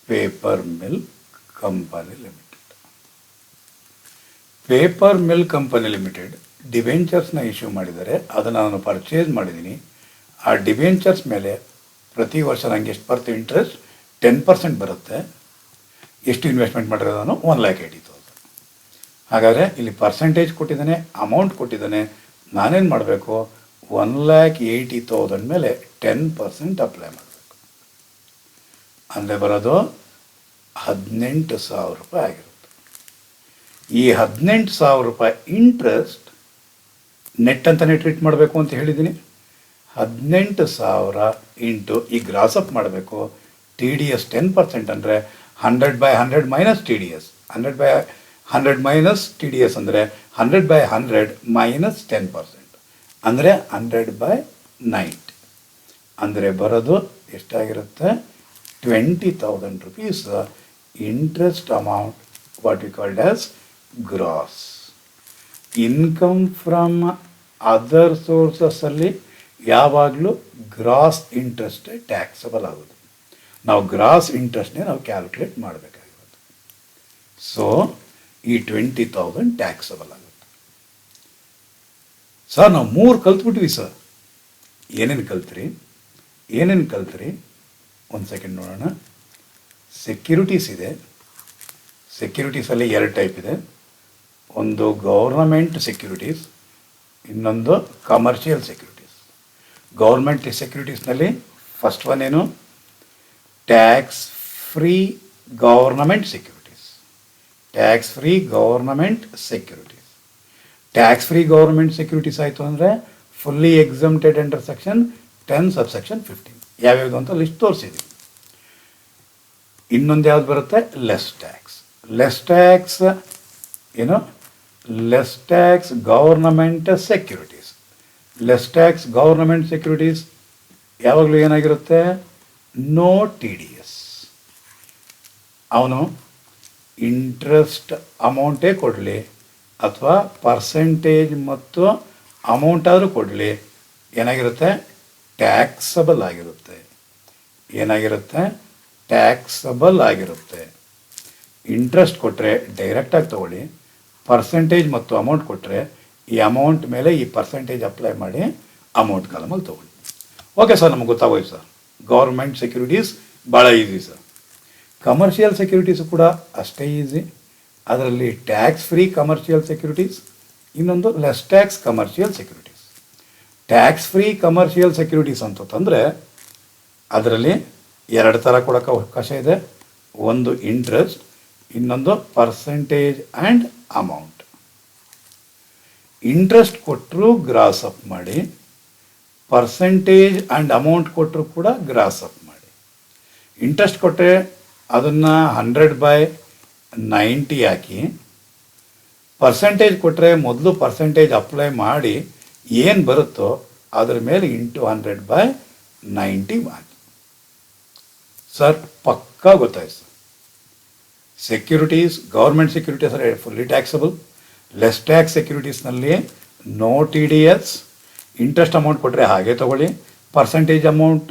paper mill company limited. Paper mill company limited ಡಿವೆಂಚರ್ಸ್ನ ಇಶ್ಯೂ ಮಾಡಿದರೆ ಅದನ್ನು ನಾನು ಪರ್ಚೇಸ್ ಮಾಡಿದ್ದೀನಿ. ಆ ಡಿವೆಂಚರ್ಸ್ ಮೇಲೆ ಪ್ರತಿ ವರ್ಷ ನನಗೆ ಎಷ್ಟು ಬರುತ್ತೆ ಇಂಟ್ರೆಸ್ಟ್, 10% ಬರುತ್ತೆ. ಎಷ್ಟು ಇನ್ವೆಸ್ಟ್ಮೆಂಟ್ ಮಾಡಿರೋದು ನಾನು, 1,80,000. ಹಾಗಾದರೆ ಇಲ್ಲಿ ಪರ್ಸೆಂಟೇಜ್ ಕೊಟ್ಟಿದ್ದಾನೆ, ಅಮೌಂಟ್ ಕೊಟ್ಟಿದ್ದಾನೆ. ನಾನೇನು ಮಾಡಬೇಕು, 1,80,000 ಮೇಲೆ 10% ಅಪ್ಲೈ ಮಾಡಬೇಕು. ಅಂದರೆ ಬರೋದು 18,000 ರೂಪಾಯಿ ಆಗಿರುತ್ತೆ. ಈ 18,000 ರೂಪಾಯಿ ಇಂಟ್ರೆಸ್ಟ್ ನೆಟ್ ಅಂತಲೇ ಟ್ರೀಟ್ ಮಾಡಬೇಕು ಅಂತ ಹೇಳಿದ್ದೀನಿ. 18,000 ಇಂಟು ಈ ಗ್ರಾಸ್ ಅಪ್ ಮಾಡಬೇಕು. ಟಿ ಡಿ ಎಸ್ 10% ಅಂದರೆ 100 by 100 minus T D S. 100 by 100 minus T D S ಅಂದರೆ 100 ಬೈ 100 ಮೈನಸ್ 10% ಅಂದರೆ 100 ಬೈ 90 ಅಂದರೆ ಬರೋದು ಎಷ್ಟಾಗಿರುತ್ತೆ, 20,000 rupees interest amount, what we called as gross. Income from other ಸೋರ್ಸಸ್ಸಲ್ಲಿ ಯಾವಾಗಲೂ ಗ್ರಾಸ್ ಇಂಟ್ರೆಸ್ಟ್ ಟ್ಯಾಕ್ಸಬಲ್ ಆಗೋದು. ನಾವು ಗ್ರಾಸ್ ಇಂಟ್ರೆಸ್ಟ್ನೇ ನಾವು ಕ್ಯಾಲ್ಕುಲೇಟ್ ಮಾಡಬೇಕಾಗಿರೋದು. ಸೊ ಈ 20,000 ಟ್ಯಾಕ್ಸಬಲ್ ಆಗುತ್ತೆ. ಸರ್ ನಾವು 3 ಕಲ್ತ್ಬಿಟ್ವಿ ಸರ್. ಏನೇನು ಕಲ್ತ್ರಿ ಒಂದು ಸೆಕೆಂಡ್ ನೋಡೋಣ. ಸೆಕ್ಯೂರಿಟೀಸ್ ಇದೆ. ಸೆಕ್ಯೂರಿಟೀಸಲ್ಲಿ 2 ಟೈಪ್ ಇದೆ. ಒಂದು ಗೌರ್ನಮೆಂಟ್ ಸೆಕ್ಯೂರಿಟೀಸ್, ಇನ್ನೊಂದು ಕಮರ್ಷಿಯಲ್ ಸೆಕ್ಯೂರಿಟೀಸ್. ಗೌರ್ಮೆಂಟ್ ಸೆಕ್ಯೂರಿಟೀಸ್ನಲ್ಲಿ ಫಸ್ಟ್ ಒನ್ ಏನು? Tax free government securities. Tax free government securities. Tax free government securities ಆಯಿತು ಅಂದರೆ fully exempted under section 10 subsection 15. ಯಾವ್ಯಾವುದು ಅಂತ ಲಿಸ್ಟ್ ತೋರಿಸಿದ್ವಿ. ಇನ್ನೊಂದು ಯಾವ್ದು ಬರುತ್ತೆ? Less tax. ಲೆಸ್ ಟ್ಯಾಕ್ಸ್ ಏನು? Less tax government securities. Less tax government securities ಯಾವಾಗಲೂ ಏನಾಗಿರುತ್ತೆ? No TDS. ಅವನು ಇಂಟ್ರೆಸ್ಟ್ ಅಮೌಂಟೇ ಕೊಡಲಿ ಅಥವಾ ಪರ್ಸೆಂಟೇಜ್ ಮತ್ತು ಅಮೌಂಟ್ ಆದರೂ ಕೊಡಲಿ, ಏನಾಗಿರುತ್ತೆ? ಟ್ಯಾಕ್ಸಬಲ್ ಆಗಿರುತ್ತೆ. ಏನಾಗಿರುತ್ತೆ? ಟ್ಯಾಕ್ಸಬಲ್ ಆಗಿರುತ್ತೆ. ಇಂಟ್ರೆಸ್ಟ್ ಕೊಟ್ಟರೆ ಡೈರೆಕ್ಟಾಗಿ ತೊಗೊಳ್ಳಿ, ಪರ್ಸೆಂಟೇಜ್ ಮತ್ತು ಅಮೌಂಟ್ ಕೊಟ್ಟರೆ ಈ ಅಮೌಂಟ್ ಮೇಲೆ ಈ ಪರ್ಸೆಂಟೇಜ್ ಅಪ್ಲೈ ಮಾಡಿ ಅಮೌಂಟ್ ಕಾಲಮಲ್ಲಿ ತೊಗೊಳ್ಳಿ. ಓಕೆ ಸರ್, ನಮಗೆ ಗೊತ್ತಾಗೋಯ್ತು ಸರ್. ಗೌರ್ಮೆಂಟ್ ಸೆಕ್ಯೂರಿಟೀಸ್ ಭಾಳ ಈಸಿ ಸರ್. ಕಮರ್ಷಿಯಲ್ ಸೆಕ್ಯೂರಿಟೀಸು ಕೂಡ ಅಷ್ಟೇ ಈಸಿ. ಅದರಲ್ಲಿ ಟ್ಯಾಕ್ಸ್ ಫ್ರೀ ಕಮರ್ಷಿಯಲ್ ಸೆಕ್ಯೂರಿಟೀಸ್, ಇನ್ನೊಂದು less tax commercial securities. Tax free commercial securities ಅಂತಂದರೆ ಅದರಲ್ಲಿ 2 ಥರ ಕೊಡೋಕ್ಕೆ ಅವಕಾಶ ಇದೆ. ಒಂದು ಇಂಟ್ರೆಸ್ಟ್, ಇನ್ನೊಂದು ಪರ್ಸೆಂಟೇಜ್ ಆ್ಯಂಡ್ ಅಮೌಂಟ್. ಇಂಟ್ರೆಸ್ಟ್ ಕೊಟ್ಟರು ಗ್ರಾಸ್ ಅಪ್ ಮಾಡಿ, ಪರ್ಸೆಂಟೇಜ್ ಆ್ಯಂಡ್ ಅಮೌಂಟ್ ಕೊಟ್ಟರು ಕೂಡ ಗ್ರಾಸ್ ಅಪ್ ಮಾಡಿ. ಇಂಟ್ರೆಸ್ಟ್ ಕೊಟ್ಟರೆ ಅದನ್ನು 100/90 ಹಾಕಿ, ಪರ್ಸೆಂಟೇಜ್ ಕೊಟ್ಟರೆ ಮೊದಲು ಪರ್ಸೆಂಟೇಜ್ ಅಪ್ಲೈ ಮಾಡಿ ಏನು ಬರುತ್ತೋ ಅದ್ರ ಮೇಲೆ ಇಂಟು 100/90 ಹಾಕಿ. ಸರ್ ಪಕ್ಕಾ ಗೊತ್ತಾಯ್ತು sir. Securities, government securities are fully taxable. Less tax ಸೆಕ್ಯೂರಿಟೀಸ್ನಲ್ಲಿ ನೋ TDS. ಇಂಟ್ರೆಸ್ಟ್ ಅಮೌಂಟ್ ಕೊಟ್ಟರೆ ಹಾಗೆ ತೊಗೊಳ್ಳಿ, ಪರ್ಸೆಂಟೇಜ್ ಅಮೌಂಟ್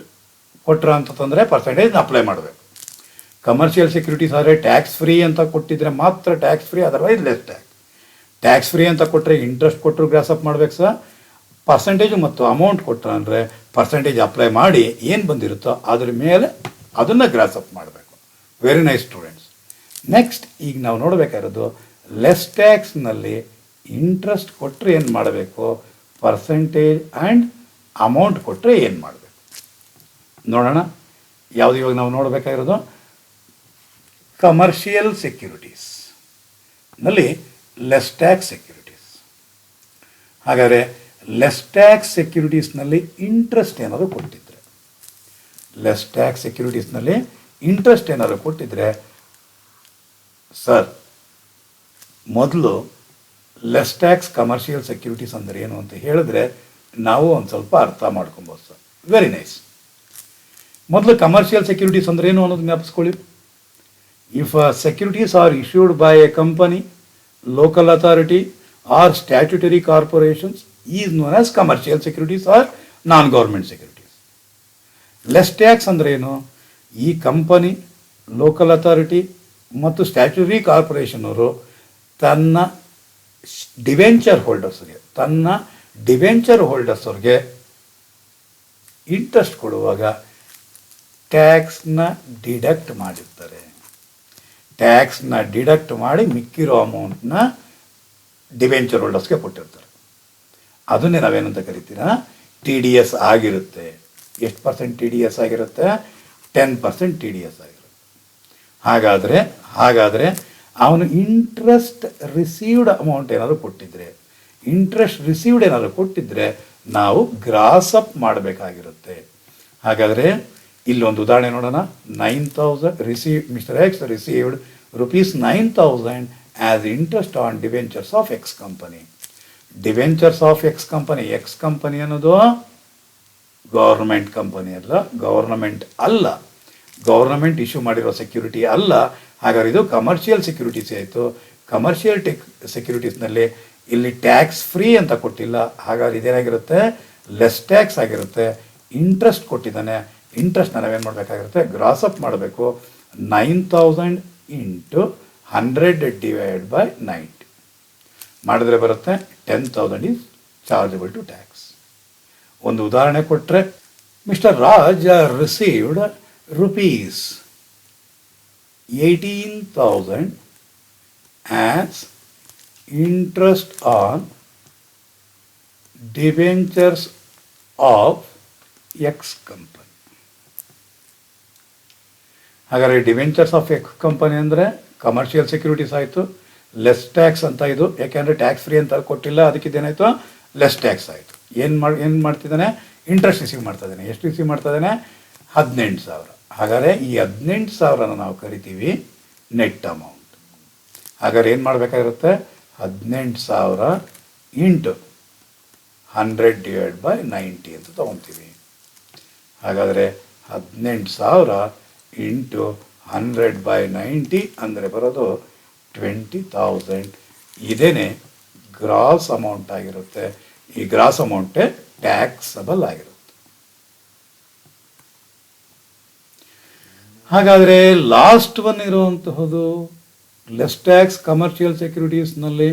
ಕೊಟ್ಟರೆ ಅಂತಂದರೆ ಪರ್ಸೆಂಟೇಜ್ನ ಅಪ್ಲೈ ಮಾಡಬೇಕು. ಕಮರ್ಷಿಯಲ್ ಸೆಕ್ಯೂರಿಟೀಸ್ ಆದರೆ ಟ್ಯಾಕ್ಸ್ ಫ್ರೀ ಅಂತ ಕೊಟ್ಟಿದ್ರೆ ಮಾತ್ರ tax free, otherwise less tax. Tax free ಅಂತ ಕೊಟ್ಟರೆ ಇಂಟ್ರೆಸ್ಟ್ ಕೊಟ್ಟರು ಗ್ರಾಸ್ ಅಪ್ ಮಾಡಬೇಕು ಸರ್. ಪರ್ಸೆಂಟೇಜು ಮತ್ತು ಅಮೌಂಟ್ ಕೊಟ್ಟರೆ ಅಂದರೆ ಪರ್ಸೆಂಟೇಜ್ ಅಪ್ಲೈ ಮಾಡಿ ಏನು ಬಂದಿರುತ್ತೋ ಅದ್ರ ಮೇಲೆ ಅದನ್ನು ಗ್ರಾಸ್ ಅಪ್ ಮಾಡಬೇಕು. Very nice students. ನೆಕ್ಸ್ಟ್ ಈಗ ನಾವು ನೋಡಬೇಕಾಗಿರೋದು ಲೆಸ್ ಟ್ಯಾಕ್ಸ್ನಲ್ಲಿ ಇಂಟ್ರೆಸ್ಟ್ ಕೊಟ್ಟರೆ ಏನು ಮಾಡಬೇಕು, ಪರ್ಸೆಂಟೇಜ್ ಆ್ಯಂಡ್ ಅಮೌಂಟ್ ಕೊಟ್ಟರೆ ಏನು ಮಾಡಬೇಕು ನೋಡೋಣ. ಯಾವುದು ಇವಾಗ ನಾವು ನೋಡಬೇಕಾಗಿರೋದು ಕಮರ್ಷಿಯಲ್ ಸೆಕ್ಯೂರಿಟೀಸ್ನಲ್ಲಿ ಲೆಸ್ ಟ್ಯಾಕ್ಸ್ ಸೆಕ್ಯೂರಿಟೀಸ್. ಹಾಗಾದರೆ ಲೆಸ್ ಟ್ಯಾಕ್ಸ್ ಸೆಕ್ಯೂರಿಟೀಸ್ನಲ್ಲಿ ಇಂಟ್ರೆಸ್ಟ್ ಏನಾದರೂ ಕೊಟ್ಟಿದ್ದರೆ, ಲೆಸ್ ಟ್ಯಾಕ್ಸ್ ಸೆಕ್ಯೂರಿಟೀಸ್ನಲ್ಲಿ ಇಂಟ್ರೆಸ್ಟ್ ಏನಾದರೂ ಕೊಟ್ಟಿದ್ದರೆ ಸರ್, ಮೊದಲು ಲೆಸ್ ಟ್ಯಾಕ್ಸ್ ಕಮರ್ಷಿಯಲ್ ಸೆಕ್ಯೂರಿಟೀಸ್ ಅಂದರೆ ಏನು ಅಂತ ಹೇಳಿದ್ರೆ ನಾವು ಒಂದು ಸ್ವಲ್ಪ ಅರ್ಥ ಮಾಡ್ಕೊಬೋದು ಸರ್. Very nice. ಮೊದಲು ಕಮರ್ಷಿಯಲ್ ಸೆಕ್ಯೂರಿಟೀಸ್ ಅಂದರೆ ಏನು ಅನ್ನೋದು ಜ್ಞಾಪಿಸ್ಕೊಳ್ಳಿ. If securities are issued by a company, local authority or statutory corporations is known as commercial securities or non government securities. Less tax ಅಂದರೆ ಏನು? ಈ ಕಂಪನಿ, ಲೋಕಲ್ ಅಥಾರಿಟಿ ಮತ್ತು statutory corporation ಅವರು ತನ್ನ ಡಿವೆಂಚರ್ ಹೋಲ್ಡರ್ಸ್ಗೆ ಇಂಟ್ರೆಸ್ಟ್ ಕೊಡುವಾಗ ಟ್ಯಾಕ್ಸ್ನ ಡಿಡಕ್ಟ್ ಮಾಡಿರ್ತಾರೆ. ಟ್ಯಾಕ್ಸ್ನ deduct ಮಾಡಿ ಮಿಕ್ಕಿರೋ ಅಮೌಂಟ್ನ ಡಿವೆಂಚರ್ ಹೋಲ್ಡರ್ಸ್ಗೆ ಕೊಟ್ಟಿರ್ತಾರೆ. ಅದನ್ನೇ ನಾವೇನಂತ ಕರಿತೀರಾ? TDS ಆಗಿರುತ್ತೆ. ಎಷ್ಟು ಪರ್ಸೆಂಟ್ TDS ಆಗಿರುತ್ತೆ? 10% TDS ಆಗಿರುತ್ತೆ. ಹಾಗಾದರೆ ಅವನು ಇಂಟ್ರೆಸ್ಟ್ ರಿಸೀವ್ಡ್ ಅಮೌಂಟ್ ಏನಾದರೂ ಕೊಟ್ಟಿದ್ದರೆ ನಾವು ಗ್ರಾಸ್ ಅಪ್ ಮಾಡಬೇಕಾಗಿರುತ್ತೆ. ಹಾಗಾದರೆ ಇಲ್ಲೊಂದು ಉದಾಹರಣೆ ನೋಡೋಣ. 9,000 mister X received ₹9,000 as interest on debentures of X company. Debentures of X company ಅನ್ನೋದು ಗೌರ್ಮೆಂಟ್ ಕಂಪನಿ ಅಲ್ಲ, ಗೌರ್ಮೆಂಟ್ ಇಶ್ಯೂ ಮಾಡಿರೋ ಸೆಕ್ಯೂರಿಟಿ ಅಲ್ಲ. ಹಾಗಾದ್ರೆ ಇದು ಕಮರ್ಷಿಯಲ್ ಸೆಕ್ಯೂರಿಟೀಸ್ ಆಯಿತು. ಕಮರ್ಷಿಯಲ್ ಸೆಕ್ಯೂರಿಟೀಸ್ನಲ್ಲಿ ಇಲ್ಲಿ ಟ್ಯಾಕ್ಸ್ ಫ್ರೀ ಅಂತ ಕೊಟ್ಟಿಲ್ಲ, ಹಾಗಾದ್ರೆ ಇದೇನಾಗಿರುತ್ತೆ, ಲೆಸ್ ಟ್ಯಾಕ್ಸ್ ಆಗಿರುತ್ತೆ. ಇಂಟ್ರೆಸ್ಟ್ ಕೊಟ್ಟಿದ್ದಾನೆ, ಇಂಟ್ರೆಸ್ಟ್ನ ನಾವೇನು ಮಾಡಬೇಕಾಗಿರುತ್ತೆ, ಗ್ರಾಸ್ ಅಪ್ ಮಾಡಬೇಕು. 9,000 ಇಂಟು 100 ಡಿವೈಡ್ ಬೈ 90 ಮಾಡಿದ್ರೆ ಬರುತ್ತೆ 10,000 ಈಸ್ ಚಾರ್ಜಬಲ್ ಟು ಟ್ಯಾಕ್ಸ್. ಒಂದು ಉದಾಹರಣೆ ಕೊಟ್ಟರೆ, mister Raj received rupees 18,000 as interest on debentures of X company. ಹಾಗಾದರೆ ಡಿವೆಂಚರ್ಸ್ ಆಫ್ ಎಕ್ಸ್ ಕಂಪನಿ ಅಂದರೆ ಕಮರ್ಷಿಯಲ್ ಸೆಕ್ಯೂರಿಟೀಸ್ ಆಯಿತು, ಲೆಸ್ ಟ್ಯಾಕ್ಸ್ ಅಂತ ಇದು, ಯಾಕೆಂದರೆ ಟ್ಯಾಕ್ಸ್ ಫ್ರೀ ಅಂತ ಕೊಟ್ಟಿಲ್ಲ, ಅದಕ್ಕಿದ್ದೇನಾಯಿತು, ಲೆಸ್ ಟ್ಯಾಕ್ಸ್ ಆಯಿತು. ಏನು ಮಾಡ್ತಿದ್ದಾನೆ, ಇಂಟ್ರೆಸ್ಟ್ ರಿಸೀವ್ ಮಾಡ್ತಾ ಇದ್ದಾನೆ. ಎಷ್ಟು ರಿಸೀವ್ ಮಾಡ್ತಾ ಇದ್ದಾನೆ, 18,000. ಹಾಗಾದರೆ ಈ 18,000 ನಾವು ಕರಿತೀವಿ ನೆಟ್ ಅಮೌಂಟ್. ಹಾಗಾದ್ರೆ ಏನು ಮಾಡಬೇಕಾಗಿರುತ್ತೆ, 18,000 ಇಂಟು 100 ಡಿವೈಡ್ ಬೈ 90 ಅಂತ ತೊಗೊತೀವಿ. ಹಾಗಾದರೆ 18,000 ಇಂಟು 100 ಬೈ 90 ಅಂದರೆ ಬರೋದು 20,000. ಇದೇನೆ ಗ್ರಾಸ್ ಅಮೌಂಟ್ ಆಗಿರುತ್ತೆ. ಈ ಗ್ರಾಸ್ ಅಮೌಂಟೇ ಟ್ಯಾಕ್ಸಬಲ್ ಆಗಿರುತ್ತೆ. ಹಾಗಾದರೆ ಲಾಸ್ಟ್ ಒನ್ ಇರುವಂತಹದ್ದು ಲೆಸ್ ಟ್ಯಾಕ್ಸ್ ಕಮರ್ಷಿಯಲ್ ಸೆಕ್ಯೂರಿಟೀಸ್ನಲ್ಲಿ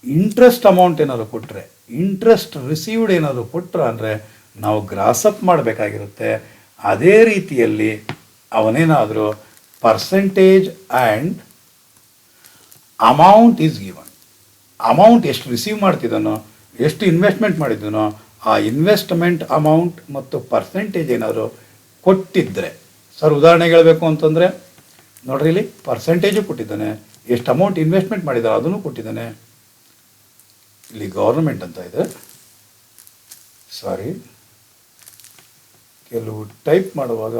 ಇಂಟ್ರೆಸ್ಟ್ ಅಮೌಂಟ್ ಏನಾದರೂ ಕೊಟ್ಟರೆ, ಇಂಟ್ರೆಸ್ಟ್ ರಿಸೀವ್ಡ್ ಏನಾದರೂ ಕೊಟ್ಟರೆ ಅಂದರೆ ನಾವು ಗ್ರಾಸಪ್ ಮಾಡಬೇಕಾಗಿರುತ್ತೆ. ಅದೇ ರೀತಿಯಲ್ಲಿ ಅವನೇನಾದರೂ percentage and amount is given. Amount ಎಷ್ಟು ರಿಸೀವ್ ಮಾಡ್ತಿದ್ದಾನೋ, ಎಷ್ಟು ಇನ್ವೆಸ್ಟ್ಮೆಂಟ್ ಮಾಡಿದ್ದಾನೋ, ಆ ಇನ್ವೆಸ್ಟ್ಮೆಂಟ್ ಅಮೌಂಟ್ ಮತ್ತು ಪರ್ಸೆಂಟೇಜ್ ಏನಾದರೂ ಕೊಟ್ಟಿದ್ದರೆ, ಸರ್ ಉದಾಹರಣೆಗೆ ಹೇಳಬೇಕು ಅಂತಂದರೆ ನೋಡ್ರಿ, ಇಲ್ಲಿ ಪರ್ಸೆಂಟೇಜು ಕೊಟ್ಟಿದ್ದಾನೆ, ಎಷ್ಟು ಅಮೌಂಟ್ ಇನ್ವೆಸ್ಟ್ಮೆಂಟ್ ಮಾಡಿದ್ದಾರೆ ಅದನ್ನು ಕೊಟ್ಟಿದ್ದಾನೆ. ಇಲ್ಲಿ ಗೌರ್ಮೆಂಟ್ ಅಂತ ಇದೆ, ಸಾರಿ ಕೆಲವು ಟೈಪ್ ಮಾಡುವಾಗ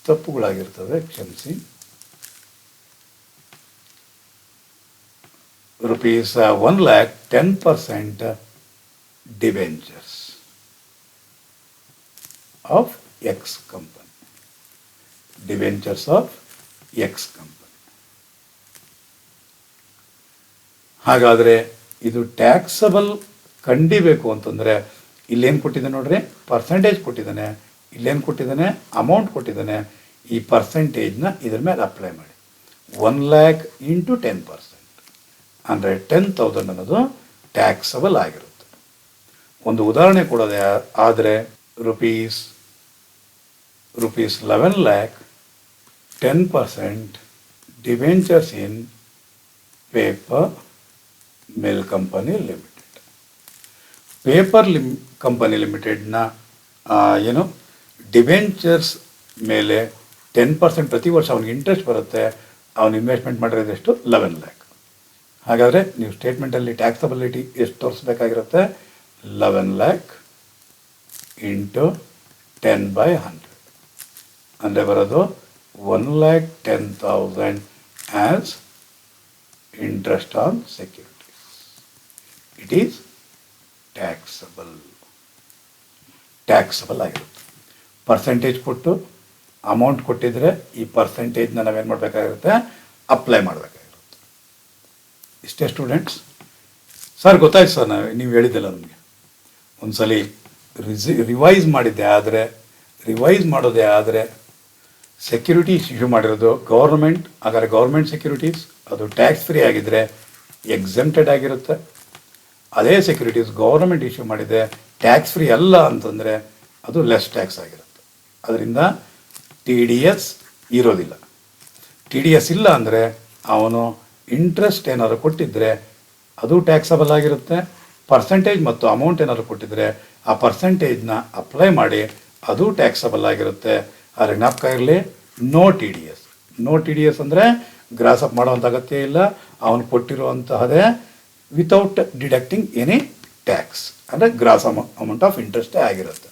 ತಪ್ಪುಗಳಾಗಿರ್ತವೆ, ಕ್ಷಮಿಸಿ. rupees 1 lakh 10% debentures of X company. Debentures of X company. ಹಾಗಾದರೆ ಇದು ಟ್ಯಾಕ್ಸಬಲ್ ಕಂಡಿಬೇಕು ಅಂತಂದರೆ ಇಲ್ಲೇನು ಕೊಟ್ಟಿದ್ದಾನೆ ನೋಡ್ರಿ, ಪರ್ಸೆಂಟೇಜ್ ಕೊಟ್ಟಿದ್ದಾನೆ, ಇಲ್ಲೇನು ಕೊಟ್ಟಿದ್ದಾನೆ, ಅಮೌಂಟ್ ಕೊಟ್ಟಿದ್ದಾನೆ. ಈ ಪರ್ಸೆಂಟೇಜ್ನ ಇದ್ರ ಮೇಲೆ ಅಪ್ಲೈ ಮಾಡಿ. 1 lakh ಇಂಟು 10% ಅಂದರೆ 10,000 ಅನ್ನೋದು ಟ್ಯಾಕ್ಸಬಲ್ ಆಗಿರುತ್ತೆ. ಒಂದು ಉದಾಹರಣೆ ಕೊಡೋದೇ ಆದರೆ rupees 11 lakh 10% ಡಿವೆಂಚರ್ಸ್ ಇನ್ paper mill company limited. Paper company ಲಿಮಿಟೆಡ್ನ ಏನು ಡಿವೆಂಚರ್ಸ್ ಮೇಲೆ 10% ಪ್ರತಿ ವರ್ಷ ಅವನಿಗೆ ಇಂಟ್ರೆಸ್ಟ್ ಬರುತ್ತೆ. ಅವನು ಇನ್ವೆಸ್ಟ್ಮೆಂಟ್ ಮಾಡಿರೋದೆಷ್ಟು, 11 lakh. ಹಾಗಾದರೆ ನೀವು ಸ್ಟೇಟ್ಮೆಂಟಲ್ಲಿ ಟ್ಯಾಕ್ಸಬಿಲಿಟಿ ಎಷ್ಟು ತೋರಿಸ್ಬೇಕಾಗಿರುತ್ತೆ, 11 lakh ಇಂಟು 10/100 ಅಂದರೆ ಬರೋದು 1,10,000 as interest on securities. It is taxable ಆಗಿರುತ್ತೆ. ಪರ್ಸೆಂಟೇಜ್ ಕೊಟ್ಟು ಅಮೌಂಟ್ ಕೊಟ್ಟಿದ್ರೆ ಈ ಪರ್ಸೆಂಟೇಜ್ನ ನಾವೇನು ಮಾಡಬೇಕಾಗಿರುತ್ತೆ, ಅಪ್ಲೈ ಮಾಡಬೇಕಾಗಿರುತ್ತೆ. ಇಷ್ಟೇ ಸ್ಟೂಡೆಂಟ್ಸ್. ಸರ್ ಗೊತ್ತಾಯ್ತು ಸರ್, ನೀವು ಹೇಳಿದ್ದೆಲ್ಲ ನಮಗೆ ಒಂದ್ಸಲಿ ರಿವೈಸ್ ಮಾಡೋದೇ ಆದರೆ ಸೆಕ್ಯೂರಿಟೀಸ್ ಇಶ್ಯೂ ಮಾಡಿರೋದು ಗೌರ್ಮೆಂಟ್, ಹಾಗಾದರೆ ಗೌರ್ಮೆಂಟ್ ಸೆಕ್ಯೂರಿಟೀಸ್ ಅದು ಟ್ಯಾಕ್ಸ್ ಫ್ರೀ ಆಗಿದ್ದರೆ ಎಕ್ಸೆಂಪ್ಟೆಡ್ ಆಗಿರುತ್ತೆ. ಅದೇ ಸೆಕ್ಯೂರಿಟೀಸ್ ಗೌರ್ಮೆಂಟ್ ಇಶ್ಯೂ ಮಾಡಿದೆ ಟ್ಯಾಕ್ಸ್ ಫ್ರೀ ಅಲ್ಲ ಅಂತಂದರೆ ಅದು ಲೆಸ್ ಟ್ಯಾಕ್ಸ್ ಆಗಿರುತ್ತೆ. ಅದರಿಂದ TDS ಇರೋದಿಲ್ಲ. TDS ಇಲ್ಲ ಅಂದರೆ ಅವನು ಇಂಟ್ರೆಸ್ಟ್ ಏನಾದ್ರು ಕೊಟ್ಟಿದ್ದರೆ ಅದು ಟ್ಯಾಕ್ಸಬಲ್ ಆಗಿರುತ್ತೆ. ಪರ್ಸೆಂಟೇಜ್ ಮತ್ತು ಅಮೌಂಟ್ ಏನಾದ್ರು ಕೊಟ್ಟಿದ್ದರೆ ಆ ಪರ್ಸೆಂಟೇಜ್ನ ಅಪ್ಲೈ ಮಾಡಿ ಅದು ಟ್ಯಾಕ್ಸಬಲ್ ಆಗಿರುತ್ತೆ. ಆದರೆ ಜ್ಞಾಪಕ ಇರಲಿ, ನೋ ಟಿ ಡಿ ಎಸ್ ಅಂದರೆ ಗ್ರಾಸಪ್ ಮಾಡುವಂಥ ಅಗತ್ಯ ಇಲ್ಲ. ಅವನು ಕೊಟ್ಟಿರುವಂತಹದೇ ವಿತೌಟ್ ಡಿಡಕ್ಟಿಂಗ್ ಎನಿ ಟ್ಯಾಕ್ಸ್ ಅಂದರೆ ಗ್ರಾಸ್ ಅಮೌಂಟ್ ಆಫ್ ಇಂಟ್ರೆಸ್ಟೇ ಆಗಿರುತ್ತೆ.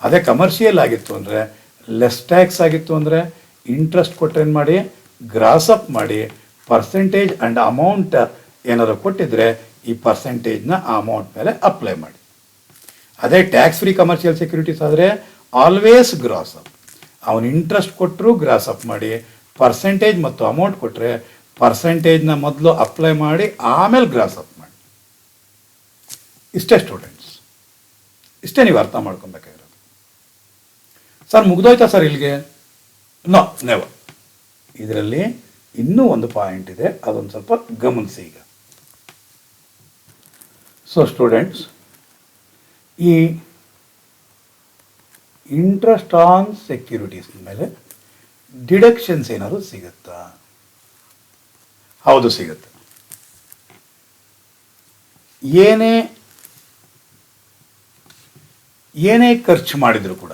ಅದೇ ಕಮರ್ಷಿಯಲ್ ಆಗಿತ್ತು ಅಂದರೆ, ಲೆಸ್ ಟ್ಯಾಕ್ಸ್ ಆಗಿತ್ತು ಅಂದರೆ ಇಂಟ್ರೆಸ್ಟ್ ಕೊಟ್ಟರೆ ಏನು ಮಾಡಿ, ಗ್ರಾಸಪ್ ಮಾಡಿ ಪರ್ಸೆಂಟೇಜ್ ಆ್ಯಂಡ್ ಅಮೌಂಟ್ ಏನಾದರೂ ಕೊಟ್ಟಿದ್ದರೆ ಈ ಪರ್ಸೆಂಟೇಜ್ನ ಆ ಅಮೌಂಟ್ ಮೇಲೆ ಅಪ್ಲೈ ಮಾಡಿ. ಅದೇ ಟ್ಯಾಕ್ಸ್ ಫ್ರೀ ಕಮರ್ಷಿಯಲ್ ಸೆಕ್ಯೂರಿಟೀಸ್ ಆದರೆ ಆಲ್ವೇಸ್ ಗ್ರಾಸಪ್. ಅವನು ಇಂಟ್ರೆಸ್ಟ್ ಕೊಟ್ಟರು ಗ್ರಾಸಪ್ ಮಾಡಿ, ಪರ್ಸೆಂಟೇಜ್ ಮತ್ತು ಅಮೌಂಟ್ ಕೊಟ್ಟರೆ ಪರ್ಸೆಂಟೇಜ್ನ ಮೊದಲು ಅಪ್ಲೈ ಮಾಡಿ ಆಮೇಲೆ ಗ್ರಾಸಪ್ ಮಾಡಿ. ಇಷ್ಟೇ ಸ್ಟೂಡೆಂಟ್ಸ್, ಇಷ್ಟೇ ನೀವು ಅರ್ಥ ಮಾಡ್ಕೊಬೇಕಾಗಿರೋದು. ಸರ್ ಮುಗ್ದೋಯ್ತಾ ಸರ್ ಇಲ್ಲಿಗೆ? No, never. ಇದರಲ್ಲಿ ಇನ್ನೂ ಒಂದು ಪಾಯಿಂಟ್ ಇದೆ, ಅದೊಂದು ಸ್ವಲ್ಪ ಗಮನಿಸಿ ಈಗ. ಸೊ ಸ್ಟೂಡೆಂಟ್ಸ್, ಈ ಇಂಟ್ರೆಸ್ಟ್ ಆನ್ ಸೆಕ್ಯೂರಿಟೀಸ್ ಮೇಲೆ ಡಿಡಕ್ಷನ್ಸ್ ಏನಾದ್ರು ಸಿಗುತ್ತಾ? ಹೌದು, ಸಿಗುತ್ತೆ. ಏನೇ ಖರ್ಚು ಮಾಡಿದ್ರು ಕೂಡ,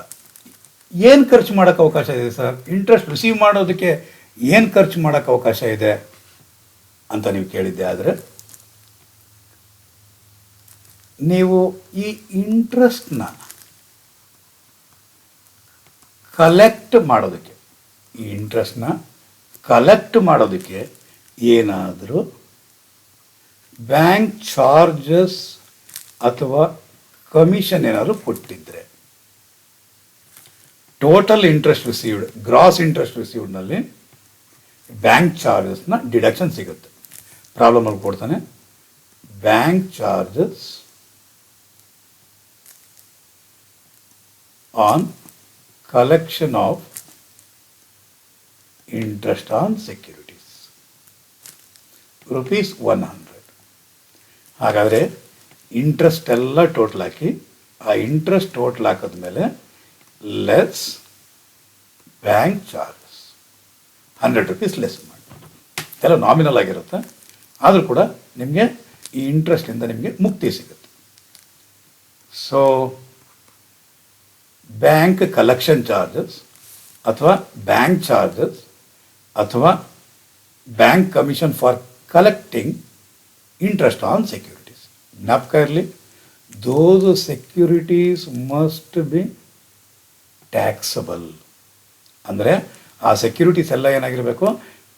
ಏನು ಖರ್ಚು ಮಾಡೋಕ್ಕೆ ಅವಕಾಶ ಇದೆ ಸರ್? ಇಂಟ್ರೆಸ್ಟ್ ರಿಸೀವ್ ಮಾಡೋದಕ್ಕೆ ಏನು ಖರ್ಚು ಮಾಡೋಕ್ಕೆ ಅವಕಾಶ ಇದೆ ಅಂತ ನೀವು ಕೇಳಿದ್ದೆ ಆದರೆ, ನೀವು ಈ ಇಂಟ್ರೆಸ್ಟ್ನ ಕಲೆಕ್ಟ್ ಮಾಡೋದಕ್ಕೆ, ಈ ಇಂಟ್ರೆಸ್ಟ್ನ ಕಲೆಕ್ಟ್ ಮಾಡೋದಕ್ಕೆ ಏನಾದರೂ ಬ್ಯಾಂಕ್ ಚಾರ್ಜಸ್ ಅಥವಾ ಕಮಿಷನ್ ಏನಾದರೂ ಕೊಟ್ಟಿದ್ದರೆ, total interest received, gross interest ರಿಸೀವ್ಡ್ನಲ್ಲಿ ಬ್ಯಾಂಕ್ ಚಾರ್ಜಸ್ನ ಡಿಡಕ್ಷನ್ ಸಿಗುತ್ತೆ. ಪ್ರಾಬ್ಲಮಲ್ಲಿ ಕೊಡ್ತಾನೆ, bank charges on collection of interest on securities ₹100. ಹಾಗಾದರೆ ಇಂಟ್ರೆಸ್ಟ್ ಎಲ್ಲ ಟೋಟಲ್ ಹಾಕಿ, ಆ ಇಂಟ್ರೆಸ್ಟ್ ಟೋಟಲ್ ಹಾಕಿದ್ಮೇಲೆ ಲೆಸ್ ಬ್ಯಾಂಕ್ ಚಾರ್ಜಸ್ ₹100 ಲೆಸ್ ಮಾಡಿ. ಎಲ್ಲ ನಾಮಿನಲ್ ಆಗಿರುತ್ತೆ, ಆದರೂ ಕೂಡ ನಿಮಗೆ ಈ ಇಂಟ್ರೆಸ್ಟಿಂದ ನಿಮಗೆ ಮುಕ್ತಿ ಸಿಗುತ್ತೆ. ಸೊ ಬ್ಯಾಂಕ್ ಕಲೆಕ್ಷನ್ ಚಾರ್ಜಸ್ ಅಥವಾ ಬ್ಯಾಂಕ್ ಚಾರ್ಜಸ್ ಅಥವಾ bank commission for collecting interest on securities. ಜ್ಞಾಪಕ ಇರಲಿ, ದೋಸ್ ಸೆಕ್ಯೂರಿಟೀಸ್ ಮಸ್ಟ್ ಬಿ ಟ್ಯಾಕ್ಸಬಲ್. ಅಂದರೆ ಆ ಸೆಕ್ಯೂರಿಟೀಸ್ ಎಲ್ಲ ಏನಾಗಿರಬೇಕು?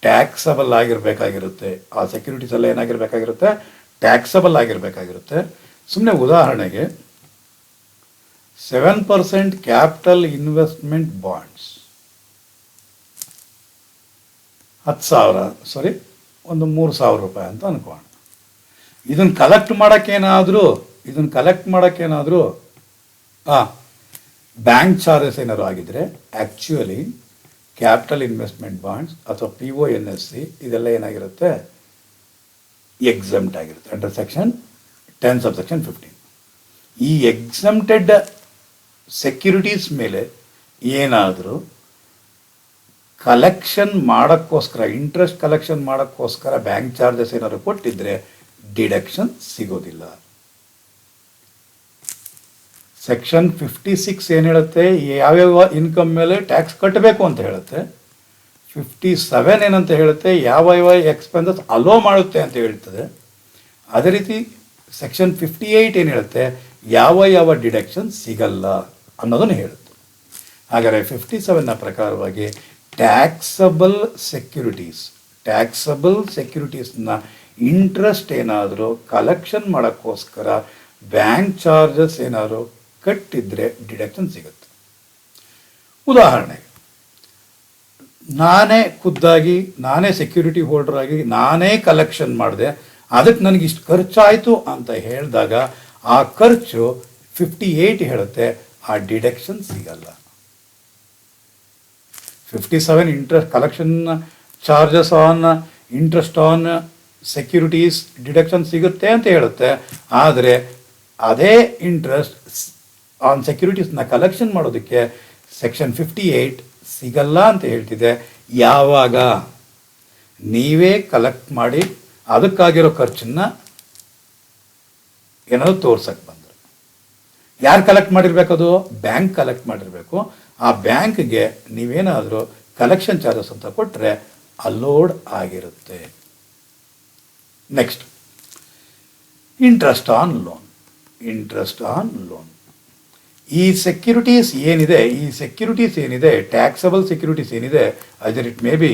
ಟ್ಯಾಕ್ಸಬಲ್ ಆಗಿರಬೇಕಾಗಿರುತ್ತೆ. ಆ ಸೆಕ್ಯೂರಿಟೀಸ್ ಎಲ್ಲ ಏನಾಗಿರಬೇಕಾಗಿರುತ್ತೆ? ಟ್ಯಾಕ್ಸಬಲ್ ಆಗಿರಬೇಕಾಗಿರುತ್ತೆ. ಸುಮ್ಮನೆ ಉದಾಹರಣೆಗೆ 7% ಕ್ಯಾಪಿಟಲ್ ಇನ್ವೆಸ್ಟ್ಮೆಂಟ್ ಬಾಂಡ್ಸ್, 10,000 ಒಂದು ₹3,000 ಅಂತ ಅನ್ಕೋಣ. ಇದನ್ನು ಕಲೆಕ್ಟ್ ಮಾಡೋಕ್ಕೇನಾದರೂ ಬ್ಯಾಂಕ್ ಚಾರ್ಜಸ್ ಏನಾದ್ರು ಆಗಿದ್ರೆ, ಆ್ಯಕ್ಚುಲಿ ಕ್ಯಾಪಿಟಲ್ ಇನ್ವೆಸ್ಟ್ಮೆಂಟ್ ಬಾಂಡ್ಸ್ ಅಥವಾ PONSC ಇದೆಲ್ಲ ಏನಾಗಿರುತ್ತೆ? ಎಕ್ಸಮ್ಟ್ ಆಗಿರುತ್ತೆ ಅಂಡರ್ ಸೆಕ್ಷನ್ 10 ಸಬ್ಸೆಕ್ಷನ್ 15. ಈ ಎಕ್ಸಮ್ಟೆಡ್ ಸೆಕ್ಯೂರಿಟೀಸ್ ಮೇಲೆ ಏನಾದರೂ ಕಲೆಕ್ಷನ್ ಮಾಡೋಕ್ಕೋಸ್ಕರ, ಇಂಟ್ರೆಸ್ಟ್ ಕಲೆಕ್ಷನ್ ಮಾಡೋಕ್ಕೋಸ್ಕರ ಬ್ಯಾಂಕ್ ಚಾರ್ಜಸ್ ಏನಾದ್ರು ಕೊಟ್ಟಿದ್ರೆ ಡಿಡಕ್ಷನ್ ಸಿಗೋದಿಲ್ಲ. ಸೆಕ್ಷನ್ 56 ಏನು ಹೇಳುತ್ತೆ? ಯಾವ್ಯಾವ ಇನ್ಕಮ್ ಮೇಲೆ ಟ್ಯಾಕ್ಸ್ ಕಟ್ಟಬೇಕು ಅಂತ ಹೇಳುತ್ತೆ. 57 ಏನಂತ ಹೇಳುತ್ತೆ? ಯಾವ ಎಕ್ಸ್ಪೆನ್ಸಸ್ ಅಲೋ ಮಾಡುತ್ತೆ ಅಂತ ಹೇಳ್ತದೆ. ಅದೇ ರೀತಿ ಸೆಕ್ಷನ್ 58 ಏನು ಹೇಳುತ್ತೆ? ಯಾವ ಡಿಡಕ್ಷನ್ ಸಿಗಲ್ಲ ಅನ್ನೋದನ್ನು ಹೇಳುತ್ತೆ. ಹಾಗಾದರೆ 57ನ ಪ್ರಕಾರವಾಗಿ ಟ್ಯಾಕ್ಸಬಲ್ ಸೆಕ್ಯೂರಿಟೀಸ್ನ ಇಂಟ್ರೆಸ್ಟ್ ಏನಾದರೂ ಕಲೆಕ್ಷನ್ ಮಾಡೋಕ್ಕೋಸ್ಕರ ಬ್ಯಾಂಕ್ ಚಾರ್ಜಸ್ ಏನಾದರೂ ಕಟ್ಟಿದ್ರೆ ಡಿಡಕ್ಷನ್ ಸಿಗುತ್ತೆ. ಉದಾಹರಣೆಗೆ ನಾನೇ ಸೆಕ್ಯೂರಿಟಿ ಹೋಲ್ಡರ್ ಆಗಿ ನಾನೇ ಕಲೆಕ್ಷನ್ ಮಾಡಿದೆ, ಅದಕ್ಕೆ ನನಗೆ ಇಷ್ಟು ಖರ್ಚಾಯಿತು ಅಂತ ಹೇಳಿದಾಗ ಆ ಖರ್ಚು 58 ಹೇಳುತ್ತೆ, ಆ ಡಿಡಕ್ಷನ್ ಸಿಗಲ್ಲ. 57 interest collection charges on interest on securities deduction ಸಿಗುತ್ತೆ ಅಂತ ಹೇಳುತ್ತೆ. ಆದರೆ ಅದೇ ಇಂಟ್ರೆಸ್ಟ್ ಆನ್ ಸೆಕ್ಯೂರಿಟೀಸ್ನ ಕಲೆಕ್ಷನ್ ಮಾಡೋದಕ್ಕೆ ಸೆಕ್ಷನ್ 58 ಸಿಗಲ್ಲ ಅಂತ ಹೇಳ್ತಿದೆ. ಯಾವಾಗ ನೀವೇ ಕಲೆಕ್ಟ್ ಮಾಡಿ ಅದಕ್ಕಾಗಿರೋ ಖರ್ಚನ್ನು ಏನಾದರೂ ತೋರ್ಸಕ್ಕೆ ಬಂದರೆ, ಯಾರು ಕಲೆಕ್ಟ್ ಮಾಡಿರಬೇಕದು? ಬ್ಯಾಂಕ್ ಕಲೆಕ್ಟ್ ಮಾಡಿರಬೇಕು. ಆ ಬ್ಯಾಂಕ್ಗೆ ನೀವೇನಾದರೂ ಕಲೆಕ್ಷನ್ ಚಾರ್ಜಸ್ ಅಂತ ಕೊಟ್ಟರೆ ಅಲೋಡ್ ಆಗಿರುತ್ತೆ. Next, interest on loan. ಈ ಸೆಕ್ಯೂರಿಟೀಸ್ ಏನಿದೆ, ಟ್ಯಾಕ್ಸಬಲ್ ಸೆಕ್ಯೂರಿಟೀಸ್ ಏನಿದೆ, either it may be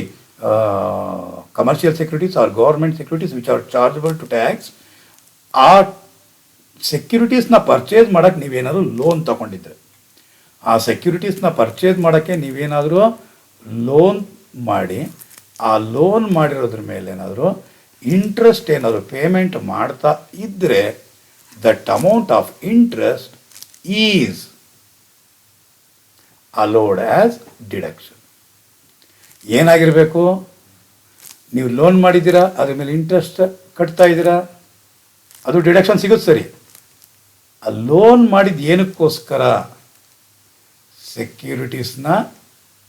commercial securities or government securities which are chargeable to tax. ಆ ಸೆಕ್ಯೂರಿಟೀಸ್ನ ಪರ್ಚೇಸ್ ಮಾಡೋಕ್ಕೆ ನೀವೇನಾದರೂ ಲೋನ್ ತಗೊಂಡಿದ್ರೆ, ಆ ಸೆಕ್ಯೂರಿಟೀಸ್ನ ಪರ್ಚೇಸ್ ಮಾಡೋಕ್ಕೆ ನೀವೇನಾದರೂ ಲೋನ್ ಮಾಡಿ, ಆ ಲೋನ್ ಮಾಡಿರೋದ್ರ ಮೇಲೆ ಏನಾದರೂ ಇಂಟ್ರೆಸ್ಟ್ ಏನಾದರೂ ಪೇಮೆಂಟ್ ಮಾಡ್ತಾ ಇದ್ದರೆ that amount of interest is allowed as deduction. ಏನಾಗಿರಬೇಕು? ನೀವು ಲೋನ್ ಮಾಡಿದ್ದೀರಾ, ಅದ್ರ ಮೇಲೆ ಇಂಟ್ರೆಸ್ಟ್ ಕಟ್ತಾ ಇದ್ದೀರಾ, ಅದು ಡಿಡಕ್ಷನ್ ಸಿಗುತ್ತೆ ಸರಿ. ಆ ಲೋನ್ ಮಾಡಿದ ಏನಕ್ಕೋಸ್ಕರ? ಸೆಕ್ಯೂರಿಟೀಸ್ನ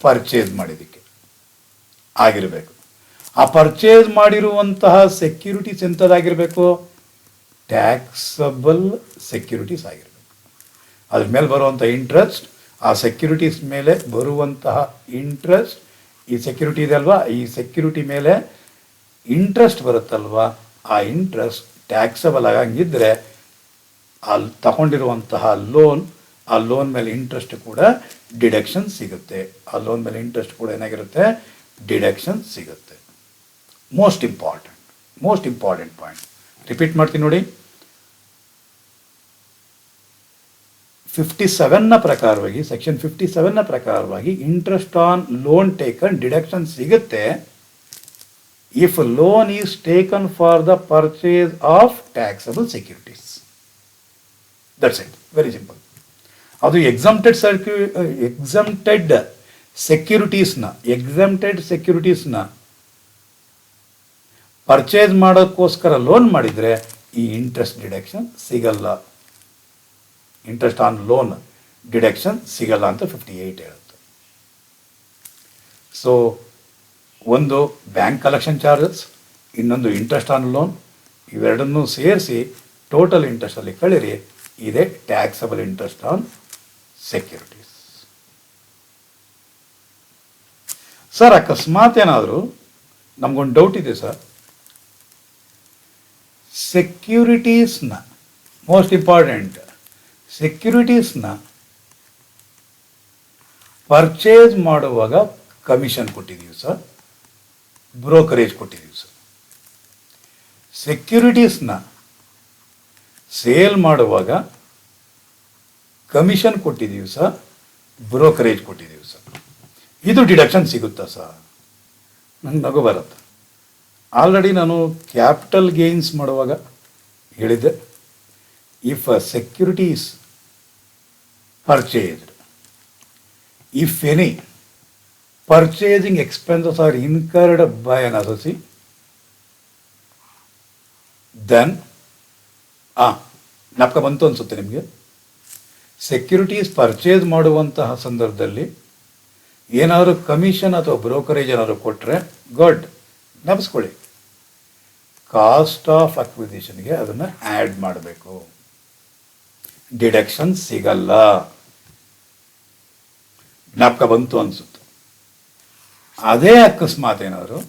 ಪರ್ಚೇಸ್ ಮಾಡಿದ್ದಕ್ಕೆ ಆಗಿರಬೇಕು. ಆ ಪರ್ಚೇಸ್ ಮಾಡಿರುವಂತಹ ಸೆಕ್ಯೂರಿಟೀಸ್ ಎಂಥದ್ದಾಗಿರಬೇಕು? ಟ್ಯಾಕ್ಸಬಲ್ ಸೆಕ್ಯೂರಿಟೀಸ್ ಆಗಿರಬೇಕು. ಅದ್ರ ಮೇಲೆ ಬರುವಂಥ ಇಂಟ್ರೆಸ್ಟ್, ಆ ಸೆಕ್ಯೂರಿಟೀಸ್ ಮೇಲೆ ಬರುವಂತಹ ಇಂಟ್ರೆಸ್ಟ್, ಈ ಸೆಕ್ಯೂರಿಟಿ ಇದೆ ಅಲ್ವಾ, ಈ ಸೆಕ್ಯೂರಿಟಿ ಮೇಲೆ ಇಂಟ್ರೆಸ್ಟ್ ಬರುತ್ತಲ್ವಾ, ಆ ಇಂಟ್ರೆಸ್ಟ್ ಟ್ಯಾಕ್ಸಬಲ್ ಆಗಂಗಿದ್ರೆ ಅಲ್ಲಿ ತಗೊಂಡಿರುವಂತಹ ಲೋನ್, ಆ ಲೋನ್ ಮೇಲೆ ಇಂಟ್ರೆಸ್ಟ್ ಕೂಡ ಡಿಡಕ್ಷನ್ ಸಿಗುತ್ತೆ. ಆ ಲೋನ್ ಮೇಲೆ ಇಂಟ್ರೆಸ್ಟ್ ಕೂಡ ಏನಾಗಿರುತ್ತೆ? ಡಿಡಕ್ಷನ್ ಸಿಗುತ್ತೆ. ಮೋಸ್ಟ್ ಇಂಪಾರ್ಟೆಂಟ್ ಪಾಯಿಂಟ್ ರಿಪೀಟ್ ಮಾಡ್ತೀನಿ ನೋಡಿ. 57ನ ಪ್ರಕಾರವಾಗಿ, ಸೆಕ್ಷನ್ 57ನ ಪ್ರಕಾರವಾಗಿ interest on loan taken deduction ಸಿಗುತ್ತೆ if loan is taken for the purchase of taxable securities. That's it, very simple. ಅದು ಎಕ್ಸಮ್ಟೆಡ್ ಸೆಕ್ಯೂರಿಟೀಸ್ನ ಪರ್ಚೇಸ್ ಮಾಡೋಕ್ಕೋಸ್ಕರ ಲೋನ್ ಮಾಡಿದರೆ ಈ ಇಂಟ್ರೆಸ್ಟ್ ಡಿಡಕ್ಷನ್ ಸಿಗಲ್ಲ. ಇಂಟ್ರೆಸ್ಟ್ ಆನ್ ಲೋನ್ ಡಿಡಕ್ಷನ್ ಸಿಗಲ್ಲ ಅಂತ 58 ಹೇಳುತ್ತೆ. ಸೊ ಒಂದು ಬ್ಯಾಂಕ್ ಕಲೆಕ್ಷನ್ ಚಾರ್ಜಸ್, ಇನ್ನೊಂದು ಇಂಟ್ರೆಸ್ಟ್ ಆನ್ ಲೋನ್, ಇವೆರಡನ್ನೂ ಸೇರಿಸಿ ಟೋಟಲ್ ಇಂಟ್ರೆಸ್ಟಲ್ಲಿ ಕಳೀರಿ, ಇದೆ taxable interest on securities. Sir ಅಕಸ್ಮಾತ್ ಏನಾದರೂ ನಮಗೊಂದು ಡೌಟ್ ಇದೆ ಸರ್, ಸೆಕ್ಯೂರಿಟೀಸ್ನ ಮೋಸ್ಟ್ ಇಂಪಾರ್ಟೆಂಟ್, ಸೆಕ್ಯೂರಿಟೀಸ್ನ ಪರ್ಚೇಸ್ ಮಾಡುವಾಗ ಕಮಿಷನ್ ಕೊಟ್ಟಿದ್ದೀವಿ ಸರ್, ಬ್ರೋಕರೇಜ್ ಕೊಟ್ಟಿದ್ದೀವಿ ಸರ್. ಸೆಕ್ಯೂರಿಟೀಸ್ನ ಸೇಲ್ ಮಾಡುವಾಗ ಕಮಿಷನ್ ಕೊಟ್ಟಿದ್ದೀವಿ ಸರ್, ಬ್ರೋಕರೇಜ್ ಕೊಟ್ಟಿದ್ದೀವಿ ಸರ್. ಇದು ಡಿಡಕ್ಷನ್ ಸಿಗುತ್ತಾ ಸರ್? ನಂಗೆ ನಗು ಬರುತ್ತೆ. ಆಲ್ರೆಡಿ ನಾನು ಕ್ಯಾಪಿಟಲ್ ಗೇನ್ಸ್ ಮಾಡುವಾಗ ಹೇಳಿದ್ದೆ, if a securities purchased, if any purchasing expenses are incurred by an associate, then ಜ್ಞಾಪಕ ಬಂತು ಅನಿಸುತ್ತೆ ನಿಮಗೆ. ಸೆಕ್ಯೂರಿಟೀಸ್ ಪರ್ಚೇಸ್ ಮಾಡುವಂತಹ ಸಂದರ್ಭದಲ್ಲಿ ಏನಾದರೂ ಕಮಿಷನ್ ಅಥವಾ ಬ್ರೋಕರೇಜ್ ಏನಾದರೂ ಕೊಟ್ಟರೆ ಗುಡ್, ಜ್ಞಾಪಿಸ್ಕೊಳ್ಳಿ, ಕಾಸ್ಟ್ ಆಫ್ ಅಕ್ವಿಸಿಷನ್ಗೆ ಅದನ್ನು ಆ್ಯಡ್ ಮಾಡಬೇಕು, ಡಿಡಕ್ಷನ್ ಸಿಗಲ್ಲ. ಜ್ಞಾಪಕ ಬಂತು ಅನಿಸುತ್ತೆ. ಅದೇ ಅಕಸ್ಮಾತ್ ಏನಾದರೂ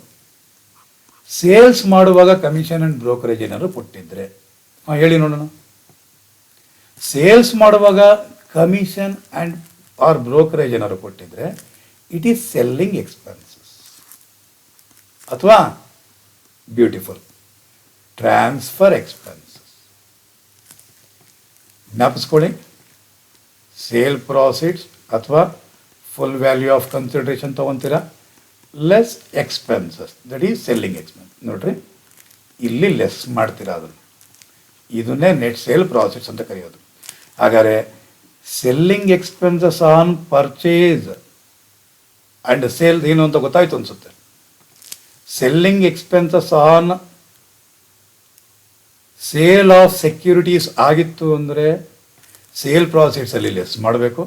ಸೇಲ್ಸ್ ಮಾಡುವಾಗ ಕಮಿಷನ್ ಆ್ಯಂಡ್ ಬ್ರೋಕರೇಜ್ ಏನಾದ್ರು ಕೊಟ್ಟಿದ್ರೆ, ಹೇಳಿ ನೋಡೋಣ. ಸೇಲ್ಸ್ ಮಾಡುವಾಗ ಕಮಿಷನ್ ಆ್ಯಂಡ್ ಆರ್ ಬ್ರೋಕರೇಜ್ ಏನಾದ್ರು ಕೊಟ್ಟಿದ್ರೆ ಇಟ್ ಈಸ್ ಸೆಲ್ಲಿಂಗ್ ಎಕ್ಸ್ಪೆನ್ಸಸ್, ಅಥವಾ ಬ್ಯೂಟಿಫುಲ್ ಟ್ರಾನ್ಸ್ಫರ್ ಎಕ್ಸ್ಪೆನ್ಸಸ್. ಜ್ಞಾಪಿಸ್ಕೊಳ್ಳಿ, ಸೇಲ್ ಪ್ರಾಫಿಟ್ಸ್ ಅಥವಾ ಫುಲ್ ವ್ಯಾಲ್ಯೂ ಆಫ್ ಕನ್ಸಿಡರೇಷನ್ ತೊಗೊತೀರಾ, less expenses, that is selling expense. ನೋಡ್ರಿ, ಇಲ್ಲಿ ಲೆಸ್ ಮಾಡ್ತೀರಾ ಅದನ್ನು, ಇದನ್ನೇ ನೆಟ್ ಸೇಲ್ ಪ್ರಾಫಿಟ್ಸ್ ಅಂತ ಕರೆಯೋದು. ಹಾಗಾದರೆ selling expenses on purchase and sale ಏನು ಅಂತ ಗೊತ್ತಾಯ್ತು ಅನಿಸುತ್ತೆ. Selling expenses on sale of securities ಆಗಿತ್ತು ಅಂದರೆ ಸೇಲ್ ಪ್ರಾಫಿಟ್ಸಲ್ಲಿ ಲೆಸ್ ಮಾಡಬೇಕು.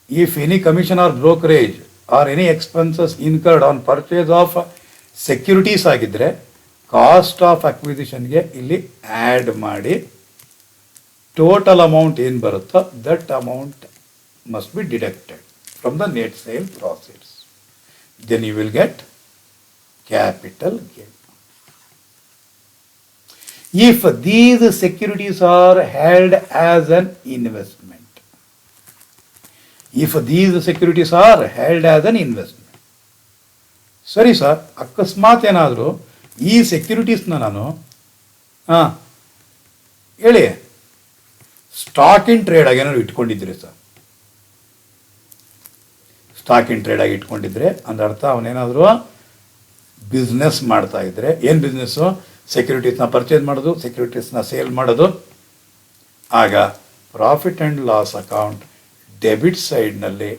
If any commission or brokerage or any expenses incurred on purchase of securities ಆಗಿದ್ದರೆ ಕಾಸ್ಟ್ ಆಫ್ ಅಕ್ವಿಸಿಷನ್ಗೆ ಇಲ್ಲಿ ಆ್ಯಡ್ ಮಾಡಿ ಟೋಟಲ್ ಅಮೌಂಟ್ ಏನು ಬರುತ್ತೋ that amount must be deducted from the net sale profits. Then you will get capital gain. If these securities are held as an investment, ಸರಿ sir, ಅಕಸ್ಮಾತ್ ಏನಾದರೂ ಈ ಸೆಕ್ಯೂರಿಟೀಸ್ನ ನಾನು ಹೇಳಿ ಸ್ಟಾಕ್ ಇನ್ ಟ್ರೇಡ್ ಆಗಿ ಏನಾದ್ರು ಇಟ್ಕೊಂಡಿದ್ರಿ ಸರ್, ಸ್ಟಾಕ್ ಇನ್ ಟ್ರೇಡ್ ಆಗಿ ಇಟ್ಕೊಂಡಿದ್ರೆ ಅಂದ್ರೆ ಅರ್ಥ ಅವನೇನಾದರೂ ಬಿಸ್ನೆಸ್ ಮಾಡ್ತಾ ಇದ್ರೆ, ಏನು ಬಿಸ್ನೆಸ್ಸು? ಸೆಕ್ಯೂರಿಟೀಸ್ನ ಪರ್ಚೇಸ್ ಮಾಡೋದು, ಸೆಕ್ಯೂರಿಟೀಸ್ನ ಸೇಲ್ ಮಾಡೋದು, ಆಗ profit and loss account debit ಸೈಡ್ನಲ್ಲಿ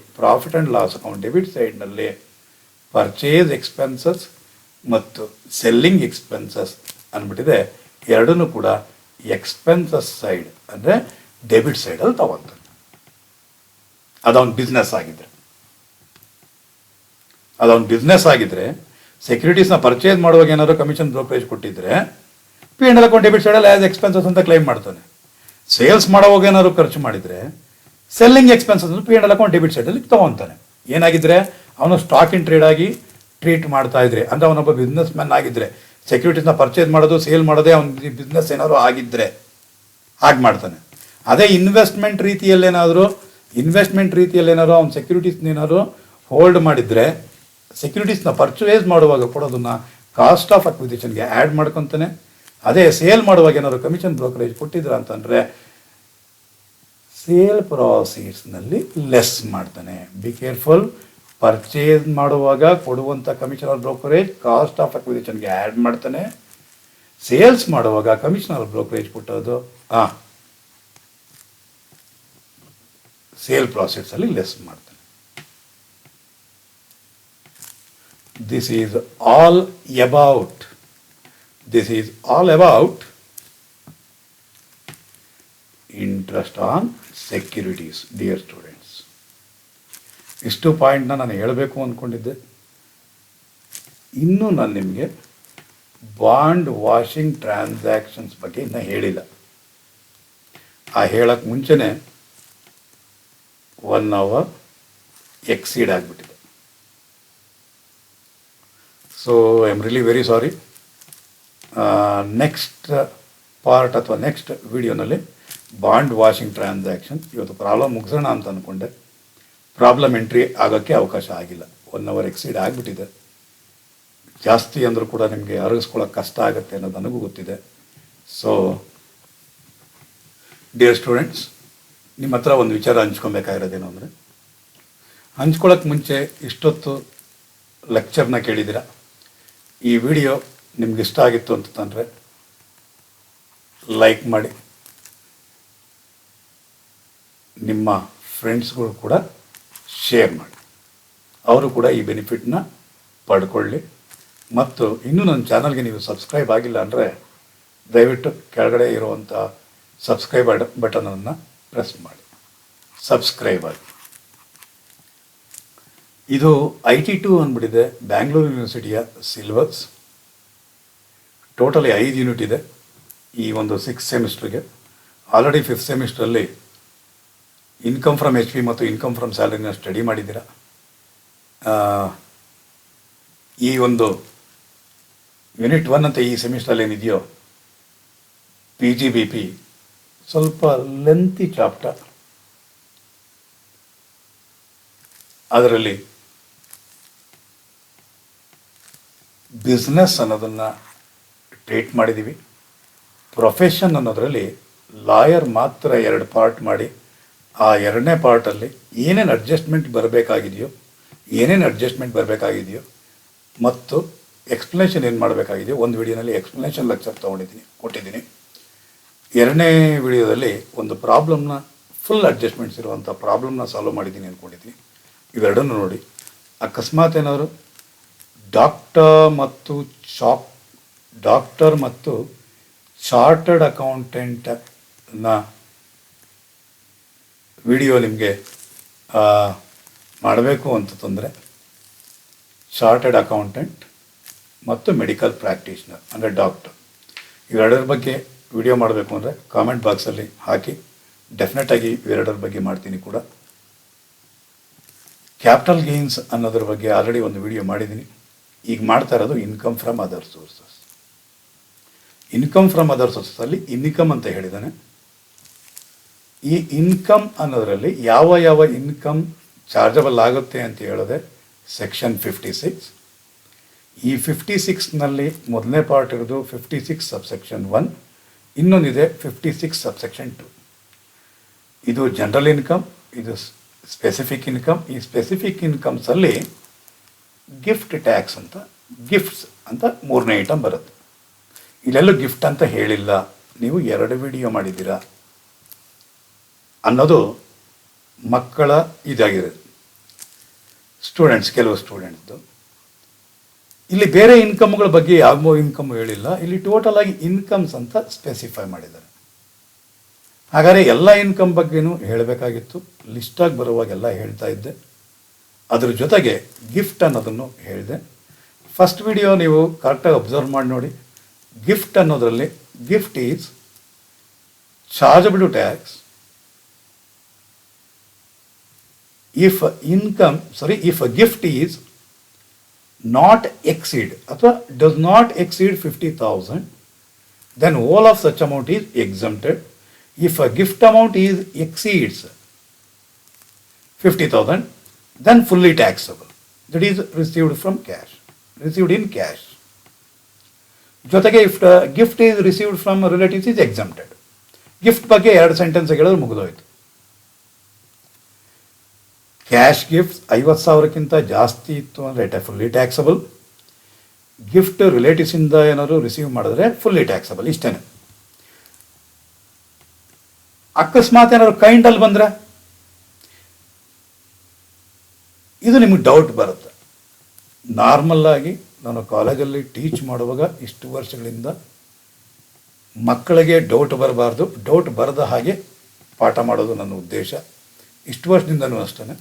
ಪರ್ಚೇಸ್ ಎಕ್ಸ್ಪೆನ್ಸಸ್ ಮತ್ತು ಸೆಲ್ಲಿಂಗ್ ಎಕ್ಸ್ಪೆನ್ಸಸ್ ಅಂದ್ಬಿಟ್ಟಿದೆ. ಎರಡನ್ನೂ ಕೂಡ ಎಕ್ಸ್ಪೆನ್ಸಸ್ ಸೈಡ್ ಅಂದರೆ ಡೆಬಿಟ್ ಸೈಡಲ್ಲಿ ತಗೊಂತಾನೆ. ಅದವನ್ ಬಿಸ್ನೆಸ್ ಆಗಿದ್ರೆ ಸೆಕ್ಯೂರಿಟೀಸ್ನ ಪರ್ಚೇಸ್ ಮಾಡುವಾಗ ಏನಾದ್ರು ಕಮಿಷನ್ ಬ್ರೋಕರೇಜ್ ಕೊಟ್ಟಿದ್ರೆ P&L ಅಕೌಂಟ್ ಡೆಬಿಟ್ ಸೈಡಲ್ಲಿ ಆ್ಯಸ್ ಎಕ್ಸ್ಪೆನ್ಸಸ್ ಅಂತ ಕ್ಲೈಮ್ ಮಾಡ್ತಾನೆ. ಸೇಲ್ಸ್ ಮಾಡೋವಾಗ ಏನಾದ್ರು ಖರ್ಚು ಮಾಡಿದರೆ selling expenses P&L account debit ಸೈಡಲ್ಲಿ ತೊಗೊತಾನೆ. ಏನಾಗಿದ್ರೆ ಅವನು ಸ್ಟಾಕ್ ಇನ್ ಟ್ರೇಡ್ ಆಗಿ ಟ್ರೀಟ್ ಮಾಡ್ತಾ ಇದ್ರೆ, ಅಂದರೆ ಅವನೊಬ್ಬ ಬಿಸ್ನೆಸ್ ಮ್ಯಾನ್ ಆಗಿದ್ದರೆ, ಸೆಕ್ಯೂರಿಟೀಸ್ನ ಪರ್ಚೇಸ್ ಮಾಡೋದು ಸೇಲ್ ಮಾಡೋದೇ ಅವನ ಬಿಸ್ನೆಸ್ ಏನಾದ್ರು ಆಗಿದ್ದರೆ ಹಾಗೆ ಮಾಡ್ತಾನೆ. ಅದೇ ಇನ್ವೆಸ್ಟ್ಮೆಂಟ್ ರೀತಿಯಲ್ಲೇನಾದರೂ ಅವ್ನು ಸೆಕ್ಯೂರಿಟೀಸ್ನೇನಾದ್ರು ಹೋಲ್ಡ್ ಮಾಡಿದರೆ ಸೆಕ್ಯೂರಿಟೀಸ್ನ ಪರ್ಚೇಸ್ ಮಾಡುವಾಗ ಕೊಡೋದನ್ನು ಕಾಸ್ಟ್ ಆಫ್ ಅಕ್ವಿಸಿಷನ್ಗೆ ಆ್ಯಡ್ ಮಾಡ್ಕೊತಾನೆ. ಅದೇ ಸೇಲ್ ಮಾಡುವಾಗ ಏನಾದ್ರು ಕಮಿಷನ್ ಬ್ರೋಕರೇಜ್ ಕೊಟ್ಟಿದ್ರ ಅಂತಂದರೆ ಸೇಲ್ ಪ್ರಾಸೀಡ್ಸ್ನಲ್ಲಿ ಲೆಸ್ ಮಾಡ್ತಾನೆ. ಬಿ ಕೇರ್ಫುಲ್, ಪರ್ಚೇಸ್ ಮಾಡುವಾಗ ಕೊಡುವಂಥ commission or brokerage cost of ಅಕ್ವಿಸಿಷನ್ಗೆ ಆ್ಯಡ್ ಮಾಡ್ತಾನೆ. ಸೇಲ್ಸ್ ಮಾಡುವಾಗ ಕಮಿಷನ್ ಆರ್ ಬ್ರೋಕರೇಜ್ ಕೊಟ್ಟೋದು ಸೇಲ್ ಪ್ರಾಸೀಡ್ಸಲ್ಲಿ ಲೆಸ್ ಮಾಡ್ತಾನೆ. This is all about interest on securities. Dear students, ಇಷ್ಟು ಪಾಯಿಂಟ್ನ ನಾನು ಹೇಳಬೇಕು ಅಂದ್ಕೊಂಡಿದ್ದೆ. ಇನ್ನೂ ನಾನು ನಿಮಗೆ ಬಾಂಡ್ ವಾಷಿಂಗ್ ಟ್ರಾನ್ಸಾಕ್ಷನ್ಸ್ ಬಗ್ಗೆ ಇನ್ನೂ ಹೇಳಿಲ್ಲ. ಹೇಳಕ್ಕೆ ಮುಂಚೆನೇ 1 hour ಎಕ್ಸೀಡ್ ಆಗಿಬಿಟ್ಟಿದೆ. So I am really very sorry. Next part ಅಥವಾ ನೆಕ್ಸ್ಟ್ ವಿಡಿಯೋನಲ್ಲಿ ಬಾಂಡ್ ವಾಷಿಂಗ್ ಟ್ರಾನ್ಸಾಕ್ಷನ್ ಇವತ್ತು ಪ್ರಾಬ್ಲಮ್ ಮುಗಿಸೋಣ ಅಂತ ಅಂದ್ಕೊಂಡೆ. ಪ್ರಾಬ್ಲಮ್ ಎಂಟ್ರಿ ಆಗೋಕ್ಕೆ ಅವಕಾಶ ಆಗಿಲ್ಲ. 1 hour ಎಕ್ಸೀಡ್ ಆಗಿಬಿಟ್ಟಿದೆ. ಜಾಸ್ತಿ ಅಂದರೂ ಕೂಡ ನಿಮಗೆ ಅರಗಿಸ್ಕೊಳ್ಳೋಕೆ ಕಷ್ಟ ಆಗುತ್ತೆ ಅನ್ನೋದು ನನಗೂ ಗೊತ್ತಿದೆ. ಸೊ ಡಿಯರ್ ಸ್ಟೂಡೆಂಟ್ಸ್, ನಿಮ್ಮ ಹತ್ರ ಒಂದು ವಿಚಾರ ಹಂಚ್ಕೊಬೇಕಾಗಿರೋದೇನು ಅಂದರೆ, ಹಂಚ್ಕೊಳ್ಳೋಕ್ಕೆ ಮುಂಚೆ ಇಷ್ಟೊತ್ತು ಲೆಕ್ಚರ್ನ ಕೇಳಿದ್ದೀರ. ಈ ವಿಡಿಯೋ ನಿಮ್ಗೆ ಇಷ್ಟ ಆಗಿತ್ತು ಅಂತಂದರೆ ಲೈಕ್ ಮಾಡಿ, ನಿಮ್ಮ ಫ್ರೆಂಡ್ಸ್ಗಳು ಕೂಡ ಶೇರ್ ಮಾಡಿ, ಅವರು ಕೂಡ ಈ ಬೆನಿಫಿಟ್ನ ಪಡ್ಕೊಳ್ಳಿ. ಮತ್ತು ಇನ್ನೂ ನನ್ನ ಚಾನಲ್ಗೆ ನೀವು ಸಬ್ಸ್ಕ್ರೈಬ್ ಆಗಿಲ್ಲ ಅಂದರೆ ದಯವಿಟ್ಟು ಕೆಳಗಡೆ ಇರುವಂಥ ಸಬ್ಸ್ಕ್ರೈಬ್ ಬಟನನ್ನು ಪ್ರೆಸ್ ಮಾಡಿ, ಸಬ್ಸ್ಕ್ರೈಬ್ ಆಗಿ. ಇದು IT2 ಅಂದ್ಬಿಟ್ಟಿದೆ, ಬ್ಯಾಂಗ್ಳೂರು ಯೂನಿವರ್ಸಿಟಿಯ ಸಿಲೆಬಸ್. ಟೋಟಲಿ 5 ಯೂನಿಟ್ ಇದೆ ಈ ಒಂದು 6 ಸೆಮಿಸ್ಟ್ರಿಗೆ. ಆಲ್ರೆಡಿ 5th ಸೆಮಿಸ್ಟ್ರಲ್ಲಿ ಇನ್ಕಮ್ ಫ್ರಮ್ HP ಮತ್ತು ಇನ್ಕಮ್ ಫ್ರಮ್ ಸ್ಯಾಲರಿನ ಸ್ಟಡಿ ಮಾಡಿದ್ದೀರಾ. ಈ ಒಂದು ಯೂನಿಟ್ 1 ಅಂತ ಈ ಸೆಮಿಸ್ಟ್ರಲ್ಲಿ ಏನಿದೆಯೋ PGBP ಸ್ವಲ್ಪ ಲೆಂತಿ ಚಾಪ್ಟರ್. ಅದರಲ್ಲಿ ಬಿಸ್ನೆಸ್ ಅನ್ನೋದನ್ನು ಟ್ರೀಟ್ ಮಾಡಿದ್ದೀವಿ. ಪ್ರೊಫೆಷನ್ ಅನ್ನೋದರಲ್ಲಿ ಲಾಯರ್ ಮಾತ್ರ 2 ಪಾರ್ಟ್ ಮಾಡಿ, ಆ 2ನೇ ಪಾರ್ಟಲ್ಲಿ ಏನೇನು ಅಡ್ಜಸ್ಟ್ಮೆಂಟ್ ಬರಬೇಕಾಗಿದೆಯೋ ಮತ್ತು ಎಕ್ಸ್ಪ್ಲನೇಷನ್ ಏನು ಮಾಡಬೇಕಾಗಿದೆಯೋ ಒಂದು ವಿಡಿಯೋನಲ್ಲಿ ಎಕ್ಸ್ಪ್ಲನೇಷನ್ ಲೆಕ್ಚರ್ ಕೊಟ್ಟಿದ್ದೀನಿ. 2ನೇ ವಿಡಿಯೋದಲ್ಲಿ ಒಂದು ಪ್ರಾಬ್ಲಮ್ನ ಫುಲ್ ಅಡ್ಜಸ್ಟ್ಮೆಂಟ್ಸ್ ಇರುವಂಥ ಪ್ರಾಬ್ಲಮ್ನ ಸಾಲ್ವ್ ಮಾಡಿದ್ದೀನಿ ಅಂದ್ಕೊಂಡಿದ್ದೀನಿ. ಇವೆರಡನ್ನು ನೋಡಿ. ಅಕಸ್ಮಾತ್ ಏನಾದರೂ ಡಾಕ್ಟರ್ ಮತ್ತು ಚಾರ್ಟರ್ಡ್ ಅಕೌಂಟೆಂಟ್ನ ವಿಡಿಯೋ ನಿಮಗೆ ಮಾಡಬೇಕು ಅಂತಂದರೆ, ಚಾರ್ಟರ್ಡ್ ಅಕೌಂಟೆಂಟ್ ಮತ್ತು ಮೆಡಿಕಲ್ ಪ್ರಾಕ್ಟೀಷನರ್ ಅಂದರೆ ಡಾಕ್ಟರ್, ಇವೆರಡರ ಬಗ್ಗೆ ವಿಡಿಯೋ ಮಾಡಬೇಕು ಅಂದರೆ ಕಾಮೆಂಟ್ ಬಾಕ್ಸಲ್ಲಿ ಹಾಕಿ. ಡೆಫಿನೆಟಾಗಿ ಇವೆರಡರ ಬಗ್ಗೆ ಮಾಡ್ತೀನಿ ಕೂಡ. ಕ್ಯಾಪಿಟಲ್ ಗೇನ್ಸ್ ಅನ್ನೋದ್ರ ಬಗ್ಗೆ ಆಲ್ರೆಡಿ ಒಂದು ವಿಡಿಯೋ ಮಾಡಿದ್ದೀನಿ. ಈಗ ಮಾಡ್ತಾ ಇರೋದು income from other sources. Income from other ಸೋರ್ಸಸ್ಸಲ್ಲಿ ಇನ್ಕಮ್ ಅಂತ ಹೇಳಿದ್ದಾನೆ. ಈ ಇನ್ಕಮ್ ಅನ್ನೋದರಲ್ಲಿ ಯಾವ ಇನ್ಕಮ್ ಚಾರ್ಜಬಲ್ ಆಗುತ್ತೆ ಅಂತ ಹೇಳಿದೆ ಸೆಕ್ಷನ್ 56. ಈ 56ನಲ್ಲಿ ಮೊದಲನೇ ಪಾರ್ಟ್ ಇರೋದು 56 ಸಬ್ಸೆಕ್ಷನ್ 1, ಇನ್ನೊಂದಿದೆ 56 ಸಬ್ಸೆಕ್ಷನ್ 2. ಇದು ಜನರಲ್ ಇನ್ಕಮ್, ಇದು ಸ್ಪೆಸಿಫಿಕ್ ಇನ್ಕಮ್. ಈ ಸ್ಪೆಸಿಫಿಕ್ ಇನ್ಕಮ್ಸಲ್ಲಿ ಗಿಫ್ಟ್ ಟ್ಯಾಕ್ಸ್ ಅಂತ, ಗಿಫ್ಟ್ಸ್ ಅಂತ 3ನೇ ಐಟಮ್ ಬರುತ್ತೆ. ಇಲ್ಲೆಲ್ಲೂ ಗಿಫ್ಟ್ ಅಂತ ಹೇಳಿಲ್ಲ. ನೀವು 2 ವಿಡಿಯೋ ಮಾಡಿದ್ದೀರಾ. ಅನ್ನೋದು ಮಕ್ಕಳ ಇದಾಗಿರೋದು. ಕೆಲವು ಸ್ಟೂಡೆಂಟ್ಸ್ದು. ಇಲ್ಲಿ ಬೇರೆ ಇನ್ಕಮ್ಗಳ ಬಗ್ಗೆ ಯಾವ ಇನ್ಕಮ್ ಹೇಳಿಲ್ಲ, ಇಲ್ಲಿ ಟೋಟಲ್ ಆಗಿ ಇನ್ಕಮ್ಸ್ ಅಂತ ಸ್ಪೆಸಿಫೈ ಮಾಡಿದ್ದಾರೆ. ಹಾಗಾದರೆ ಎಲ್ಲ ಇನ್ಕಮ್ ಬಗ್ಗೆನೂ ಹೇಳಬೇಕಾಗಿತ್ತು, ಲಿಸ್ಟಾಗಿ ಬರುವಾಗೆಲ್ಲ ಹೇಳ್ತಾ ಇದ್ದೆ. ಅದ್ರ ಜೊತೆಗೆ ಗಿಫ್ಟ್ ಅನ್ನೋದನ್ನು ಹೇಳಿದೆ. ಫಸ್ಟ್ ವಿಡಿಯೋ ನೀವು ಕರೆಕ್ಟಾಗಿ ಅಬ್ಸರ್ವ್ ಮಾಡಿ ನೋಡಿ. ಗಿಫ್ಟ್ ಅನ್ನೋದರಲ್ಲಿ gift is chargeable to tax if if a gift is not exceed ಅಥವಾ does not exceed 50,000, then all of such amount is exempted. If a gift amount is exceeds 50,000, then fully taxable. That is received in cash. ಜೊತೆಗೆ if the gift is received from relatives is exempted. Gift ಬಗ್ಗೆ 2 sentence ಹೇಳಿದ್ರೆ ಮುಗಿದೋಯ್ತು. Cash gift 50,000ಕ್ಕಿಂತ ಜಾಸ್ತಿ ಇತ್ತು ಅಂದರೆ fully taxable. Gift ರಿಲೇಟಿವ್ಸಿಂದ ಏನಾದ್ರು receive ಮಾಡಿದ್ರೆ fully taxable. ಇಷ್ಟೇ. ಅಕಸ್ಮಾತ್ ಏನಾದ್ರು ಕೈಂಡಲ್ಲಿ ಬಂದರೆ ಇದು ನಿಮಗೆ ಡೌಟ್ ಬರುತ್ತೆ. ನಾರ್ಮಲ್ ಆಗಿ ನಾನು ಕಾಲೇಜಲ್ಲಿ ಟೀಚ್ ಮಾಡುವಾಗ ಇಷ್ಟು ವರ್ಷಗಳಿಂದ ಮಕ್ಕಳಿಗೆ ಡೌಟ್ ಬರಬಾರ್ದು, ಡೌಟ್ ಬರದ ಹಾಗೆ ಪಾಠ ಮಾಡೋದು ನನ್ನ ಉದ್ದೇಶ. ಇಷ್ಟು ವರ್ಷದಿಂದನೂ ಅಷ್ಟೇ.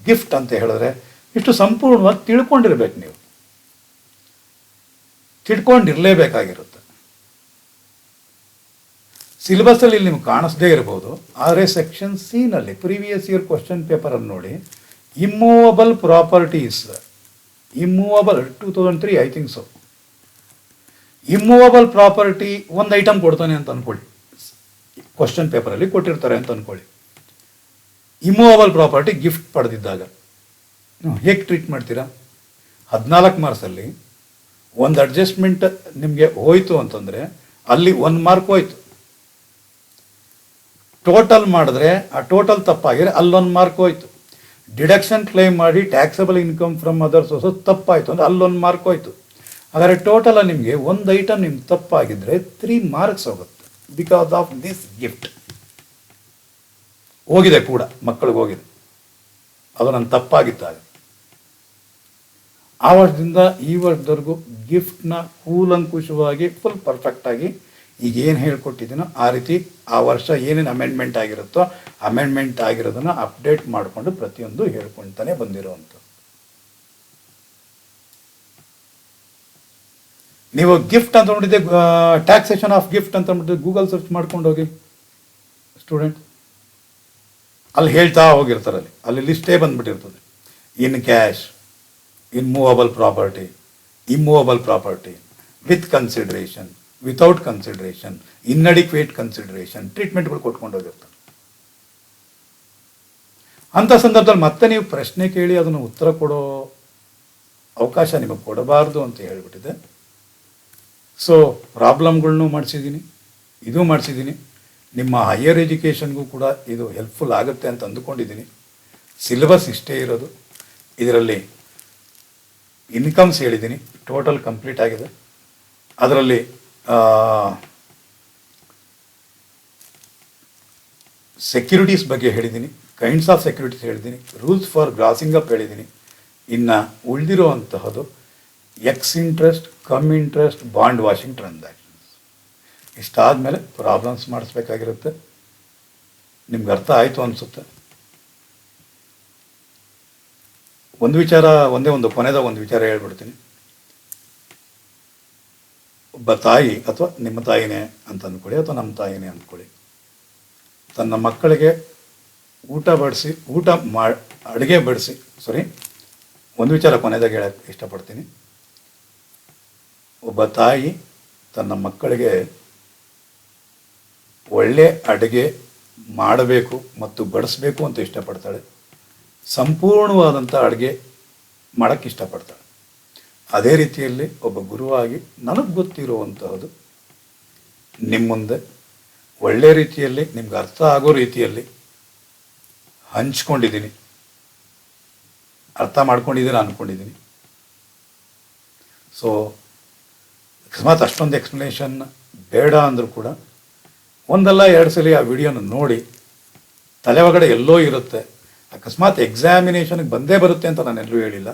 ಗಿಫ್ಟ್ ಅಂತ ಹೇಳಿದ್ರೆ ಇಷ್ಟು ಸಂಪೂರ್ಣವಾಗಿ ತಿಳ್ಕೊಂಡಿರ್ಬೇಕು. ನೀವು ತಿಳ್ಕೊಂಡಿರಲೇಬೇಕಾಗಿರುತ್ತೆ. ಸಿಲೆಬಸ್ಸಲ್ಲಿ ಇಲ್ಲಿ ನಿಮ್ಗೆ ಕಾಣಿಸ್ದೇ ಇರ್ಬೋದು, ಆದರೆ ಸೆಕ್ಷನ್ ಸಿನಲ್ಲಿ ಪ್ರೀವಿಯಸ್ ಇಯರ್ ಕ್ವಶನ್ ಪೇಪರನ್ನು ನೋಡಿ. Immovable properties, 2003 I think so. Immovable property ಒಂದು ಐಟಮ್ ಕೊಡ್ತಾನೆ ಅಂತ ಅಂದ್ಕೊಳ್ಳಿ, ಕ್ವಶನ್ ಪೇಪರಲ್ಲಿ ಕೊಟ್ಟಿರ್ತಾರೆ ಅಂತ ಅಂದ್ಕೊಳ್ಳಿ. ಇಮ್ಮೂವಬಲ್ ಪ್ರಾಪರ್ಟಿ ಗಿಫ್ಟ್ ಪಡೆದಿದ್ದಾಗ ಹೇಗೆ ಟ್ರೀಟ್ ಮಾಡ್ತೀರಾ? 14 ಮಾರ್ಕ್ಸಲ್ಲಿ ಒಂದು ಅಡ್ಜಸ್ಟ್ಮೆಂಟ್ ನಿಮಗೆ ಹೋಯಿತು ಅಂತಂದರೆ ಅಲ್ಲಿ 1 ಮಾರ್ಕ್ ಹೋಯ್ತು. ಟೋಟಲ್ ಮಾಡಿದ್ರೆ ಆ ಟೋಟಲ್ ತಪ್ಪಾಗಿದ್ರೆ ಅಲ್ಲೊಂದು ಮಾರ್ಕ್ ಹೋಯ್ತು. ಡಿಡಕ್ಷನ್ ಕ್ಲೈಮ್ ಮಾಡಿ taxable income from other sources ತಪ್ಪಾಯಿತು ಅಂದರೆ ಅಲ್ಲೊಂದು ಮಾರ್ಕ್ ಹೋಯ್ತು. ಹಾಗಾದರೆ ಟೋಟಲ್ ನಿಮಗೆ ಒಂದು ಐಟಮ್ ನಿಮ್ಗೆ ತಪ್ಪಾಗಿದ್ದರೆ 3 ಮಾರ್ಕ್ಸ್ ಹೋಗುತ್ತೆ. ಬಿಕಾಸ್ ಆಫ್ ದಿಸ್ ಗಿಫ್ಟ್ ಹೋಗಿದೆ ಕೂಡ, ಮಕ್ಕಳಿಗೆ ಹೋಗಿದೆ. ಅದು ನನ್ನ ತಪ್ಪಾಗಿದ್ದಾಗ. ಆ ವರ್ಷದಿಂದ ಈ ವರ್ಷದವರೆಗೂ ಗಿಫ್ಟ್ನ ಕೂಲಂಕುಷವಾಗಿ ಫುಲ್ ಪರ್ಫೆಕ್ಟಾಗಿ ಈಗ ಏನು ಹೇಳ್ಕೊಟ್ಟಿದ್ದೀನೋ ಆ ರೀತಿ ಆ ವರ್ಷ ಏನೇನು ಅಮೆಂಡ್ಮೆಂಟ್ ಆಗಿರುತ್ತೋ ಅಮೆಂಡ್ಮೆಂಟ್ ಆಗಿರೋದನ್ನು ಅಪ್ಡೇಟ್ ಮಾಡಿಕೊಂಡು ಪ್ರತಿಯೊಂದು ಹೇಳ್ಕೊಳ್ತಾನೆ ಬಂದಿರೋವಂಥ. ನೀವು ಗಿಫ್ಟ್ ಅಂತ ನೋಡಿದ್ದೆ, ಟ್ಯಾಕ್ಸೇಷನ್ ಆಫ್ ಗಿಫ್ಟ್ ಅಂತ ನೋಡಿದ್ರೆ ಗೂಗಲ್ ಸರ್ಚ್ ಮಾಡ್ಕೊಂಡು ಹೋಗಿ ಸ್ಟೂಡೆಂಟ್, ಅಲ್ಲಿ ಹೇಳ್ತಾ ಹೋಗಿರ್ತಾರೆ. ಅಲ್ಲಿ ಲಿಸ್ಟೇ ಬಂದ್ಬಿಟ್ಟಿರ್ತದೆ. In cash, immovable property, immovable property, with consideration, without consideration, inadequate consideration, ಟ್ರೀಟ್ಮೆಂಟ್ಗಳು ಕೊಟ್ಕೊಂಡು ಹೋಗಿರ್ತಾರೆ. ಅಂಥ ಸಂದರ್ಭದಲ್ಲಿ ಮತ್ತೆ ನೀವು ಪ್ರಶ್ನೆ ಕೇಳಿ ಅದನ್ನು ಉತ್ತರ ಕೊಡೋ ಅವಕಾಶ ನಿಮಗೆ ಕೊಡಬಾರ್ದು ಅಂತ ಹೇಳ್ಬಿಟ್ಟಿದೆ. ಸೊ ಪ್ರಾಬ್ಲಮ್ಗಳನ್ನೂ ಮಾಡಿಸಿದ್ದೀನಿ, ಇದೂ ಮಾಡಿಸಿದ್ದೀನಿ. ನಿಮ್ಮ ಹೈಯರ್ ಎಜುಕೇಷನ್ಗೂ ಕೂಡ ಇದು ಹೆಲ್ಪ್ಫುಲ್ ಆಗುತ್ತೆ ಅಂತ ಅಂದುಕೊಂಡಿದ್ದೀನಿ. ಸಿಲೆಬಸ್ ಇಷ್ಟೇ ಇರೋದು. ಇದರಲ್ಲಿ ಇನ್ಕಮ್ಸ್ ಹೇಳಿದ್ದೀನಿ, ಟೋಟಲ್ ಕಂಪ್ಲೀಟ್ ಆಗಿದೆ. ಅದರಲ್ಲಿ ಸೆಕ್ಯೂರಿಟೀಸ್ ಬಗ್ಗೆ ಹೇಳಿದ್ದೀನಿ, ಕೈಂಡ್ಸ್ ಆಫ್ ಸೆಕ್ಯೂರಿಟೀಸ್ ಹೇಳಿದ್ದೀನಿ, ರೂಲ್ಸ್ ಫಾರ್ ಗ್ರಾಸಿಂಗ್ ಅಪ್ ಹೇಳಿದ್ದೀನಿ. ಇನ್ನು ಉಳಿದಿರುವಂತಹದ್ದು ex interest, cum interest, bond washing transactions. ಇಷ್ಟಾದಮೇಲೆ ಪ್ರಾಬ್ಲಮ್ಸ್ ಮಾಡಿಸ್ಬೇಕಾಗಿರುತ್ತೆ. ನಿಮ್ಗೆ ಅರ್ಥ ಆಯಿತು ಅನಿಸುತ್ತೆ. ಕೊನೆದಾಗ ಒಂದು ವಿಚಾರ ಹೇಳ್ಬಿಡ್ತೀನಿ. ಒಬ್ಬ ತಾಯಿ, ಅಥವಾ ನಿಮ್ಮ ತಾಯಿನೇ ಅಂತ ಅಂದ್ಕೊಳ್ಳಿ, ಅಥವಾ ನಮ್ಮ ತಾಯಿನೇ ಅಂದ್ಕೊಳ್ಳಿ, ತನ್ನ ಮಕ್ಕಳಿಗೆ ಅಡುಗೆ ಬಡಿಸಿ ಒಂದು ವಿಚಾರ ಕೊನೆದಾಗ ಹೇಳಕ್ಕೆ ಇಷ್ಟಪಡ್ತೀನಿ. ಒಬ್ಬ ತಾಯಿ ತನ್ನ ಮಕ್ಕಳಿಗೆ ಒಳ್ಳೆ ಅಡುಗೆ ಮಾಡಬೇಕು ಮತ್ತು ಬಡಿಸ್ಬೇಕು ಅಂತ ಇಷ್ಟಪಡ್ತಾಳೆ. ಸಂಪೂರ್ಣವಾದಂಥ ಅಡುಗೆ ಮಾಡೋಕ್ಕೆ ಇಷ್ಟಪಡ್ತಾಳೆ. ಅದೇ ರೀತಿಯಲ್ಲಿ ಒಬ್ಬ ಗುರುವಾಗಿ ನನಗೆ ಗೊತ್ತಿರುವಂತಹದ್ದು ನಿಮ್ಮ ಮುಂದೆ ಒಳ್ಳೆ ರೀತಿಯಲ್ಲಿ ನಿಮ್ಗೆ ಅರ್ಥ ಆಗೋ ರೀತಿಯಲ್ಲಿ ಹಂಚ್ಕೊಂಡಿದ್ದೀನಿ. ಅರ್ಥ ಮಾಡ್ಕೊಂಡಿದ್ದೀರಾ ಅಂದ್ಕೊಂಡಿದ್ದೀನಿ. ಸೊ ಅಕಸ್ಮಾತ್ ಅಷ್ಟೊಂದು ಎಕ್ಸ್ಪ್ಲನೇಷನ್ ಬೇಡ ಅಂದರೂ ಕೂಡ ಒಂದಲ್ಲ ಎರಡು ಸಲ ಆ ವಿಡಿಯೋನ ನೋಡಿ ತಲೆ ಒಳಗಡೆ ಎಲ್ಲೋ ಇರುತ್ತೆ. ಅಕಸ್ಮಾತ್ ಎಕ್ಸಾಮಿನೇಷನ್ಗೆ ಬಂದೇ ಬರುತ್ತೆ ಅಂತ ನಾನು ಎಲ್ಲೂ ಹೇಳಿಲ್ಲ,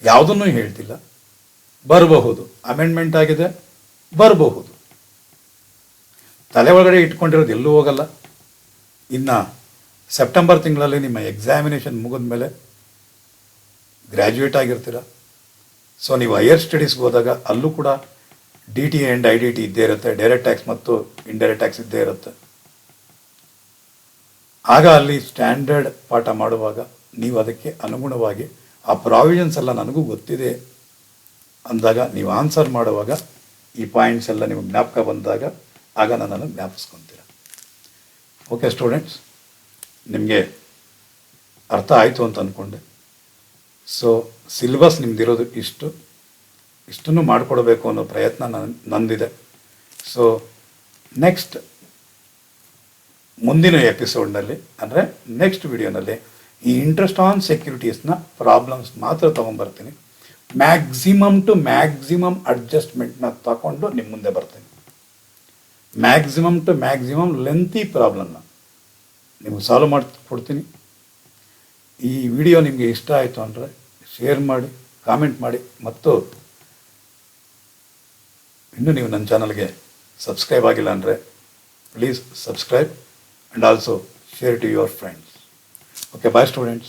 ಯಾವುದನ್ನೂ ಹೇಳ್ತಿಲ್ಲ. ಬರಬಹುದು, ಅಮೆಂಡ್ಮೆಂಟ್ ಆಗಿದೆ, ಬರಬಹುದು. ತಲೆ ಒಳಗಡೆ ಇಟ್ಕೊಂಡಿರೋದು ಎಲ್ಲೂ ಹೋಗಲ್ಲ. ಇನ್ನು ಸೆಪ್ಟೆಂಬರ್ ತಿಂಗಳಲ್ಲಿ ನಿಮ್ಮ ಎಕ್ಸಾಮಿನೇಷನ್ ಮುಗಿದ ಮೇಲೆ ಗ್ರ್ಯಾಜುಯೇಟ್ ಆಗಿರ್ತೀರ. ಸೊ ನೀವು ಹೈಯರ್ ಸ್ಟಡೀಸ್ಗೆ ಹೋದಾಗ ಅಲ್ಲೂ ಕೂಡ DT ಆ್ಯಂಡ್ IDT ಇದ್ದೇ ಇರುತ್ತೆ, ಡೈರೆಕ್ಟ್ ಟ್ಯಾಕ್ಸ್ ಮತ್ತು ಇಂಡೈರೆಕ್ಟ್ ಟ್ಯಾಕ್ಸ್ ಇದ್ದೇ ಇರುತ್ತೆ. ಆಗ ಅಲ್ಲಿ ಸ್ಟ್ಯಾಂಡರ್ಡ್ ಪಾಠ ಮಾಡುವಾಗ ನೀವು ಅದಕ್ಕೆ ಅನುಗುಣವಾಗಿ ಆ ಪ್ರಾವಿಷನ್ಸ್ ಎಲ್ಲ ನನಗೂ ಗೊತ್ತಿದೆ ಅಂದಾಗ ನೀವು ಆನ್ಸರ್ ಮಾಡುವಾಗ ಈ ಪಾಯಿಂಟ್ಸ್ ಎಲ್ಲ ನಿಮಗೆ ಜ್ಞಾಪಕ ಬಂದಾಗ ಆಗ ನನ್ನನ್ನು ಜ್ಞಾಪಿಸ್ಕೊತೀರ. ಓಕೆ ಸ್ಟೂಡೆಂಟ್ಸ್, ನಿಮಗೆ ಅರ್ಥ ಆಯಿತು ಅಂತ ಅಂದ್ಕೊಂಡೆ. ಸೊ ಸಿಲೆಬಸ್ ನಿಮ್ದಿರೋದು ಇಷ್ಟನ್ನು ಮಾಡಿಕೊಡ್ಬೇಕು ಅನ್ನೋ ಪ್ರಯತ್ನ ನಂದಿದೆ. ಸೊ ನೆಕ್ಸ್ಟ್ ಮುಂದಿನ ಎಪಿಸೋಡ್ನಲ್ಲಿ ಅಂದರೆ ನೆಕ್ಸ್ಟ್ ವಿಡಿಯೋನಲ್ಲಿ ಈ ಇಂಟ್ರೆಸ್ಟ್ ಆನ್ ಸೆಕ್ಯೂರಿಟೀಸ್ನ ಪ್ರಾಬ್ಲಮ್ಸ್ ಮಾತ್ರ ತೊಗೊಂಬರ್ತೀನಿ. ಮ್ಯಾಕ್ಸಿಮಮ್ ಟು ಮ್ಯಾಕ್ಸಿಮಮ್ ಅಡ್ಜಸ್ಟ್ಮೆಂಟ್ನ ತಗೊಂಡು ನಿಮ್ಮ ಮುಂದೆ ಬರ್ತೀನಿ. ಮ್ಯಾಕ್ಸಿಮಮ್ ಟು ಮ್ಯಾಕ್ಸಿಮಮ್ ಲೆಂತಿ ಪ್ರಾಬ್ಲಮ್ನ ನಿಮಗೆ ಸಾಲ್ವ್ ಮಾಡಿಕೊಡ್ತೀನಿ. ಈ ವಿಡಿಯೋ ನಿಮಗೆ ಇಷ್ಟ ಆಯಿತು ಅಂದರೆ ಶೇರ್ ಮಾಡಿ, ಕಾಮೆಂಟ್ ಮಾಡಿ, ಮತ್ತು ಇನ್ನೂ ನೀವು ನನ್ನ ಚಾನಲ್ಗೆ ಸಬ್ಸ್ಕ್ರೈಬ್ ಆಗಿಲ್ಲ ಅಂದರೆ please subscribe and also share to your friends. Okay, bye students.